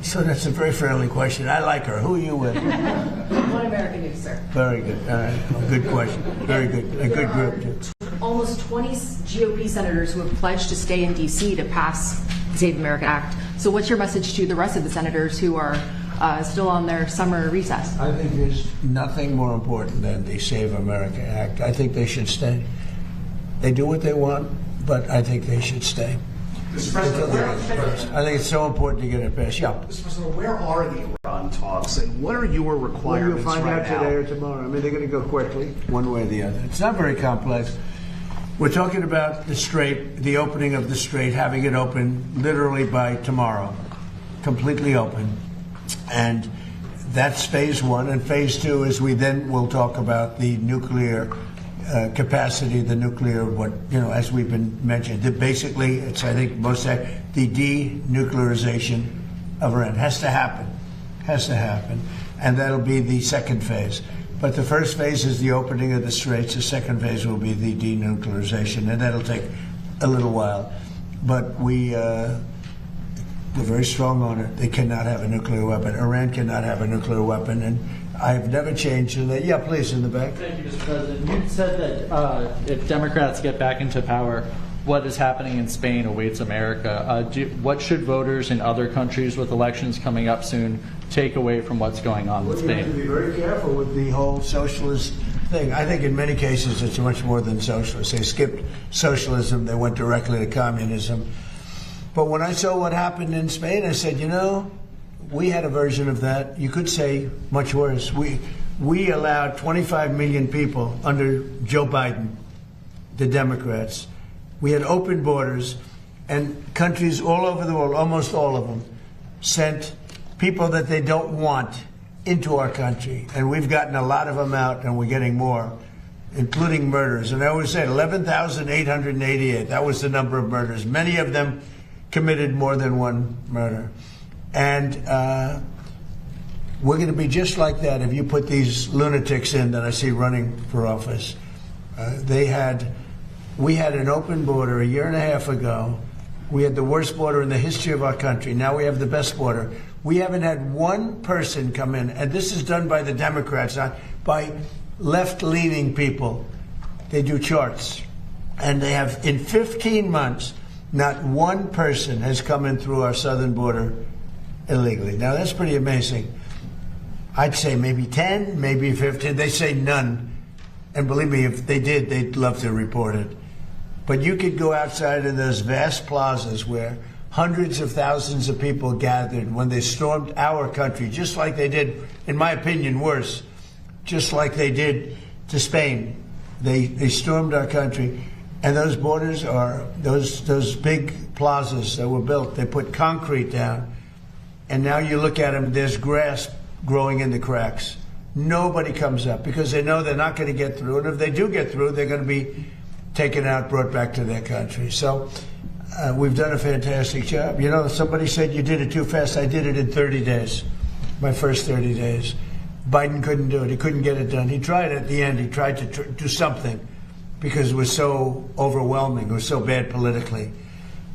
So that's a very friendly question. I like her. Who are you with? One American News, sir. Very good. All right. Well, good question. Very good. A good group, too. Almost 20 GOP senators who have pledged to stay in D.C. to pass the Save America Act. So what's your message to the rest of the senators who are still on their summer recess? I think there's nothing more important than the Save America Act. I think they should stay. They do what they want, but I think they should stay. Mr. President, I think it's so important to get it passed. Yeah. Mr. President, where are the Iran talks, and what are your requirements Well, you'll find out today or tomorrow. I mean, they're going to go quickly, one way or the other. It's not very complex. We're talking about the Strait, the opening of the Strait, having it open literally by tomorrow, completely open. And that's phase 1. And phase 2 is we then will talk about the nuclear capacity, the nuclear, as we've been mentioned. Basically, it's, I think, the denuclearization of Iran. Has to happen. And that'll be the second phase. But the first phase is the opening of the Straits. The second phase will be the denuclearization, and that'll take a little while. But we're very strong on it. They cannot have a nuclear weapon. Iran cannot have a nuclear weapon, and I've never changed in that. Yeah, please, in the back. Thank you, Mr. President. You said that if Democrats get back into power, what is happening in Spain awaits America. What should voters in other countries with elections coming up soon take away from what's going on in Spain? You have to be very careful with the whole socialist thing. I think in many cases it's much more than socialist. They skipped socialism. They went directly to communism. But when I saw what happened in Spain, I said, we had a version of that. You could say much worse. We allowed 25 million people under Joe Biden, the Democrats. We had open borders, and countries all over the world, almost all of them, sent people that they don't want into our country. And we've gotten a lot of them out, and we're getting more, including murders. And I always said 11,888. That was the number of murders. Many of them committed more than one murder. And we're going to be just like that if you put these lunatics in that I see running for office. We had an open border a year and a half ago. We had the worst border in the history of our country. Now we have the best border. We haven't had one person come in, and this is done by the Democrats, not by left-leaning people. They do charts. And they have, in 15 months, not one person has come in through our southern border illegally. Now, that's pretty amazing. I'd say maybe 10, maybe 15. They say none. And believe me, if they did, they'd love to report it. But you could go outside in those vast plazas where hundreds of thousands of people gathered when they stormed our country, just like they did, in my opinion, worse, just like they did to Spain. They stormed our country. And those borders are those big plazas that were built. They put concrete down. And now you look at them, there's grass growing in the cracks. Nobody comes up because they know they're not going to get through. And if they do get through, they're going to be taken out, brought back to their country. So we've done a fantastic job. You know, somebody said you did it too fast. I did it in 30 days, my first 30 days. Biden couldn't do it. He couldn't get it done. He tried at the end. He tried to do something because it was so overwhelming. It was so bad politically.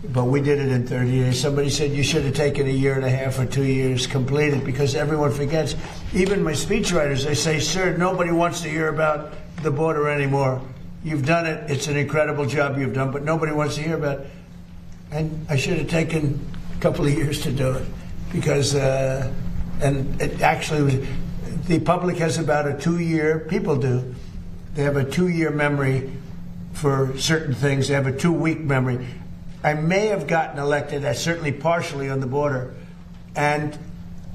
But we did it in 30 days. Somebody said you should have taken 1.5 years or 2 years completed because everyone forgets. Even my speechwriters, they say, sir, nobody wants to hear about the border anymore. You've done it. It's an incredible job you've done, but nobody wants to hear about it. And I should have taken a couple of years to do it because, and it actually was, the public has about a 2-year, people do, they have a 2-year memory for certain things. They have a 2-week memory. I may have gotten elected, certainly partially on the border, and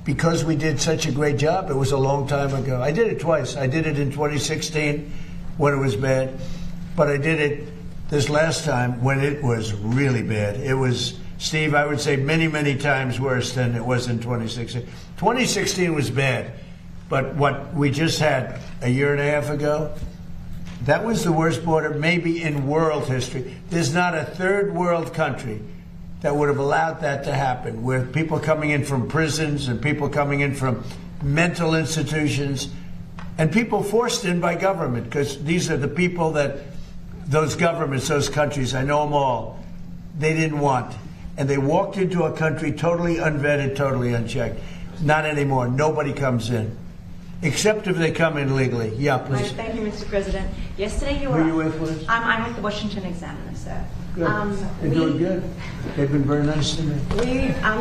because we did such a great job, it was a long time ago. I did it twice. I did it in 2016 when it was bad, but I did it this last time when it was really bad. It was, Steve, I would say many, many times worse than it was in 2016. 2016 was bad, but what we just had 1.5 years ago, that was the worst border maybe in world history. There's not a third world country that would have allowed that to happen, where people coming in from prisons and people coming in from mental institutions and people forced in by government, because these are the people that those governments, those countries, I know them all, they didn't want. And they walked into a country totally unvetted, totally unchecked. Not anymore. Nobody comes in. Except if they come in legally. Yeah, please. Thank you, Mr. President. Yesterday you were... Who are you with, Liz? I'm with the Washington Examiner, sir. Good. They're doing good. They've been very nice to me.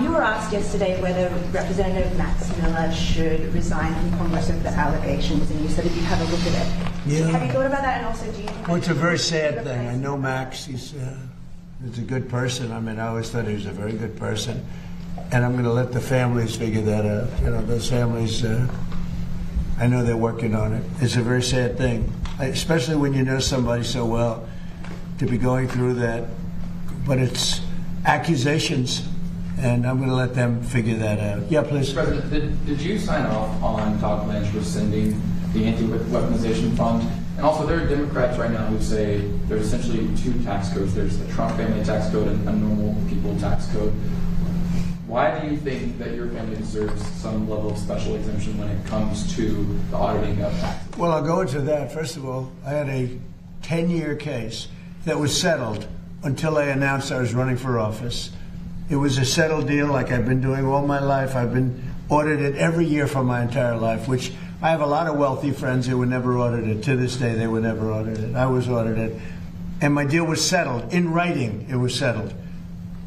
You were asked yesterday whether Representative Max Miller should resign from Congress over the allegations, and you said if you have a look at it. Yeah. Have you thought about that? And also, do you think... Well, it's a very sad thing. I know Max. He's a good person. I mean, I always thought he was a very good person. And I'm going to let the families figure that out. You know, those families... I know they're working on it. It's a very sad thing, especially when you know somebody so well, to be going through that. But it's accusations, and I'm going to let them figure that out. Yeah, please. President, did you sign off on Todd Blanche rescinding the anti-weaponization fund? And also, there are Democrats right now who say there's essentially 2 tax codes. There's the Trump family tax code and a normal people tax code. Why do you think that your family deserves some level of special exemption when it comes to the auditing of taxes? Well, I'll go into that. First of all, I had a 10-year case that was settled until I announced I was running for office. It was a settled deal like I've been doing all my life. I've been audited every year for my entire life, which I have a lot of wealthy friends who were never audited. To this day, they were never audited. I was audited. And my deal was settled. In writing, it was settled,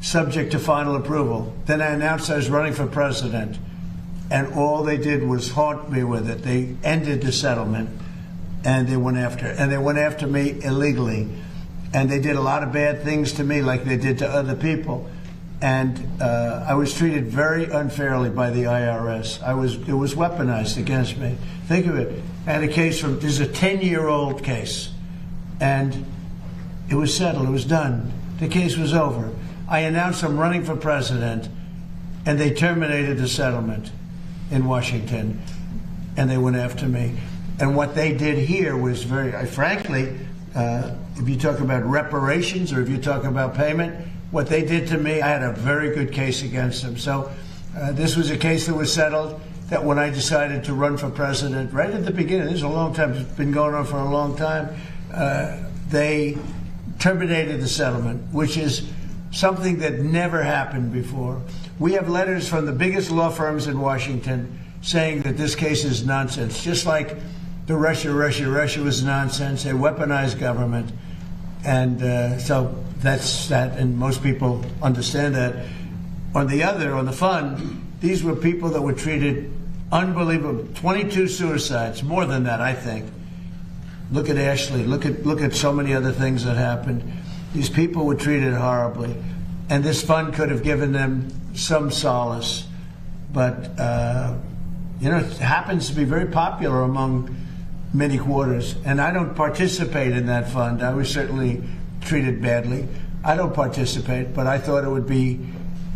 subject to final approval. Then I announced I was running for president, and all they did was haunt me with it. They ended the settlement, and they went after me illegally. And they did a lot of bad things to me like they did to other people. And I was treated very unfairly by the IRS. It was weaponized against me. Think of it. I had a case this is a 10-year-old case, and it was settled. It was done. The case was over. I announced I'm running for president, and they terminated the settlement in Washington, and they went after me. And what they did here was frankly, if you talk about reparations or if you talk about payment, what they did to me, I had a very good case against them. So this was a case that was settled, that when I decided to run for president, right at the beginning, this is a long time, it's been going on for a long time, they terminated the settlement, which is something that never happened before. We have letters from the biggest law firms in Washington saying that this case is nonsense, just like the Russia was nonsense. They weaponized government. And so that's that, and most people understand that. On the fund, these were people that were treated Unbelievable. 22 suicides, more than that, I think. Look at Ashley. Look at so many other things that happened. These people were treated horribly, and this fund could have given them some solace. But it happens to be very popular among many quarters, and I don't participate in that fund. I was certainly treated badly. I don't participate, but I thought it would be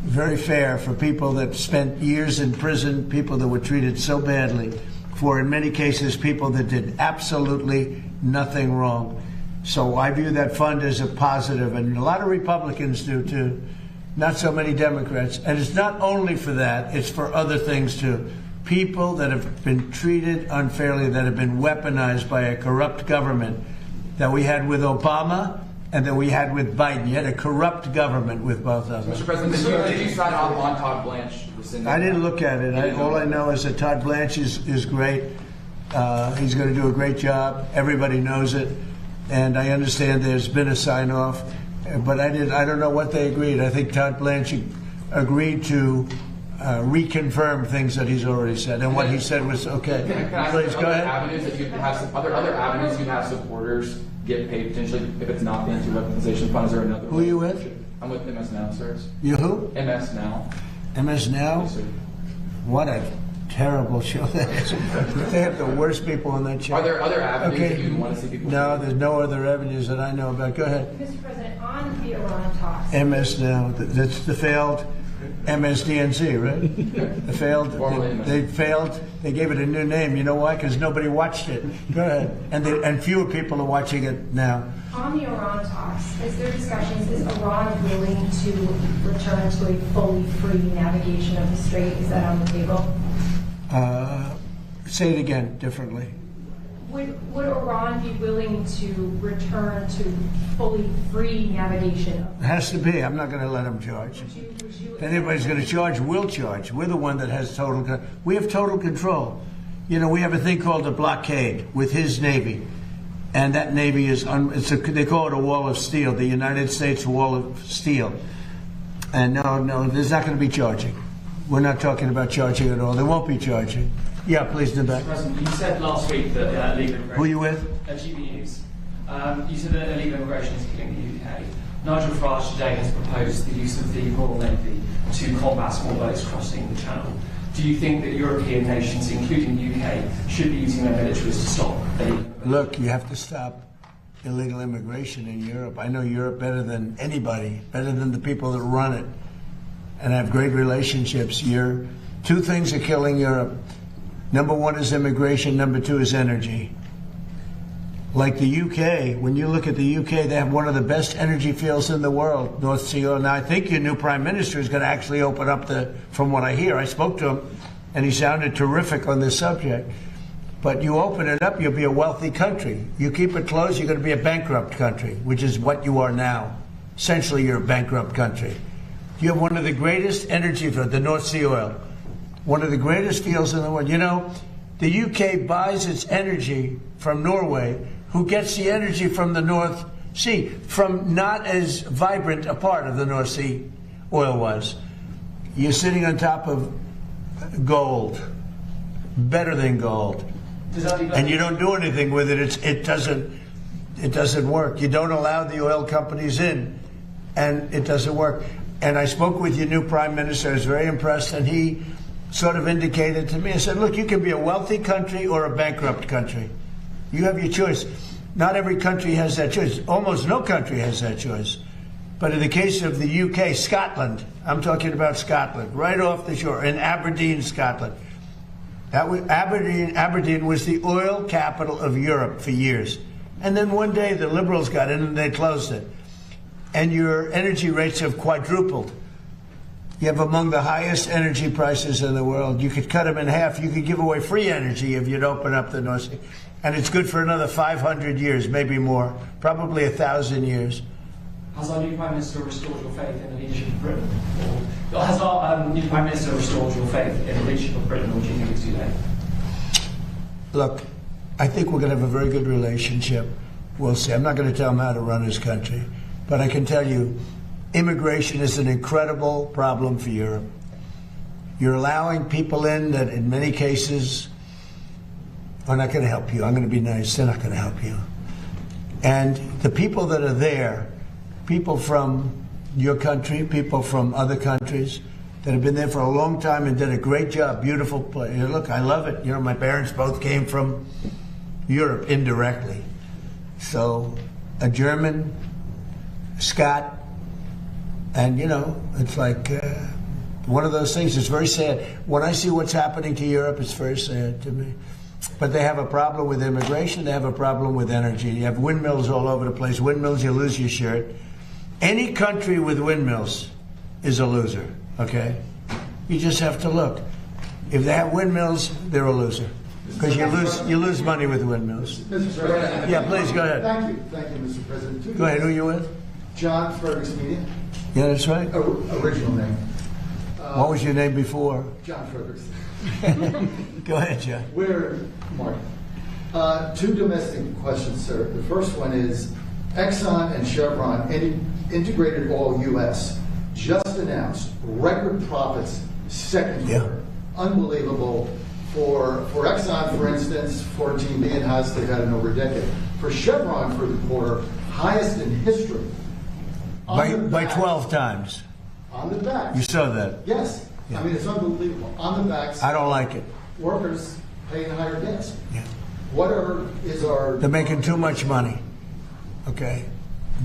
very fair for people that spent years in prison, people that were treated so badly, for in many cases people that did absolutely nothing wrong. So I view that fund as a positive, and a lot of Republicans do too, not so many Democrats. And it's not only for that, it's for other things too. People that have been treated unfairly, that have been weaponized by a corrupt government that we had with Obama and that we had with Biden. You had a corrupt government with both of them. Mr. President, did you sign off on Todd Blanche rescinding? I didn't look at it. All I know is that Todd Blanche is great. He's going to do a great job. Everybody knows it. And I understand there's been a sign-off. But I don't know what they agreed. I think Todd Blanche agreed to reconfirm things that he's already said. And what he said was okay. Can I Please, go ahead. Avenues that you have some other avenues you have supporters get paid potentially if it's not the anti-weaponization fund? Is there another? Who are you with? I'm with MS Now, sir. You who? MS Now. MS Now? Yes, sir. What a terrible show that is. They have the worst people on that show. Are there other avenues that you want to see people? No, there's no other avenues that I know about. Go ahead. Mr. President, on the Iran talks. MS Now. That's the failed MSDNC, right? They failed. They gave it a new name. You know why? Because nobody watched it. Go ahead. And fewer people are watching it now. On the Iran talks, is there discussions, is Iran willing to return to a fully free navigation of the strait? Is that on the table? Say it again, differently. Would Iran be willing to return to fully free navigation? It has to be. I'm not going to let them charge. If anybody's going to charge, we'll charge. We're the one that has total control. We have total control. You know, we have a thing called a blockade with his Navy. And that Navy is, they call it a wall of steel, the United States wall of steel. And no, there's not going to be charging. We're not talking about charging at all. There won't be charging. Yeah, please, in the back. Mr. President, you said last week that illegal immigration... Who are you with? GB News. You said that illegal immigration is killing the UK. Nigel Farage today has proposed the use of the Royal Navy to combat small boats crossing the Channel. Do you think that European nations, including the UK, should be using their militaries to stop illegal? Look, you have to stop illegal immigration in Europe. I know Europe better than anybody, better than the people that run it. And I have great relationships here. Two things are killing Europe. Number one is immigration. Number two is energy. Like the UK, when you look at the UK, they have one of the best energy fields in the world, North Sea oil. Now, I think your new prime minister is going to actually open up from what I hear. I spoke to him, and he sounded terrific on this subject. But you open it up, you'll be a wealthy country. You keep it closed, you're going to be a bankrupt country, which is what you are now. Essentially, you're a bankrupt country. You have one of the greatest energy fields, the North Sea oil. One of the greatest fields in the world. You know, the UK buys its energy from Norway, who gets the energy from the North Sea, from not as vibrant a part of the North Sea oil was. You're sitting on top of gold, better than gold, and you don't do anything with it. It doesn't work. You don't allow the oil companies in, and it doesn't work. And I spoke with your new prime minister. I was very impressed, and he sort of indicated to me, I said, look, you can be a wealthy country or a bankrupt country. You have your choice. Not every country has that choice. Almost no country has that choice. But in the case of the UK, Scotland, I'm talking about Scotland, right off the shore, in Aberdeen, Scotland. Aberdeen was the oil capital of Europe for years. And then one day the Liberals got in and they closed it. And your energy rates have quadrupled. You have among the highest energy prices in the world. You could cut them in half. You could give away free energy if you'd open up the North Sea. And it's good for another 500 years, maybe more, probably 1,000 years. Has our new Prime Minister restored your faith in the leadership of Britain? Or has our new Prime Minister restored your faith in the leadership of Britain, or do you think it's too late? Look, I think we're going to have a very good relationship. We'll see. I'm not going to tell him how to run his country. But I can tell you, immigration is an incredible problem for Europe. You're allowing people in that in many cases are not going to help you. I'm going to be nice. They're not going to help you. And the people that are there, people from your country, people from other countries that have been there for a long time and did a great job, beautiful place. Look, I love it. You know, my parents both came from Europe indirectly. So a German, Scot, and you know, it's like one of those things. It's very sad. When I see what's happening to Europe, it's very sad to me. But they have a problem with immigration. They have a problem with energy. You have windmills all over the place. Windmills, you lose your shirt. Any country with windmills is a loser, okay? You just have to look. If they have windmills, they're a loser. Because you lose money with windmills. Mr. President. Yeah, please, go ahead. Thank you, Mr. President. Go ahead, who are you with? John Fergus Media. Yeah, that's right. Original name. What was your name before? John Fergus. Go ahead, John. Mark. Two domestic questions, sir. The first one is, Exxon and Chevron, integrated all U.S., just announced record profits second quarter. Unbelievable. For Exxon, for instance, 14 million highest they've had in over a decade. For Chevron for the quarter, highest in history. By 12 times. On the back. You saw that. Yes. Yeah. I mean, it's unbelievable. On the backs. I don't like it. Workers paying higher gas. Yeah. Is our... They're making too much money. Okay.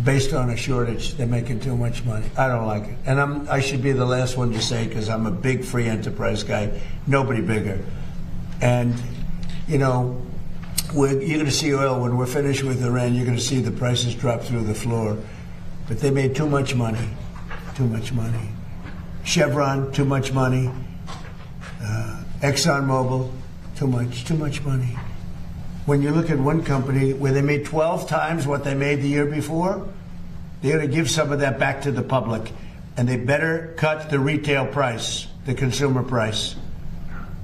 Based on a shortage, they're making too much money. I don't like it. And I should be the last one to say, because I'm a big free enterprise guy, nobody bigger. And, you know, you're going to see oil, when we're finished with Iran, you're going to see the prices drop through the floor. But they made too much money. Too much money. Chevron, too much money. ExxonMobil, too much money. When you look at one company where they made 12 times what they made the year before, they're going to give some of that back to the public. And they better cut the retail price, the consumer price.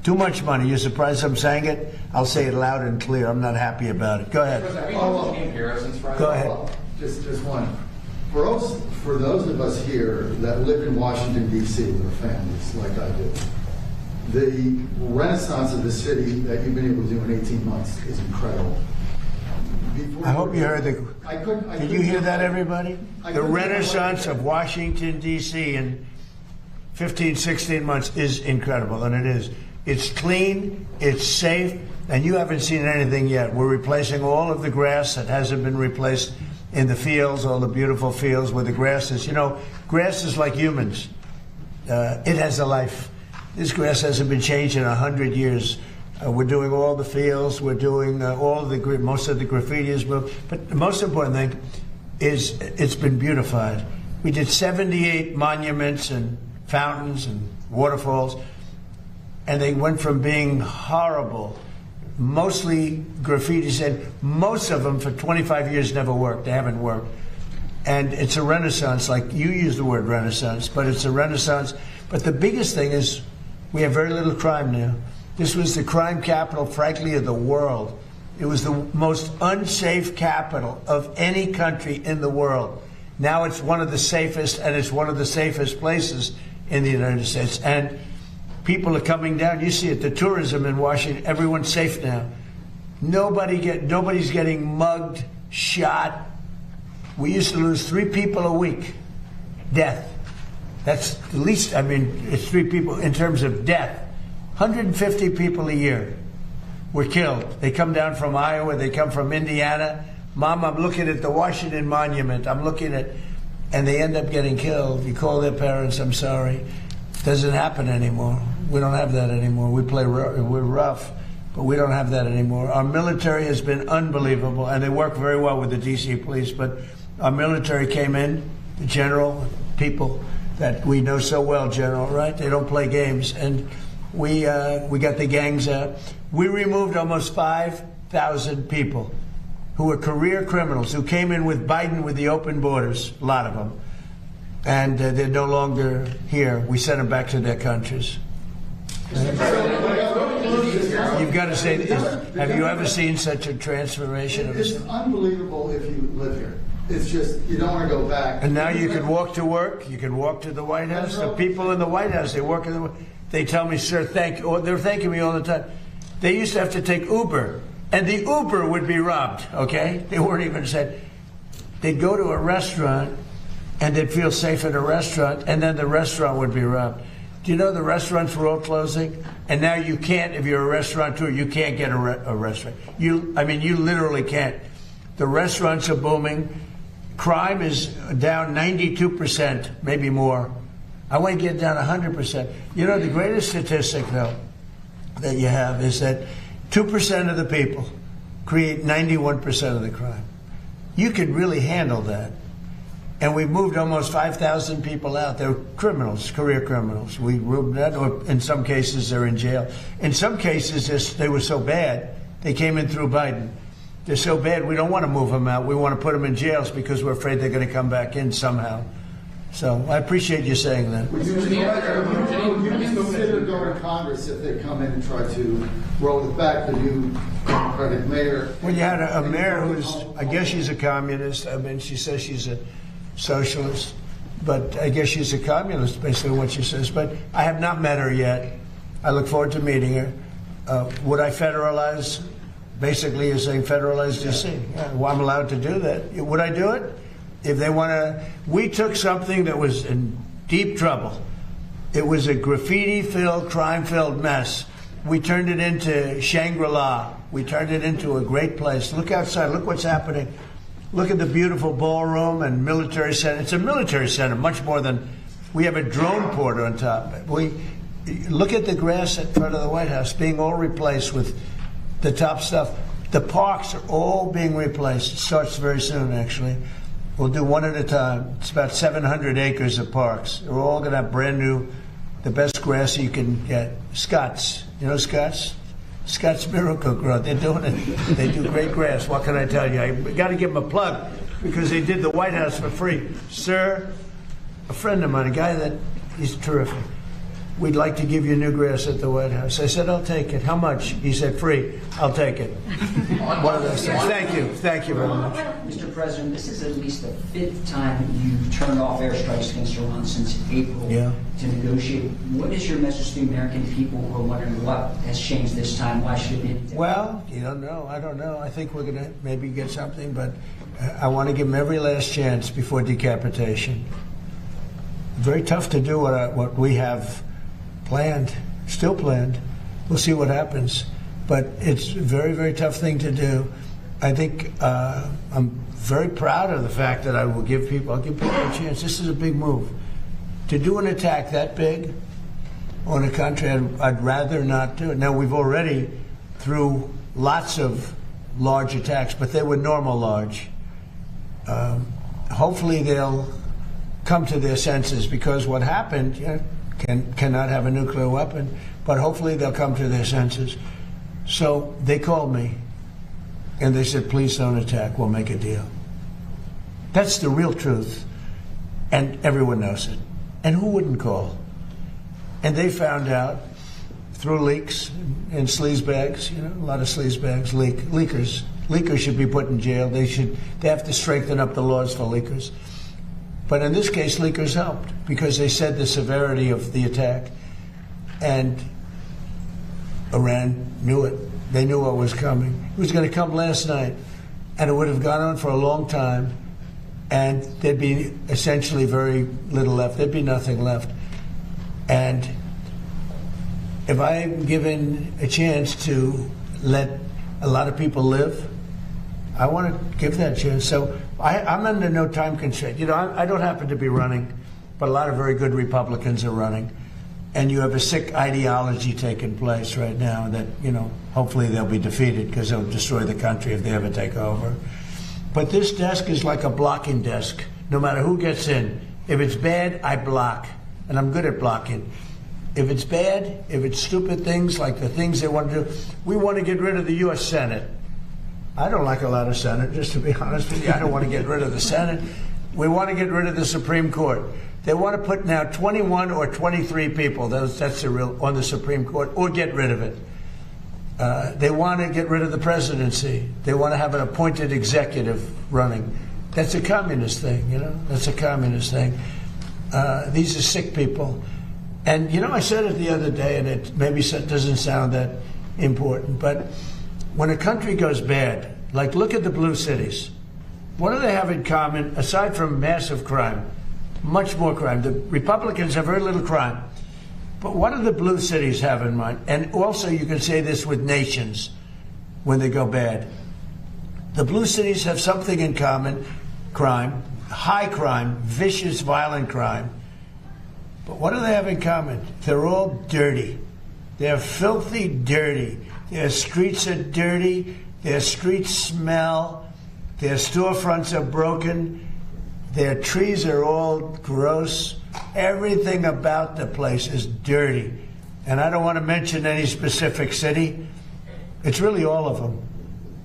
Too much money. You're surprised I'm saying it? I'll say it loud and clear. I'm not happy about it. Go ahead. Go ahead. Just one. For those of us here that live in Washington, D.C. with our families, like I do, the renaissance of the city that you've been able to do in 18 months is incredible. I hope you heard Did you hear that, everybody? The renaissance of Washington, D.C. in 15, 16 months is incredible, and it is. It's clean, it's safe, and you haven't seen anything yet. We're replacing all of the grass that hasn't been replaced in the fields, all the beautiful fields where the grass is. You know, grass is like humans. It has a life. This grass hasn't been changed in 100 years. We're doing all the fields. We're doing most of the graffiti is moved. But the most important thing is it's been beautified. We did 78 monuments and fountains and waterfalls, and they went from being horrible, mostly graffiti said, most of them for 25 years never worked. They haven't worked. And it's a renaissance, like you use the word renaissance, but it's a renaissance. But the biggest thing is we have very little crime now. This was the crime capital, frankly, of the world. It was the most unsafe capital of any country in the world. Now it's one of the safest, and it's one of the safest places in the United States. And people are coming down. You see it, the tourism in Washington, everyone's safe now. Nobody's getting mugged, shot. We used to lose 3 people a week. Death. That's the least, I mean, it's 3 people in terms of death. 150 people a year were killed. They come down from Iowa, they come from Indiana. Mom, I'm looking at the Washington Monument. I'm looking at, and they end up getting killed. You call their parents, I'm sorry. Doesn't happen anymore. We don't have that anymore. We're rough, but we don't have that anymore. Our military has been unbelievable, and they work very well with the D.C. police, but our military came in, the general, people that we know so well, General, right? They don't play games, and we got the gangs out. We removed almost 5,000 people who were career criminals, who came in with Biden with the open borders, a lot of them, and they're no longer here. We sent them back to their countries. You've got to say, have you ever seen such a transformation? It's unbelievable if you live here. It's just, you don't want to go back. And now you can walk to work. You can walk to the White House. The people in the White House, they work in the they tell me, sir, thank you. Or they're thanking me all the time. They used to have to take Uber, and the Uber would be robbed, okay? They weren't even said. They'd go to a restaurant, and they'd feel safe at a restaurant, and then the restaurant would be robbed. Do you know the restaurants were all closing? And now you can't, if you're a restaurateur, you can't get a restaurant. You literally can't. The restaurants are booming. Crime is down 92%, maybe more. I want to get down 100%. You know, the greatest statistic, though, that you have is that 2% of the people create 91% of the crime. You can really handle that. And we moved almost 5,000 people out. They're criminals, career criminals. We moved that, or in some cases they're in jail. In some cases they were so bad, they came in through Biden. They're so bad we don't want to move them out. We want to put them in jails because we're afraid they're going to come back in somehow. So I appreciate you saying that. Would you consider going to Congress if they come in and try to roll it back, the new Democratic mayor? Well, you had a mayor who's, I guess she's a communist. I mean, she says she's a socialist, but I guess she's a communist, basically what she says. But I have not met her yet. I look forward to meeting her. Would I federalize? Basically, you're saying federalize D.C. Yeah, well, I'm allowed to do that. Would I do it? If they want to, we took something that was in deep trouble. It was a graffiti-filled, crime-filled mess. We turned it into Shangri-La. We turned it into a great place. Look outside. Look what's happening. Look at the beautiful ballroom and military center. It's a military center, much more than, we have a drone port on top. Look at the grass in front of the White House being all replaced with the top stuff. The parks are all being replaced. It starts very soon, actually. We'll do one at a time. It's about 700 acres of parks. They're all going to have brand new, the best grass you can get. Scott's. You know Scott's? Scott's Miracle Grow. They're doing it. They do great grass. What can I tell you? I got to give them a plug because they did the White House for free. Sir, a friend of mine, a guy that, he's terrific. We'd like to give you new grass at the White House. I said, I'll take it. How much? He said, free. I'll take it. One of those things. Thank you. Thank you very much. Mr. President, this is at least the 5th time you've turned off airstrikes against Iran since April to negotiate. What is your message to the American people who are wondering what has changed this time? Why should it be? Well, you don't know. I don't know. I think we're going to maybe get something, but I want to give them every last chance before decapitation. Very tough to do what we have planned, still planned. We'll see what happens. But it's a very, very tough thing to do. I think I'm very proud of the fact that I'll give people a chance. This is a big move. To do an attack that big on a country, I'd rather not do it. Now, we've already, through lots of large attacks, but they were normal large. Hopefully they'll come to their senses, because what happened, cannot have a nuclear weapon, but hopefully they'll come to their senses. So they called me and they said, please don't attack, we'll make a deal. That's the real truth, and everyone knows it. And who wouldn't call? And they found out through leaks and sleazebags, a lot of sleazebags, leakers. Leakers should be put in jail. They have to strengthen up the laws for leakers. But in this case, leakers helped because they said the severity of the attack, and Iran knew it. They knew what was coming. It was going to come last night, and it would have gone on for a long time, and there'd be essentially very little left. There'd be nothing left. And if I'm given a chance to let a lot of people live, I want to give that chance. So I'm under no time constraint. I don't happen to be running, but a lot of very good Republicans are running. And you have a sick ideology taking place right now that, hopefully they'll be defeated because they'll destroy the country if they ever take over. But this desk is like a blocking desk. No matter who gets in, if it's bad, I block. And I'm good at blocking. If it's bad, if it's stupid things like the things they want to do, we want to get rid of the U.S. Senate. I don't like a lot of Senate, just to be honest with you. I don't want to get rid of the Senate. We want to get rid of the Supreme Court. They want to put now 21 or 23 people, that's the real, on the Supreme Court, or get rid of it. They want to get rid of the presidency. They want to have an appointed executive running. That's a communist thing, That's a communist thing. These are sick people. And you know, I said it the other day, and it maybe doesn't sound that important, but when a country goes bad, like look at the blue cities, what do they have in common aside from massive crime? Much more crime. The Republicans have very little crime. But what do the blue cities have in mind? And also you can say this with nations when they go bad. The blue cities have something in common: crime, high crime, vicious, violent crime. But what do they have in common? They're all dirty. They're filthy dirty. Their streets are dirty. Their streets smell. Their storefronts are broken. Their trees are all gross. Everything about the place is dirty. And I don't want to mention any specific city. It's really all of them.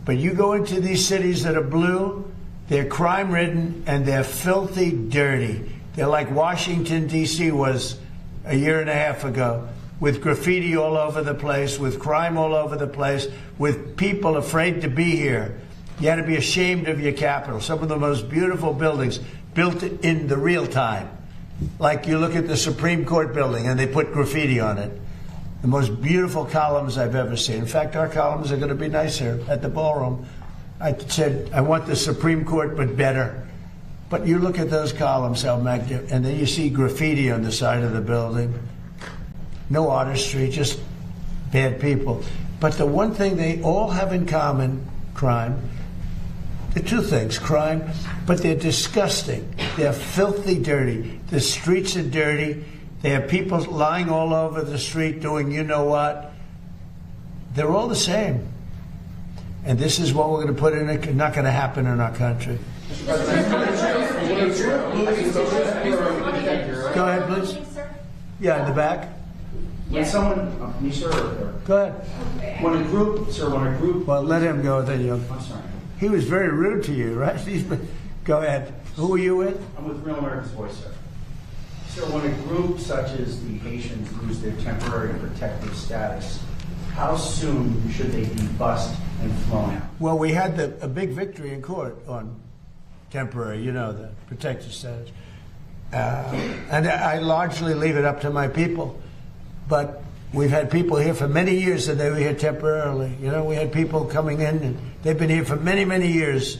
But you go into these cities that are blue, they're crime-ridden and they're filthy dirty. They're like Washington, D.C. was a year and a half ago, with graffiti all over the place, with crime all over the place, with people afraid to be here. You had to be ashamed of your capital. Some of the most beautiful buildings built in the real time. Like you look at the Supreme Court building and they put graffiti on it. The most beautiful columns I've ever seen. In fact, our columns are going to be nicer at the ballroom. I said, I want the Supreme Court, but better. But you look at those columns, how magnificent, and then you see graffiti on the side of the building. No artistry, just bad people. But the one thing they all have in common, crime. The two things, crime, but they're disgusting. They're filthy dirty. The streets are dirty. They have people lying all over the street doing you know what. They're all the same. And this is what we're going to put in it. Not going to happen in our country. Go ahead, please. Yeah, in the back. When someone, me, sir, go ahead. When a group. Well, let him go. Then you. I'm sorry. He was very rude to you, right? Go ahead. Who are you with? I'm with Real America's Voice, sir. So when a group such as the Haitians lose their temporary protective status, how soon should they be bussed and flown out? Well, we had a big victory in court on temporary, the protective status. And I largely leave it up to my people. But we've had people here for many years and they were here temporarily. We had people coming in and they've been here for many, many years.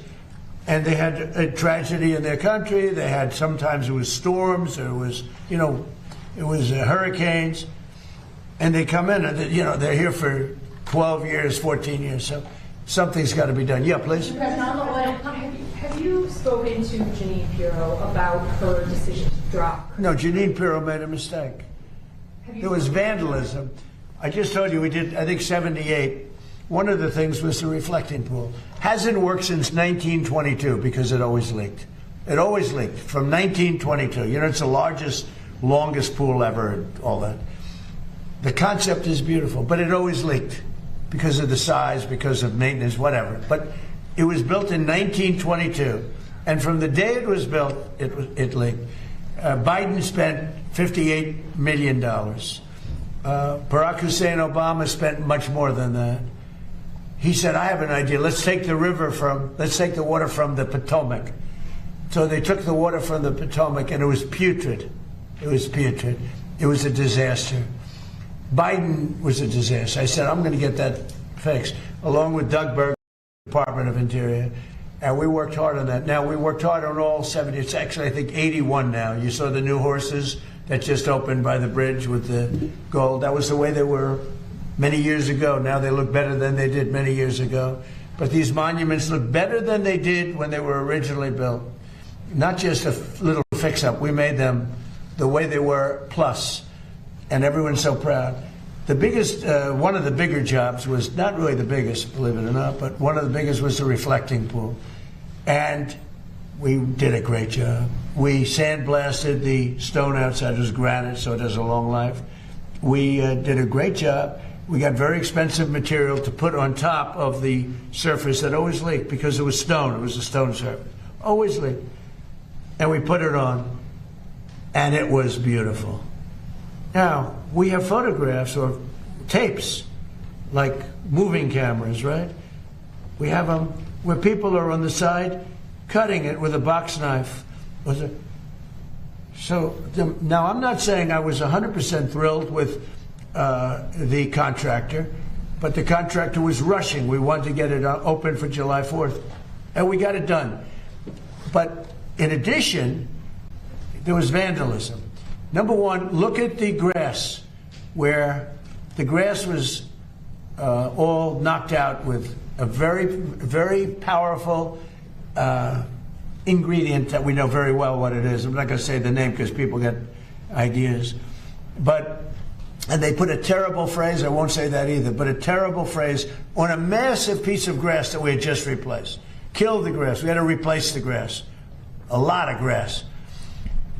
And they had a tragedy in their country. They had, sometimes it was storms, or it was, it was hurricanes. And they come in and, they're here for 12 years, 14 years. So something's got to be done. Yeah, please. Have you spoken to Jeanine Pirro about her decision to drop? No, Jeanine Pirro made a mistake. There was vandalism. I just told you we did, I think, 78. One of the things was the reflecting pool. Hasn't worked since 1922 because it always leaked. It always leaked from 1922. It's the largest, longest pool ever and all that. The concept is beautiful, but it always leaked because of the size, because of maintenance, whatever. But it was built in 1922, and from the day it was built, it leaked. Biden spent $58 million. Barack Hussein Obama spent much more than that. He said, I have an idea. Let's take the water from the Potomac. So they took the water from the Potomac, and it was putrid. It was putrid. It was a disaster. Biden was a disaster. I said, I'm going to get that fixed, along with Doug Berg, Department of Interior. And we worked hard on that. Now, we worked hard on all 70. It's actually, I think, 81 now. You saw the new horses that just opened by the bridge with the gold. That was the way they were many years ago. Now they look better than they did many years ago. But these monuments look better than they did when they were originally built. Not just a little fix-up. We made them the way they were, plus. And everyone's so proud. The biggest, one of the bigger jobs was, not really the biggest, believe it or not, but one of the biggest was the reflecting pool. And we did a great job. We sandblasted the stone outside. It was granite, so it has a long life. We did a great job. We got very expensive material to put on top of the surface that always leaked because it was stone. It was a stone surface. Always leaked. And we put it on, and it was beautiful. Now, we have photographs or tapes, like moving cameras, right? We have them where people are on the side cutting it with a box knife. So now I'm not saying I was 100% thrilled with the contractor, but the contractor was rushing. We wanted to get it open for July 4th, and we got it done. But in addition, there was vandalism. Number one, look at the grass, where the grass was all knocked out with a very, very powerful ingredient that we know very well what it is. I'm not going to say the name because people get ideas. And they put a terrible phrase, I won't say that either, but a terrible phrase on a massive piece of grass that we had just replaced. Killed the grass. We had to replace the grass. A lot of grass.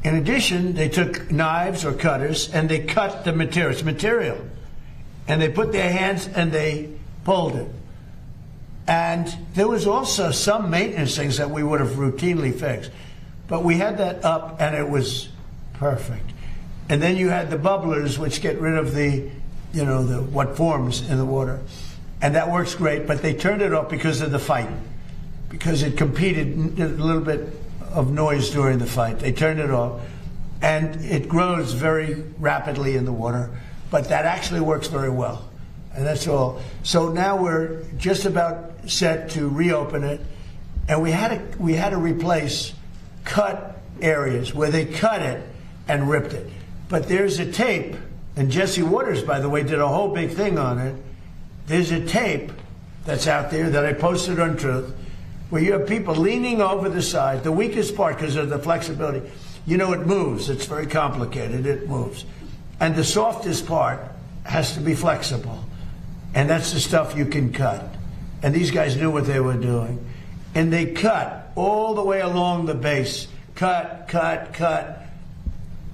In addition, they took knives or cutters and they cut the material. It's material. And they put their hands and they pulled it. And there was also some maintenance things that we would have routinely fixed. But we had that up and it was perfect. And then you had the bubblers, which get rid of the, what forms in the water. And that works great, but they turned it off because of the fight. Because it competed a little bit of noise during the fight. They turned it off. And it grows very rapidly in the water. But that actually works very well. And that's all. So now we're just about set to reopen it. And we had to replace cut areas where they cut it and ripped it. But there's a tape, and Jesse Waters, by the way, did a whole big thing on it. There's a tape that's out there that I posted on Truth, where you have people leaning over the side, the weakest part because of the flexibility. It moves. It's very complicated. It moves. And the softest part has to be flexible. And that's the stuff you can cut. And these guys knew what they were doing. And they cut all the way along the base. Cut, cut, cut.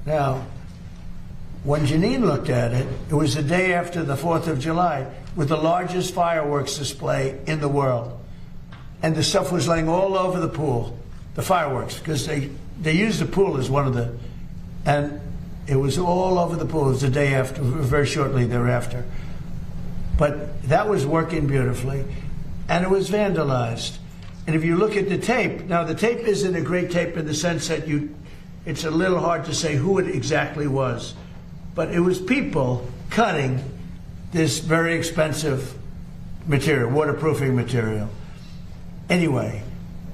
Now, when Janine looked at it, it was the day after the 4th of July with the largest fireworks display in the world. And the stuff was laying all over the pool, the fireworks, because they used the pool as one of the, and it was all over the pool. It was the day after, very shortly thereafter. But that was working beautifully, and it was vandalized. And if you look at the tape, now the tape isn't a great tape in the sense that it's a little hard to say who it exactly was. But it was people cutting this very expensive material, waterproofing material. Anyway,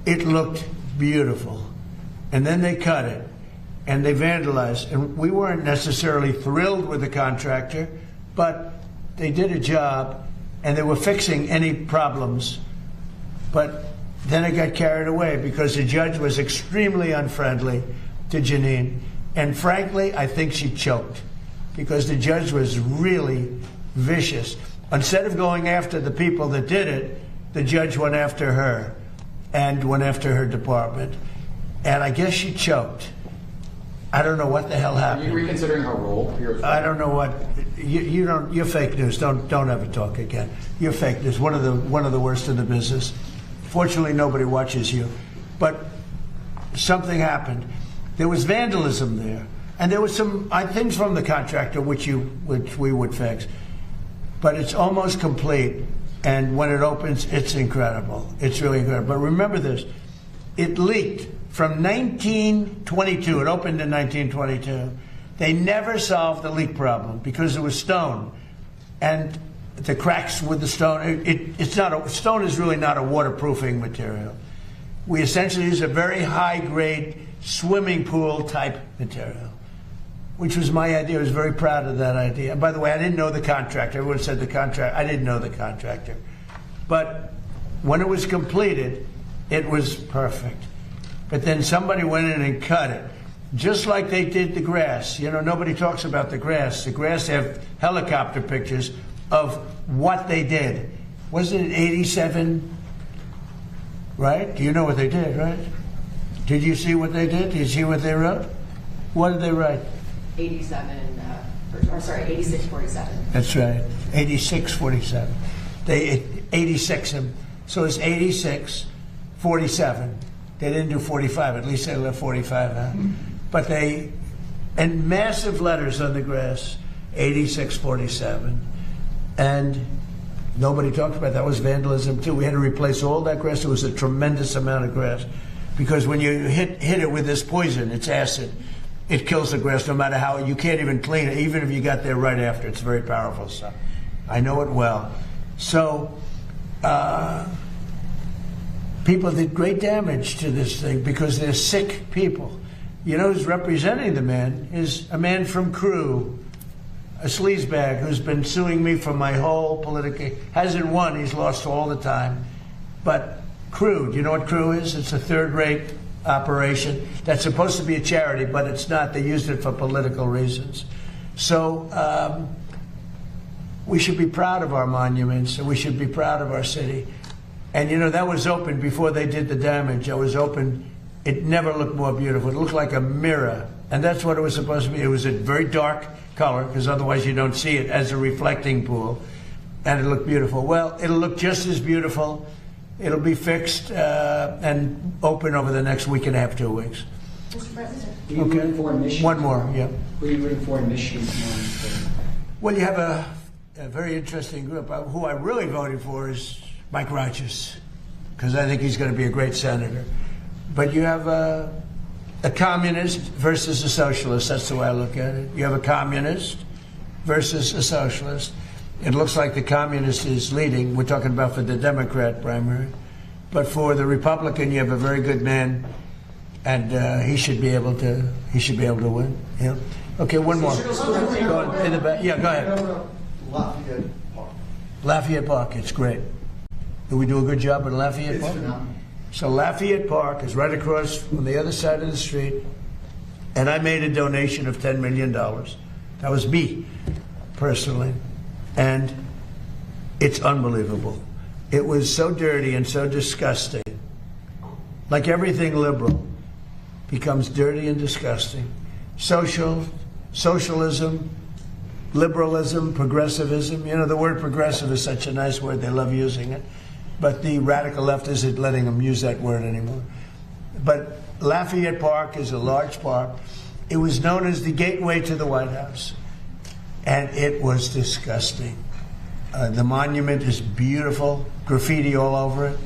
it looked beautiful. And then they cut it, and they vandalized. And we weren't necessarily thrilled with the contractor, but they did a job, and they were fixing any problems. But then it got carried away because the judge was extremely unfriendly to Janine. And frankly, I think she choked, because the judge was really vicious. Instead of going after the people that did it, the judge went after her and went after her department. And I guess she choked. I don't know what the hell happened. Are you reconsidering her role here? I don't know what. You're fake news. Don't ever talk again. You're fake news. One of the worst in the business. Fortunately, nobody watches you. But something happened. There was vandalism there. And there was some things from the contractor which we would fix, but it's almost complete. And when it opens, it's incredible. It's really incredible. But remember this: it leaked from 1922. It opened in 1922. They never solved the leak problem because it was stone, and the cracks with the stone. Stone is really not a waterproofing material. We essentially use a very high-grade swimming pool type material, which was my idea. I was very proud of that idea. And by the way, I didn't know the contractor. Everyone said the contractor. I didn't know the contractor. But when it was completed, it was perfect. But then somebody went in and cut it, just like they did the grass. Nobody talks about the grass. The grass, they have helicopter pictures of what they did. Wasn't it 87? Right? Do you know what they did, right? Did you see what they did? Did you see what they wrote? What did they write? 8647. That's right, 8647. They 86 him, so it's 8647. They didn't do 45. At least they left 45 out. But and massive letters on the grass, 8647, and nobody talked about that. That was vandalism too. We had to replace all that grass. It was a tremendous amount of grass, because when you hit it with this poison, it's acid. it kills the grass no matter how, you can't even clean it, even if you got there right after. It's very powerful stuff. I know it well. So, people did great damage to this thing because they're sick people. You know who's representing the man is a man from Crew, a sleazebag who's been suing me for my whole political, hasn't won, he's lost all the time. But Crew, do you know what Crew is? It's a third-rate operation that's supposed to be a charity, but it's not. They used it for political reasons. So we should be proud of our monuments, and we should be proud of our city. And you know, that was open before they did the damage. It was open. It never looked more beautiful. It looked like a mirror. And that's what it was supposed to be. It was a very dark color, because otherwise you don't see it, as a reflecting pool. And it looked beautiful. Well, it'll look just as beautiful. It'll be fixed and open over the next week and a half, 2 weeks. Mr. President, who are you rooting for in Michigan? One more, yeah. Who are you rooting for in Michigan? Well, you have a very interesting group. Who I'm really voting for is Mike Rogers, because I think he's going to be a great senator. But you have a communist versus a socialist. That's the way I look at it. You have a communist versus a socialist. It looks like the communist is leading. We're talking about for the Democrat primary. But for the Republican, you have a very good man, and he should be able to win. Yeah. Okay, one more. Go on, in the back. Yeah, go ahead. Lafayette Park. Lafayette Park, it's great. Do we do a good job at Lafayette Park? So Lafayette Park is right across on the other side of the street, and I made a donation of $10 million. That was me, personally. And it's unbelievable. It was so dirty and so disgusting. Like everything liberal becomes dirty and disgusting. Socialism, liberalism, progressivism. You know, the word progressive is such a nice word. They love using it. But the radical left isn't letting them use that word anymore. But Lafayette Park is a large park. It was known as the gateway to the White House. And it was disgusting. The monument is beautiful, graffiti all over it.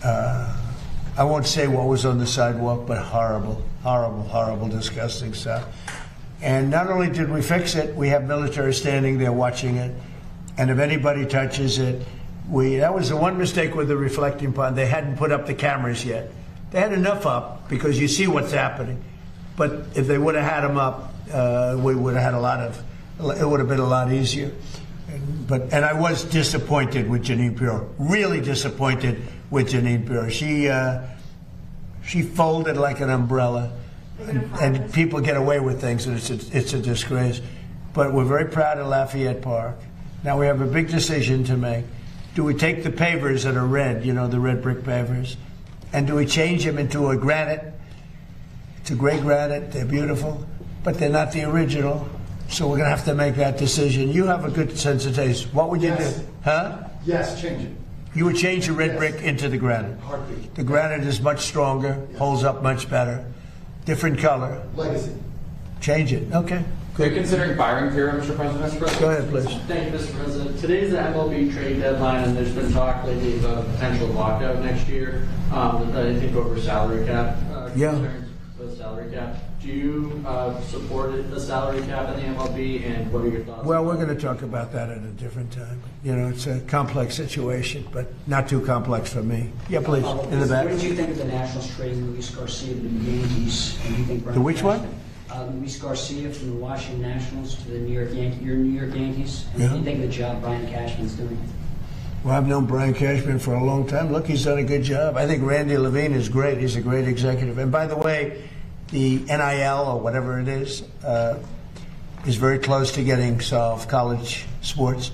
I won't say what was on the sidewalk, but horrible, horrible, horrible, disgusting stuff. And not only did we fix it, we have military standing there watching it. And if anybody touches it, that was the one mistake with the reflecting pond. They hadn't put up the cameras yet. They had enough up because you see what's happening. But if they would have had them up, we would have had it would have been a lot easier. And I was disappointed with Jeanine Pirro, really disappointed with Jeanine Pirro. She folded like an umbrella, and people get away with things, and it's a disgrace. But we're very proud of Lafayette Park. Now we have a big decision to make. Do we take the pavers that are red, you know, the red brick pavers, and do we change them into a granite? It's a gray granite, they're beautiful, but they're not the original. So we're going to have to make that decision. You have a good sense of taste. What would you do? Huh? Yes, change it. You would change the red brick into the granite. Heartbeat. The granite is much stronger, holds up much better. Different color. Legacy. Change it. Okay. Are you considering firing Pirro, Mr. President? Go ahead, please. Thank you, Mr. President. Today's the MLB trade deadline, and there's been talk lately about a potential lockout next year. I think over salary cap. Concerns with salary cap. Do you support a salary cap in the MLB, and what are your thoughts? Well, we're going to talk about that at a different time. You know, it's a complex situation, but not too complex for me. Yeah, please, in the back. What did you think of the Nationals trading Luis Garcia to the Yankees? And do you think The which one? Luis Garcia from the Washington Nationals to the your New York Yankees. And Yeah. what do you think of the job Brian Cashman's doing? Well, I've known Brian Cashman for a long time. Look, he's done a good job. I think Randy Levine is great. He's a great executive. And by the way, the NIL, or whatever it is very close to getting solved, college sports.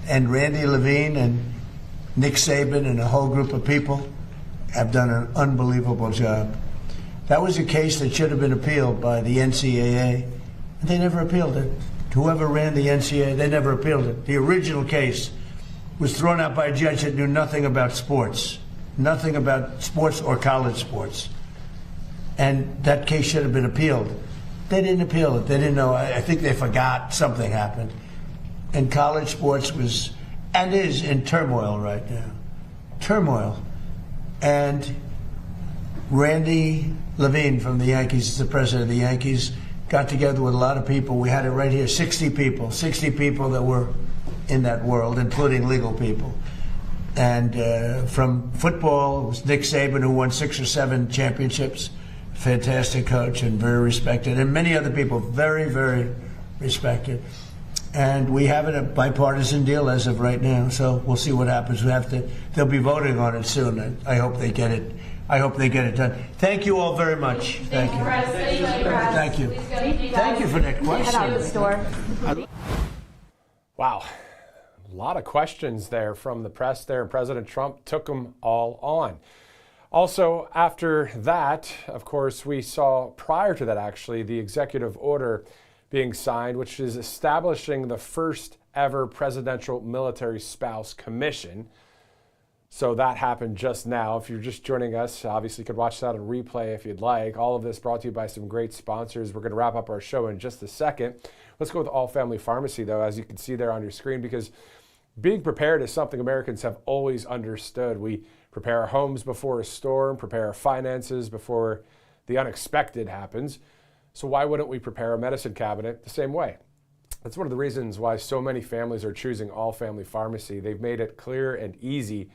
And Randy Levine and Nick Saban and a whole group of people have done an unbelievable job. That was a case that should have been appealed by the NCAA, and they never appealed it. Whoever ran the NCAA, they never appealed it. The original case was thrown out by a judge that knew nothing about sports or college sports. And that case should have been appealed. They didn't appeal it. They didn't know. I think they forgot something happened. And college sports was and is in turmoil right now. Turmoil. And Randy Levine from the Yankees is the president of the Yankees. got together with a lot of people. We had it right here, 60 people that were in that world, including legal people. And from football, it was Nick Saban, who won 6 or 7 championships. Fantastic coach and very respected. And many other people, very, very respected. And we have a bipartisan deal as of right now, so we'll see what happens. They'll be voting on it soon. I hope they get it. I hope they get it done. Thank you all very much. Thank you. Thank you. Thank you for that question. Wow. A lot of questions there from the press there, and President Trump took them all on. Also, after that, of course, we saw prior to that, actually, the executive order being signed, which is establishing the first ever Presidential Military Spouse Commission. So that happened just now. If you're just joining us, obviously you could watch that on replay if you'd like. All of this brought to you by some great sponsors. We're going to wrap up our show in just a second. Let's go with All Family Pharmacy, though, as you can see there on your screen, because being prepared is something Americans have always understood. We prepare our homes before a storm, prepare our finances before the unexpected happens. So why wouldn't we prepare our medicine cabinet the same way? That's one of the reasons why so many families are choosing All Family Pharmacy. They've made it clear and easier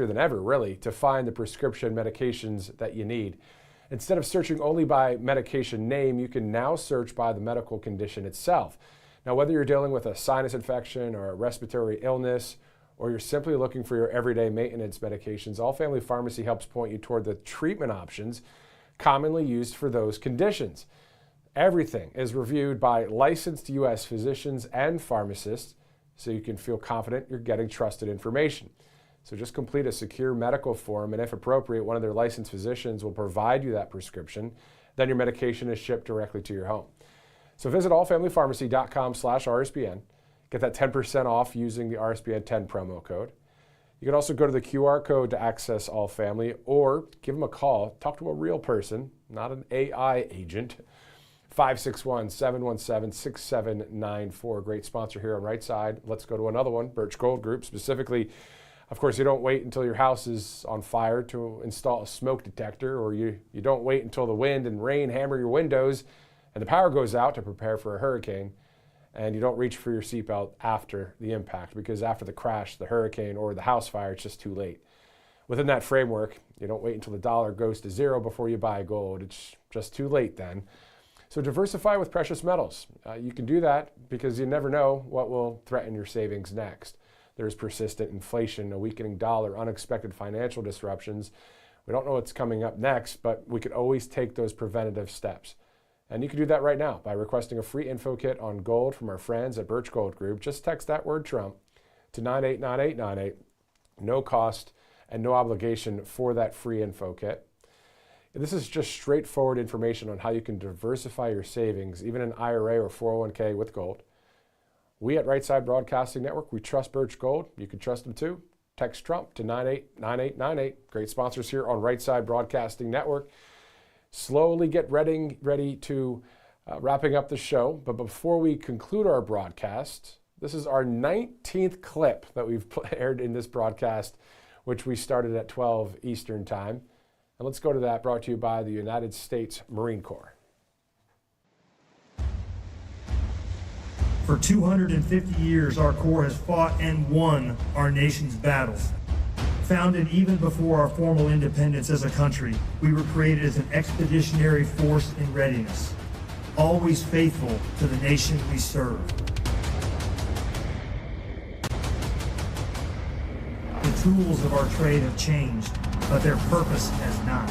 than ever, really, to find the prescription medications that you need. Instead of searching only by medication name, you can now search by the medical condition itself. Now, whether you're dealing with a sinus infection or a respiratory illness, or you're simply looking for your everyday maintenance medications, All Family Pharmacy helps point you toward the treatment options commonly used for those conditions. Everything is reviewed by licensed U.S. physicians and pharmacists, so you can feel confident you're getting trusted information. So just complete a secure medical form, and if appropriate, one of their licensed physicians will provide you that prescription. Then your medication is shipped directly to your home. So visit allfamilypharmacy.com/RSBN. Get that 10% off using the RSBN 10 promo code. You can also go to the QR code to access All Family, or give them a call. Talk to a real person, not an AI agent. 561-717-6794. Great sponsor here on Right Side. Let's go to another one, Birch Gold Group. Specifically, of course, you don't wait until your house is on fire to install a smoke detector, or you don't wait until the wind and rain hammer your windows and the power goes out to prepare for a hurricane. And you don't reach for your seatbelt after the impact, because after the crash, the hurricane, or the house fire, it's just too late. Within that framework, you don't wait until the dollar goes to zero before you buy gold. It's just too late then. So diversify with precious metals. You can do that because you never know what will threaten your savings next. There's persistent inflation, a weakening dollar, unexpected financial disruptions. We don't know what's coming up next, but we could always take those preventative steps. And you can do that right now by requesting a free info kit on gold from our friends at Birch Gold Group. Just text that word Trump to 989898. No cost and no obligation for that free info kit. This is just straightforward information on how you can diversify your savings, even an IRA or 401k with gold. We at Right Side Broadcasting Network, we trust Birch Gold. You can trust them too. Text Trump to 989898. Great sponsors here on Right Side Broadcasting Network. Slowly get ready to wrapping up the show. But before we conclude our broadcast, this is our 19th clip that we've aired in this broadcast, which we started at 12 Eastern Time. And let's go to that, brought to you by the United States Marine Corps. For 250 years, our Corps has fought and won our nation's battles. Founded even before our formal independence as a country, we were created as an expeditionary force in readiness, always faithful to the nation we serve. The tools of our trade have changed, but their purpose has not.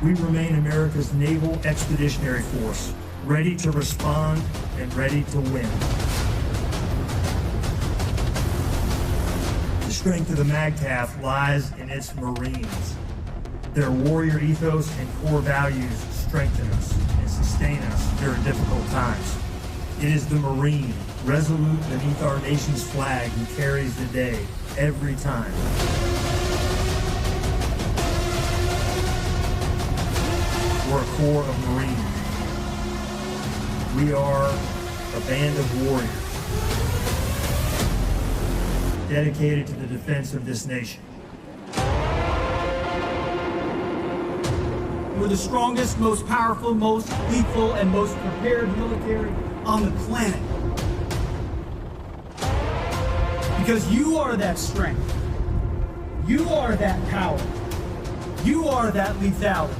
We remain America's naval expeditionary force, ready to respond and ready to win. The strength of the MAGTF lies in its Marines. Their warrior ethos and core values strengthen us and sustain us during difficult times. It is the Marine, resolute beneath our nation's flag, who carries the day every time. We're a Corps of Marines. We are a band of warriors dedicated to the defense of this nation. we're the strongest, most powerful, most lethal, and most prepared military on the planet. Because you are that strength. You are that power. You are that lethality.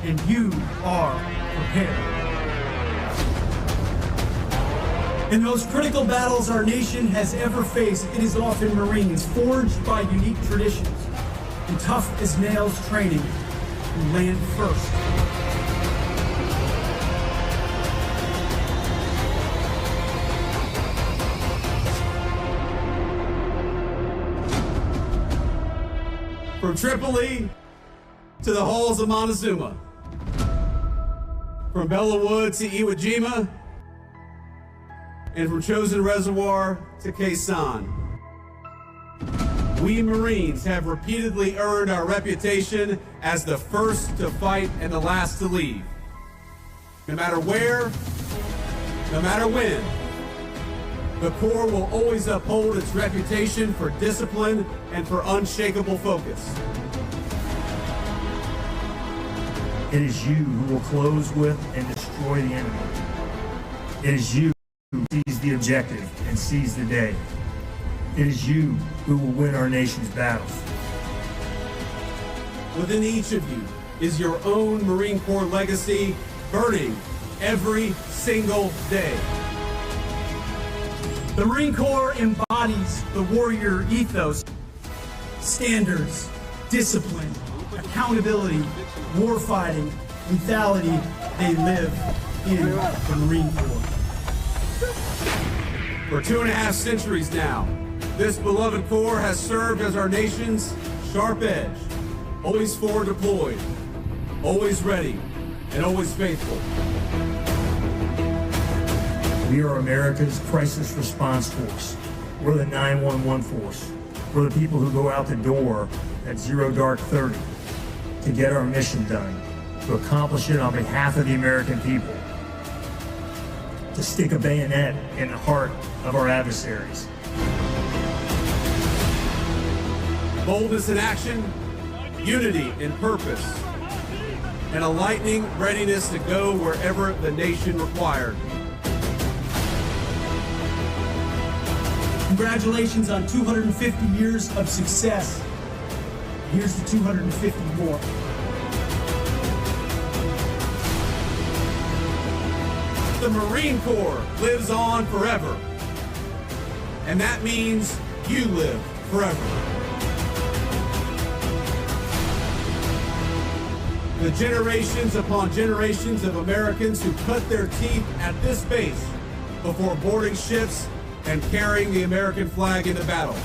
And you are prepared. In the most critical battles our nation has ever faced, it is often Marines, forged by unique traditions and tough as nails training, who land first. From Tripoli to the halls of Montezuma, from Bella Wood to Iwo Jima, and from Chosin Reservoir to Khe Sanh. We Marines have repeatedly earned our reputation as the first to fight and the last to leave. No matter where, no matter when, the Corps will always uphold its reputation for discipline and for unshakable focus. It is you who will close with and destroy the enemy. It is you who sees the objective and sees the day. It is you who will win our nation's battles. Within each of you is your own Marine Corps legacy burning every single day. The Marine Corps embodies the warrior ethos, standards, discipline, accountability, warfighting, lethality. They live in the Marine Corps. For 2.5 centuries now, this beloved Corps has served as our nation's sharp edge, always forward deployed, always ready, and always faithful. We are America's crisis response force. We're the 911 force. We're the people who go out the door at 0 dark 30 to get our mission done, to accomplish it on behalf of the American people, to stick a bayonet in the heart of our adversaries. Boldness in action, unity in purpose, and a lightning readiness to go wherever the nation required. Congratulations on 250 years of success. Here's to 250 more. The Marine Corps lives on forever. And that means you live forever. The generations upon generations of Americans who cut their teeth at this base before boarding ships and carrying the American flag into battle.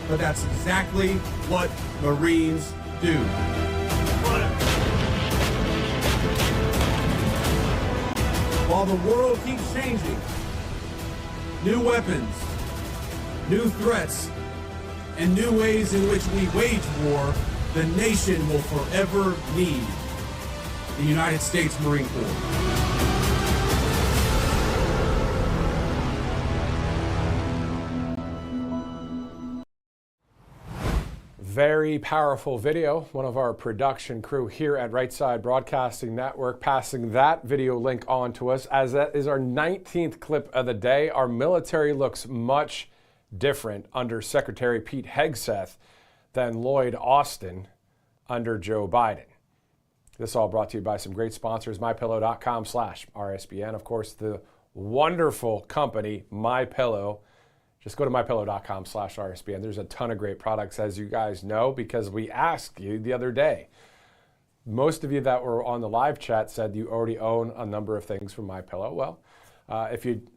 But that's exactly what Marines do. While the world keeps changing, new weapons, new threats, and new ways in which we wage war, the nation will forever need the United States Marine Corps. Very powerful video. One of our production crew here at Right Side Broadcasting Network passing that video link on to us, as that is our 19th clip of the day. Our military looks much different under Secretary Pete Hegseth than Lloyd Austin under Joe Biden. This all brought to you by some great sponsors, mypillow.com/RSBN. Of course, the wonderful company, MyPillow. Just go to mypillow.com/RSBN. There's a ton of great products, as you guys know, because we asked you the other day. Most of you that were on the live chat said you already own a number of things from MyPillow. Well,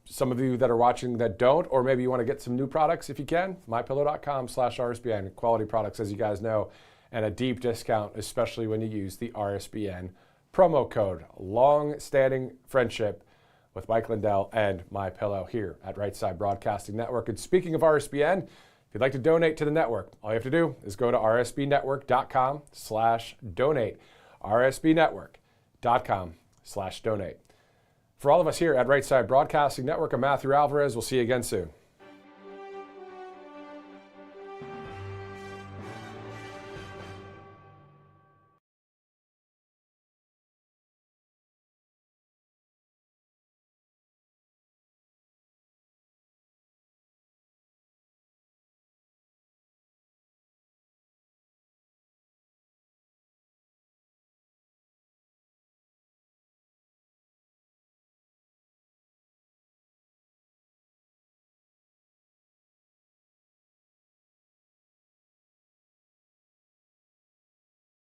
some of you that are watching that don't, or maybe you want to get some new products, if you can, mypillow.com/RSBN. Quality products, as you guys know, and a deep discount, especially when you use the RSBN promo code. Long-standing friendship with Mike Lindell and MyPillow here at Right Side Broadcasting Network. And speaking of RSBN, if you'd like to donate to the network, all you have to do is go to rsbnetwork.com/donate. rsbnetwork.com/donate. For all of us here at Right Side Broadcasting Network, I'm Matthew Alvarez. We'll see you again soon.